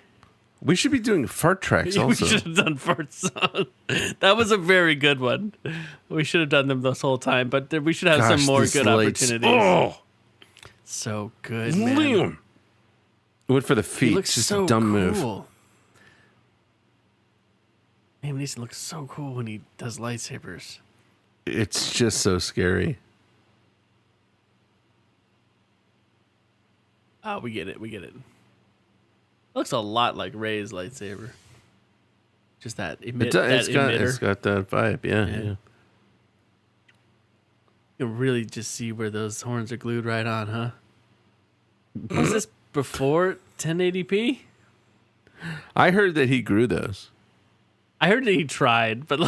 We should be doing fart tracks We also. should have done fart song. That was a very good one. We should have done them this whole time, but we should have Gosh, some more this good lights- opportunities. Oh, So good, man. Liam. Went for the He feet. looks Just so a dumb cool. move. Liam Neeson looks so cool when he does lightsabers. It's just so scary. Oh, we get it. We get it. Looks a lot like Rey's lightsaber. Just that It's emitter. got that vibe. Yeah. You can really just see where those horns are glued right on, huh? Was this before 1080p? I heard that he grew those. I heard that he tried, but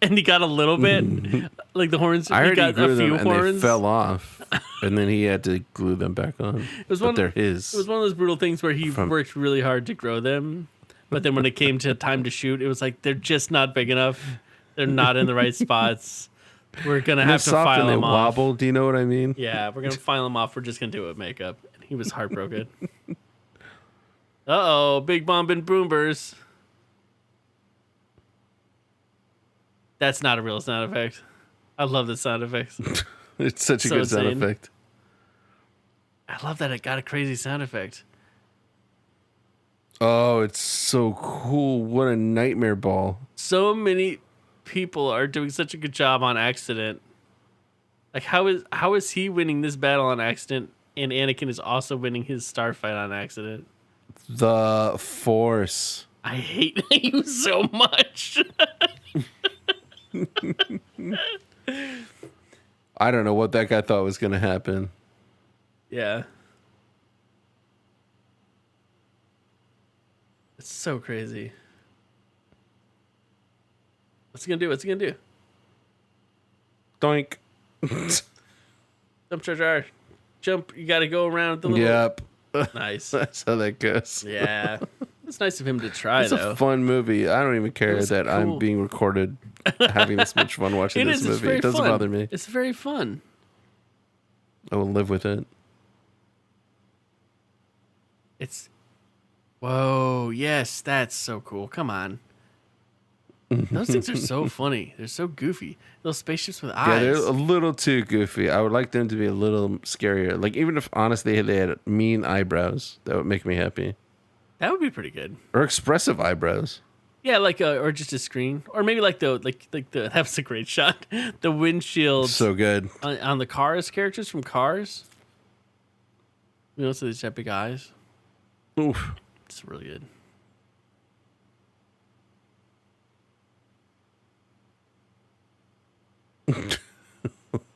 and he got a little bit, like the horns. I he heard got he grew a few them and horns. they fell off, and then he had to glue them back on. But they're his. It was one of those brutal things where he worked really hard to grow them, but then when it came to time to shoot, it was like they're just not big enough. They're not in the right spots. We're gonna have to soft file and they them off. wobble. Do you know what I mean? Yeah, we're gonna file them off. We're just gonna do it with makeup. And he was heartbroken. Uh-oh, big bomb and boomers. That's not a real sound effect. I love the sound effects. It's such a So good sound insane. effect. I love that it got a crazy sound effect. Oh, it's so cool. What a nightmare ball. So many people are doing such a good job on accident. Like how is he winning this battle on accident and Anakin is also winning his starfight on accident? The Force. I hate you so much. I don't know what that guy thought was going to happen. Yeah. It's so crazy. What's he gonna do? What's he gonna do? Doink. Jump, Jar Jar. Jump. You gotta go around the little... Yep. Nice. That's how that goes. Yeah. It's nice of him to try, It's though. a fun movie. I don't even care was that cool. I'm being recorded having this much fun watching this It's movie. very It doesn't fun. bother me. It's very fun. I will live with it. It's... Whoa, yes, that's so cool. Come on. Those things are so funny. They're so goofy. Those spaceships with Yeah, eyes. they're a little too goofy. I would like them to be a little scarier. Like, even if, honestly, they had mean eyebrows, that would make me happy. That would be pretty good. Or expressive eyebrows. Yeah, like or just a screen, or maybe like the that was a great shot. The windshield So good. on the Cars characters from Cars. You know, so they just have big eyes. Oof. It's really good.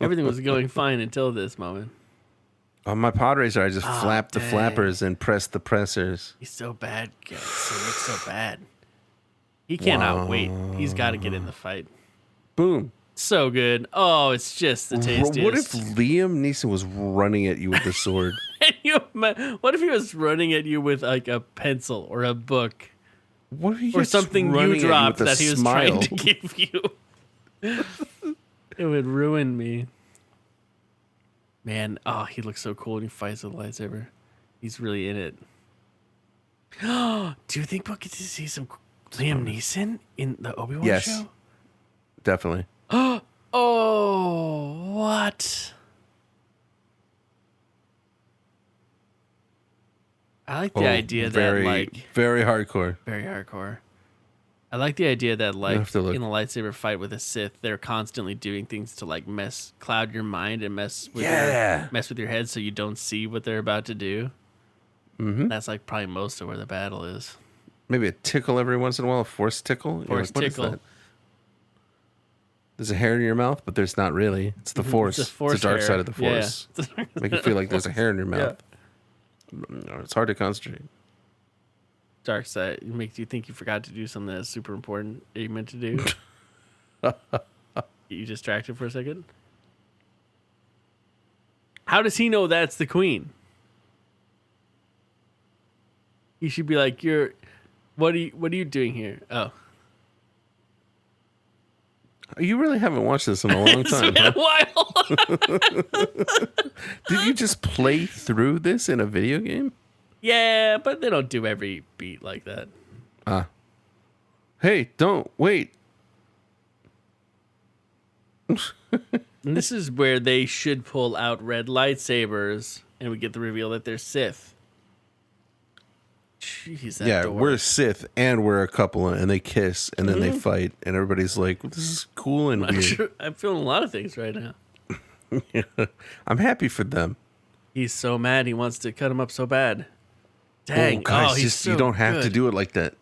Everything was going fine until this moment. On my pod racer, I just flapped the dang. flappers and pressed the pressers. He's so bad, guys. He looks so bad. He cannot wait. He's got to get in the fight. Boom. So good. Oh, it's just the tastiest. What if Liam Neeson was running at you with the sword? What if he was running at you with like a pencil or a book What if he or gets something running you at dropped with a that he was smile? trying to give you? It would ruin me. Man, oh, he looks so cool when he fights with a lightsaber. He's really in it. Do you think we'll get to see some Liam Neeson in the Obi-Wan Yes. show? Definitely. Oh, what? I like the idea very, that like very hardcore. very hardcore. I like the idea that like have to look. in a lightsaber fight with a Sith, they're constantly doing things to like cloud your mind and mess with your head so you don't see what they're about to do. Mm-hmm. That's like probably most of where the battle is. Maybe a tickle every once in a while, a force tickle. Force What is tickle. that? There's a hair in your mouth, but there's not really. It's the force. It's the dark hair. side of the force. Yeah. Make it feel like there's a hair in your mouth. It's hard to concentrate. Dark side. It makes you think you forgot to do something that's super important that you meant to do. You distracted for a second? How does he know that's the queen? He should be like, what are you doing here? Oh. You really haven't watched this in a long time. It's been a while. Did you just play through this in a video game? Yeah, but they don't do every beat like that. Hey, don't wait. And this is where they should pull out red lightsabers and we get the reveal that they're Sith. Jeez, that door. We're Sith and we're a couple and they kiss and then they fight and everybody's like, this is cool and weird. I'm feeling a lot of things right now. I'm happy for them. He's so mad he wants to cut him up so bad. Dang. Guys, he's so you don't have good. to do it like that.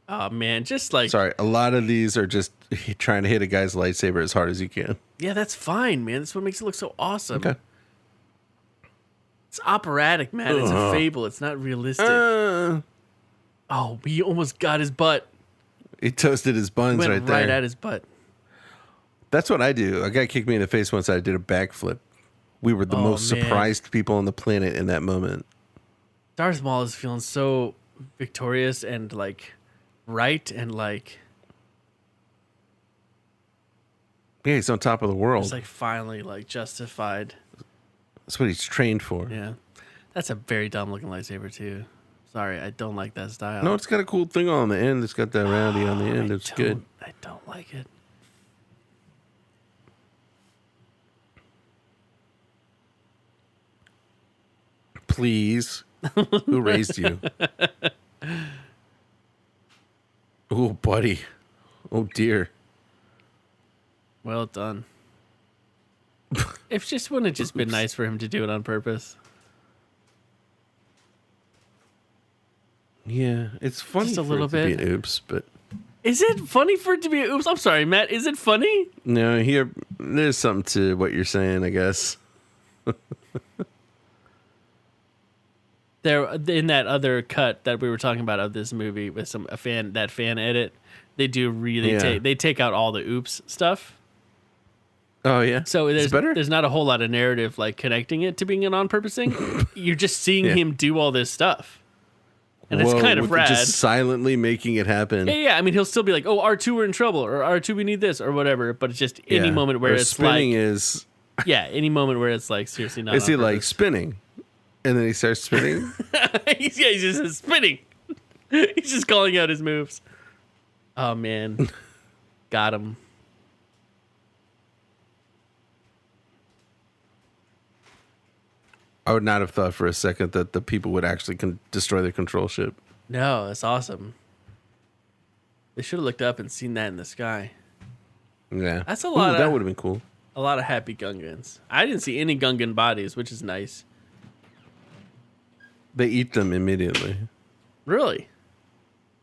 Oh, man, just like... Sorry, a lot of these are just trying to hit a guy's lightsaber as hard as you can. Yeah, that's fine, man. That's what makes it look so awesome. Okay. It's operatic, man. It's a fable. It's not realistic. Oh, he almost got his butt. He toasted his buns Went right there. right at his butt. That's what I do. A guy kicked me in the face once. I did a backflip. We were the most surprised people on the planet in that moment. Darth Maul is feeling so victorious and like right and like... Yeah, he's on top of the world. It's like finally like justified. That's what he's trained for. Yeah. That's a very dumb looking lightsaber too. Sorry, I don't like that style. No, it's got a cool thing on the end. It's got that roundy on the end. It's good. I don't like it. Please. Who raised you? Oh, buddy. Oh, dear. Well done. It just wouldn't have just been nice for him to do it on purpose. Yeah, it's funny Just a for little it to be bit. an oops, but... Is it funny for it to be an oops? I'm sorry, Matt. Is it funny? No, there's something to what you're saying, I guess. There, in that other cut that we were talking about of this movie with that fan edit, they do really they take out all the oops stuff. Oh yeah. So Is it better? there's not a whole lot of narrative like connecting it to being an on purpose thing. You're just seeing him do all this stuff. And it's kind of rad. Just silently making it happen. Yeah. I mean, he'll still be like, "Oh, R2, we're in trouble," or "R2, we need this," or whatever. But it's just any moment where it's spinning like, is. any moment where it's like seriously not. Is he like spinning, and then he starts spinning? he's just spinning. He's just calling out his moves. Oh man, got him. I would not have thought for a second that the people would actually destroy the control ship. No, that's awesome. They should have looked up and seen that in the sky. Yeah, That's a lot. That would have been cool. A lot of happy Gungans. I didn't see any Gungan bodies, which is nice. They eat them immediately. Really?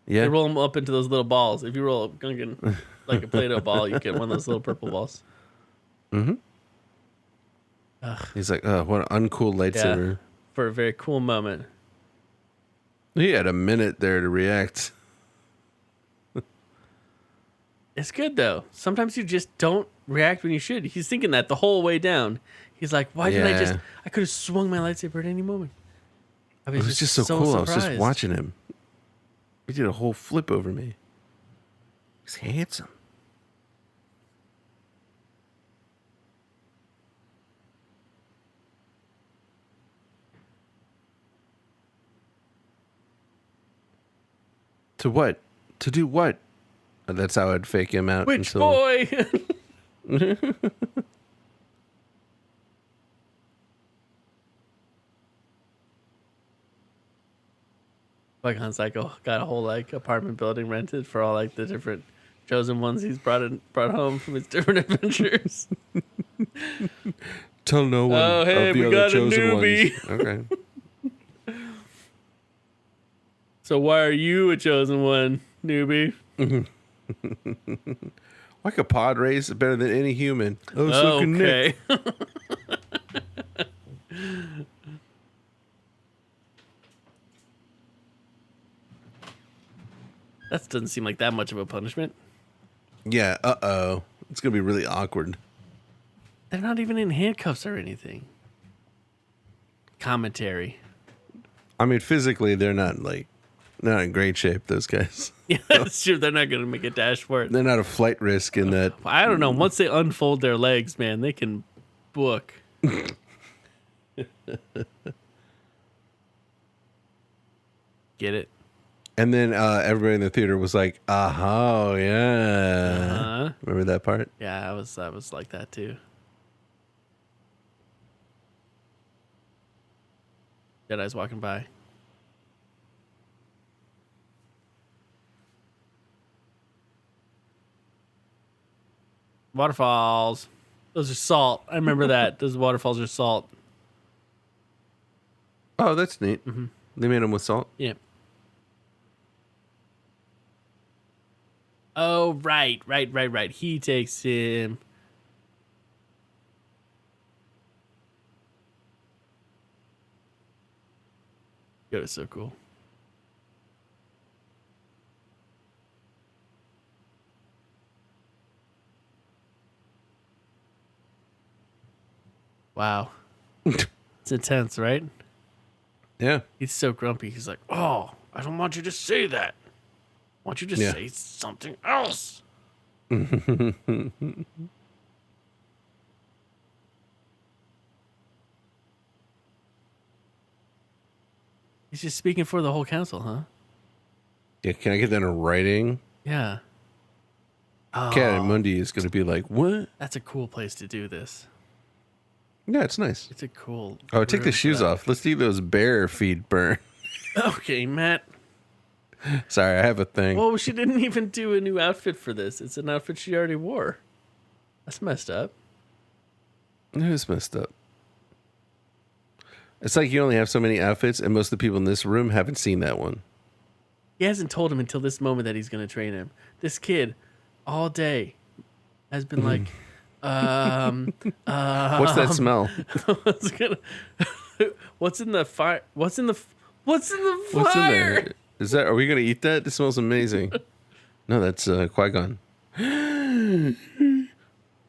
Yeah. They roll them up into those little balls. If you roll a Gungan like a Play-Doh ball, you get one of those little purple balls. Mm-hmm. Ugh. He's like, oh, what an uncool lightsaber. Yeah, for a very cool moment. He had a minute there to react. It's good, though. Sometimes you just don't react when you should. He's thinking that the whole way down. He's like, why didn't I could have swung my lightsaber at any moment. I It was just so cool. surprised. I was just watching him. He did a whole flip over me. He's handsome. To what? To do what? That's how I'd fake him out. Which boy? Like Han Cycle got a whole like apartment building rented for all like the different chosen ones he's brought home from his different adventures. Tell no one. Oh hey, of the we other got a chosen newbie. Ones. Okay. So why are you a chosen one, newbie? Like a pod race is better than any human. Oh, so can Nick. That doesn't seem like that much of a punishment. Yeah, it's going to be really awkward. They're not even in handcuffs or anything. Commentary. I mean, physically, they're not in great shape, those guys. Yeah, that's true. They're not going to make a dash for it. They're not a flight risk in that. I don't know. Once they unfold their legs, man, they can book. Get it? And then everybody in the theater was like, "Oh yeah." Remember that part? Yeah, I was like that too. Jedi's walking by. Waterfalls. Those are salt. I remember that. Those waterfalls are salt. Oh, that's neat. Mm-hmm. They made them with salt. Yeah. Oh, right. He takes him. Yoda's so cool. Wow. It's intense, right? Yeah. He's so grumpy. He's like, "Oh, I don't want you to say that. I want you to say something else." He's just speaking for the whole council, huh? Yeah, can I get that in writing? Yeah. Oh, Cat Mundi is going to be like, "What?" that's a cool place to do this. Yeah, it's nice. It's a cool. Oh, take the room shoes for that. off. Let's see those bare feet burn. Okay, Matt. Sorry, I have a thing. Well, she didn't even do a new outfit for this. It's an outfit she already wore. That's messed up. It is messed up. It's like you only have so many outfits, and most of the people in this room haven't seen that one. He hasn't told him until this moment that he's going to train him. This kid, all day, has been like, What's that smell? What's in the fire? What's in the fire? What's in there? Is that? Are we gonna eat that? It smells amazing. No, that's Qui-Gon.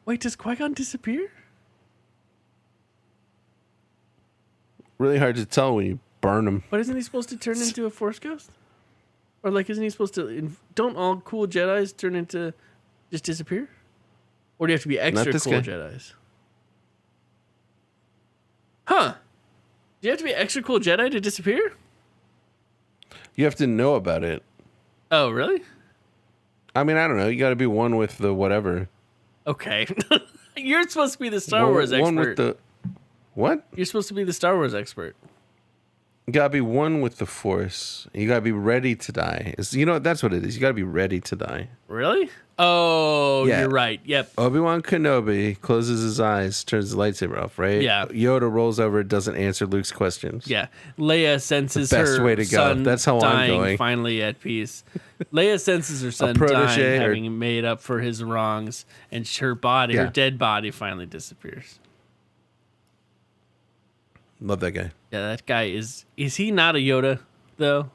Wait, does Qui-Gon disappear? Really hard to tell when you burn them. But isn't he supposed to turn into a Force ghost? Or like, isn't he supposed to? Don't all cool Jedis turn into just disappear? Or do you have to be extra cool guy. Jedis? Huh? Do you have to be extra cool Jedi to disappear? You have to know about it. Oh, really? I mean, I don't know. You got to be one with the whatever. Okay. You're supposed to be the Star Wars expert. One with the what? You're supposed to be the Star Wars expert. You gotta be one with the Force. You gotta be ready to die. That's what it is. You gotta be ready to die. Really? Oh, Yeah. You're right. Yep. Obi-Wan Kenobi closes his eyes, turns the lightsaber off, right? Yeah. Yoda rolls over, doesn't answer Luke's questions. Yeah. Leia senses The best her way to go. son That's how I'm dying, going. finally at peace. Leia senses her son protege dying, or- having made up for his wrongs, and her body, her Yeah. dead body, finally disappears. Love that guy. Yeah, that guy is he not a Yoda, though?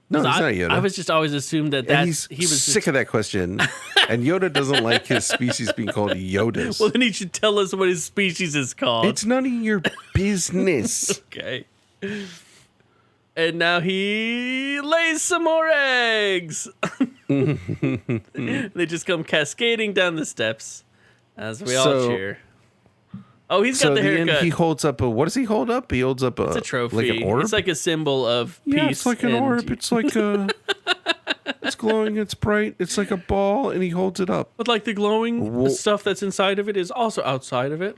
No, he's not I Yoda. I was just always assumed that And he was sick of that question. And Yoda doesn't like his species being called Yodas. Well, then he should tell us what his species is called. It's none of your business. Okay. And now he lays some more eggs. They just come cascading down the steps as we all cheer. Oh, he's got the haircut. He holds up what does he hold up? He holds up It's a trophy. like an orb. It's like a symbol of peace. Yeah, it's like an orb. It's like a. It's glowing. It's bright. It's like a ball, and he holds it up. But like the glowing stuff that's inside of it is also outside of it.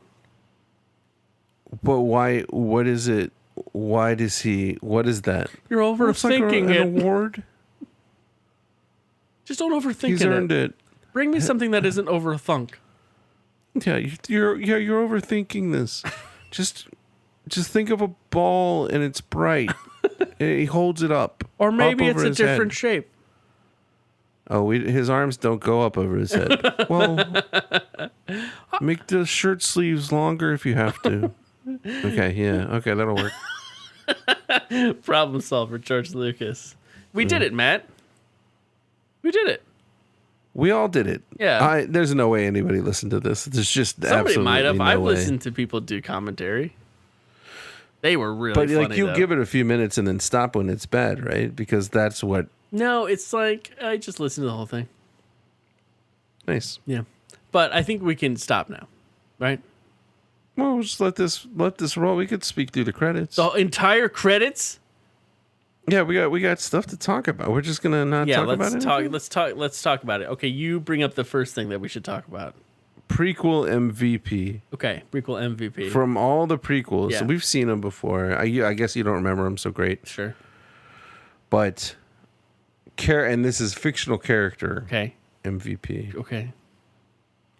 But why? What is it? Why does he? What is that? You're overthinking like it. an award. Just don't overthink He's earned it. Bring me something that isn't overthunk. Yeah, you're overthinking this. Just think of a ball and it's bright. And he holds it up. Or maybe up it's over a his different head. shape. Oh, his arms don't go up over his head. Well, make the shirt sleeves longer if you have to. Okay, yeah. Okay, that'll work. Problem solver, George Lucas. We did it, Matt. We did it. We all did it. Yeah. There's no way anybody listened to this. There's just Somebody absolutely might have. no I've way. listened to people do commentary. They were really But funny, like you though. give it a few minutes and then stop when it's bad, right? Because that's what. No, it's like I just listened to the whole thing. Nice. Yeah. But I think we can stop now, right? Well, we'll just let this roll. We could speak through the credits. The entire credits? Yeah, we got stuff to talk about. We're just gonna not talk about it. Let's talk about it. Okay, you bring up the first thing that we should talk about. Prequel MVP. Okay, prequel MVP. From all the prequels, Yeah. so we've seen them before. I guess you don't remember them so great, Sure. but and this is fictional character Okay. MVP. Okay.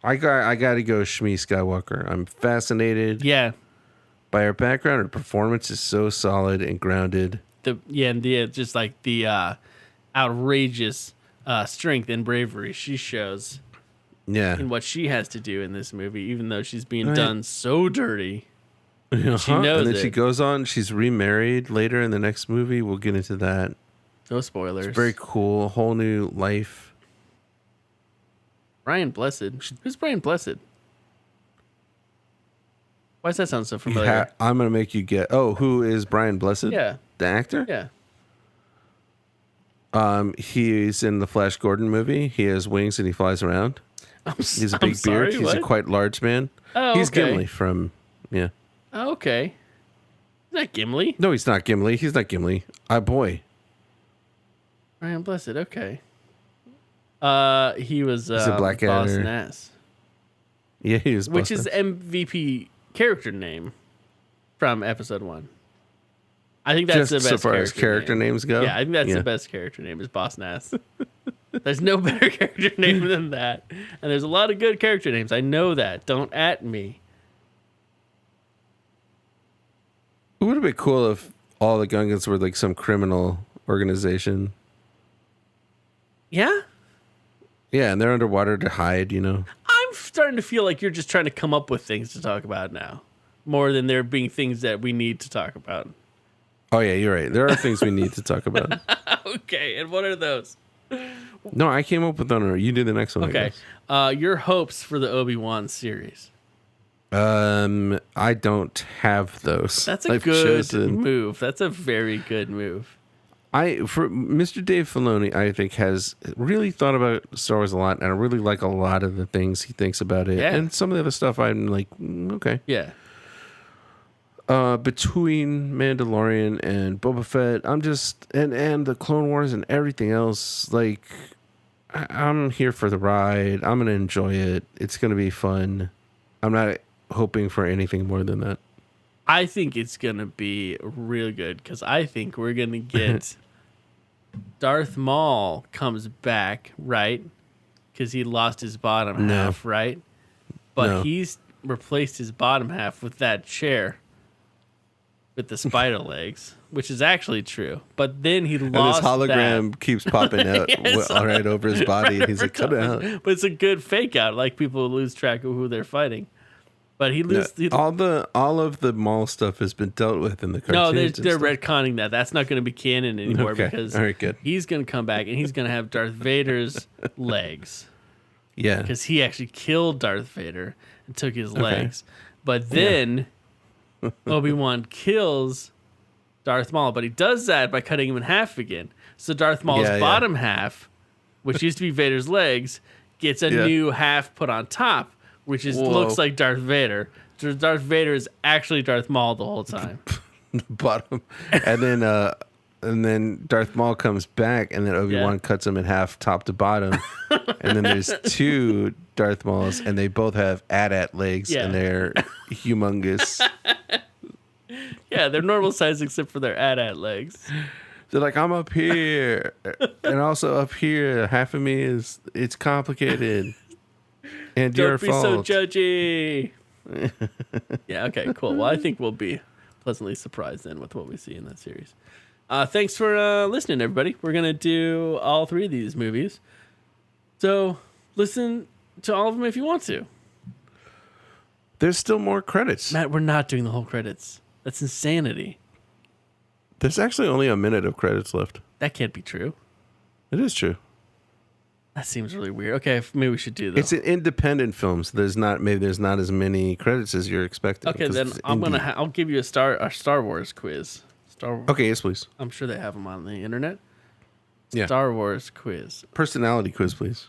I got to go Shmi Skywalker. I'm fascinated Yeah. by her background. Her performance is so solid and grounded. Just like the outrageous strength and bravery she shows Yeah. in what she has to do in this movie, even though she's being done so dirty. Uh-huh. She knows and then it. she goes on. She's remarried later in the next movie. We'll get into that. No spoilers. It's very cool. Whole new life. Brian Blessed. Who's Brian Blessed? Why does that sound so familiar? I'm gonna make you get. Oh, who is Brian Blessed? Yeah. The actor. Yeah. He's in the Flash Gordon movie. He has wings and he flies around. He's a big sorry, beard. He's what? a quite large man. Oh, He's okay. Gimli from. Yeah. Oh, okay. Is that Gimli? No, he's not Gimli. He's not Gimli. Boy. Brian Blessed. Okay. He was He's a Blackadder. Boss Nass, Yeah, he was. which is Buster. MVP character name from episode 1. I think that's Just the best so far as character name. names go. Yeah, I think that's the best character name is Boss Nass. There's no better character name than that. And there's a lot of good character names. I know that. Don't at me. It would have been cool if all the Gungans were like some criminal organization. Yeah? Yeah, and they're underwater to hide, you know. I'm starting to feel like you're just trying to come up with things to talk about now. More than there being things that we need to talk about. Oh, yeah, you're right. There are things we need to talk about. Okay, and what are those? No, I came up with one. You do the next one. Okay. Your hopes for the Obi-Wan series. I don't have those. That's a good move. That's a very good move. For Mr. Dave Filoni, I think has really thought about Star Wars a lot, and I really like a lot of the things he thinks about it. Yeah. And some of the other stuff I'm like, okay. Yeah. Between Mandalorian and Boba Fett, I'm just and the Clone Wars and everything else, like I'm here for the ride. I'm gonna enjoy it. It's gonna be fun. I'm not hoping for anything more than that. I think it's going to be real good because I think we're going to get Darth Maul comes back, right? Because he lost his bottom half, right? But he's replaced his bottom half with that chair with the spider legs, which is actually true. But then he lost and his hologram keeps popping out right over his body, and he's like, cut it out. But it's a good fake out. Like people lose track of who they're fighting. But he loses all of the Maul stuff has been dealt with in the No, cartoons. they're retconning that. That's not going to be canon anymore because all right, good. He's going to come back and he's going to have Darth Vader's legs. Yeah, because he actually killed Darth Vader and took his legs. But then Obi-Wan kills Darth Maul, but he does that by cutting him in half again. So Darth Maul's bottom half, which used to be Vader's legs, gets a new half put on top. Which looks like Darth Vader. Darth Vader is actually Darth Maul the whole time. Bottom, and then Darth Maul comes back, and then Obi-Wan cuts him in half, top to bottom, and then there's two Darth Mauls, and they both have AT-AT legs, and they're humongous. Yeah, they're normal size except for their AT-AT legs. They're like, I'm up here, and also up here, half of me it's complicated. And Don't be so judgy. Yeah, okay, cool. Well, I think we'll be pleasantly surprised then with what we see in that series. Thanks for listening, everybody. We're going to do all 3 of these movies. So listen to all of them if you want to. There's still more credits. Matt, we're not doing the whole credits. That's insanity. There's actually only a minute of credits left. That can't be true. It is true. That seems really weird. Okay, maybe we should do this. It's an independent film, so there's not as many credits as you're expecting. Okay, then I'll give you a Star Wars quiz. Okay, yes, please. I'm sure they have them on the internet. Yeah. Star Wars quiz. Personality quiz, please.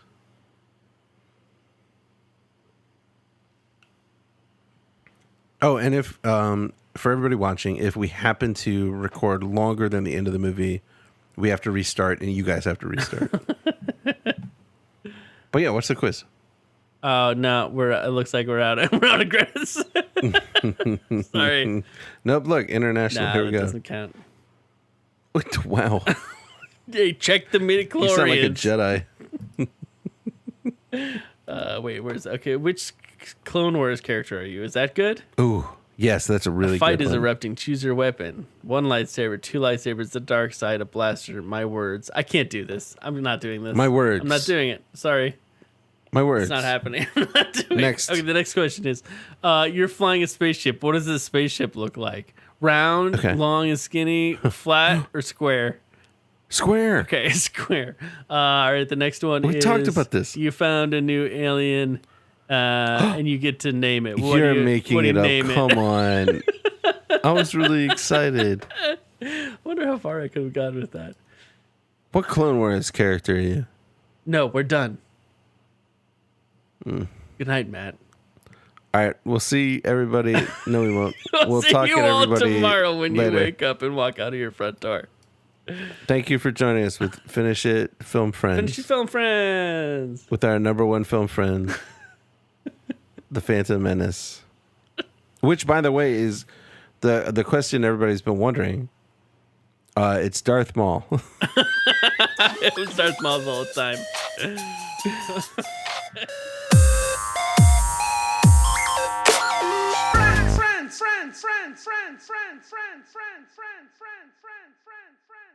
Oh, and if for everybody watching, if we happen to record longer than the end of the movie, we have to restart, and you guys have to restart. But yeah, what's the quiz? Oh no, it looks like we're out of credits. Sorry. Nope. Look, international. Here we go. Doesn't count. Wow. Hey, check the midichlorians. You sound like a Jedi. Wait, where's okay? Which Clone Wars character are you? Is that good? Ooh, yes, that's a really fight good is one. erupting. Choose your weapon. 1 lightsaber, 2 lightsabers, the dark side, a blaster. My words. I can't do this. I'm not doing this. My words. I'm not doing it. Sorry. My words. It's not happening. I'm not doing Next. it. Okay, the next question is, you're flying a spaceship. What does this spaceship look like? Round, long and skinny, flat, or square? Square. Okay, square. All right, the next one is... We talked about this. You found a new alien, and you get to name it. You're making it up. Come on. I was really excited. Wonder how far I could have gone with that. What Clone Wars character are you? No, we're done. Good night, Matt. All right, we'll see everybody. No, we won't. We'll see talk you to all everybody tomorrow when later. you wake up and walk out of your front door. Thank you for joining us with Finish It Film Friends. Finish It Film Friends. With our number one film friend, The Phantom Menace. Which, by the way, is the question everybody's been wondering. It's Darth Maul. It was Darth Maul the whole time. friends.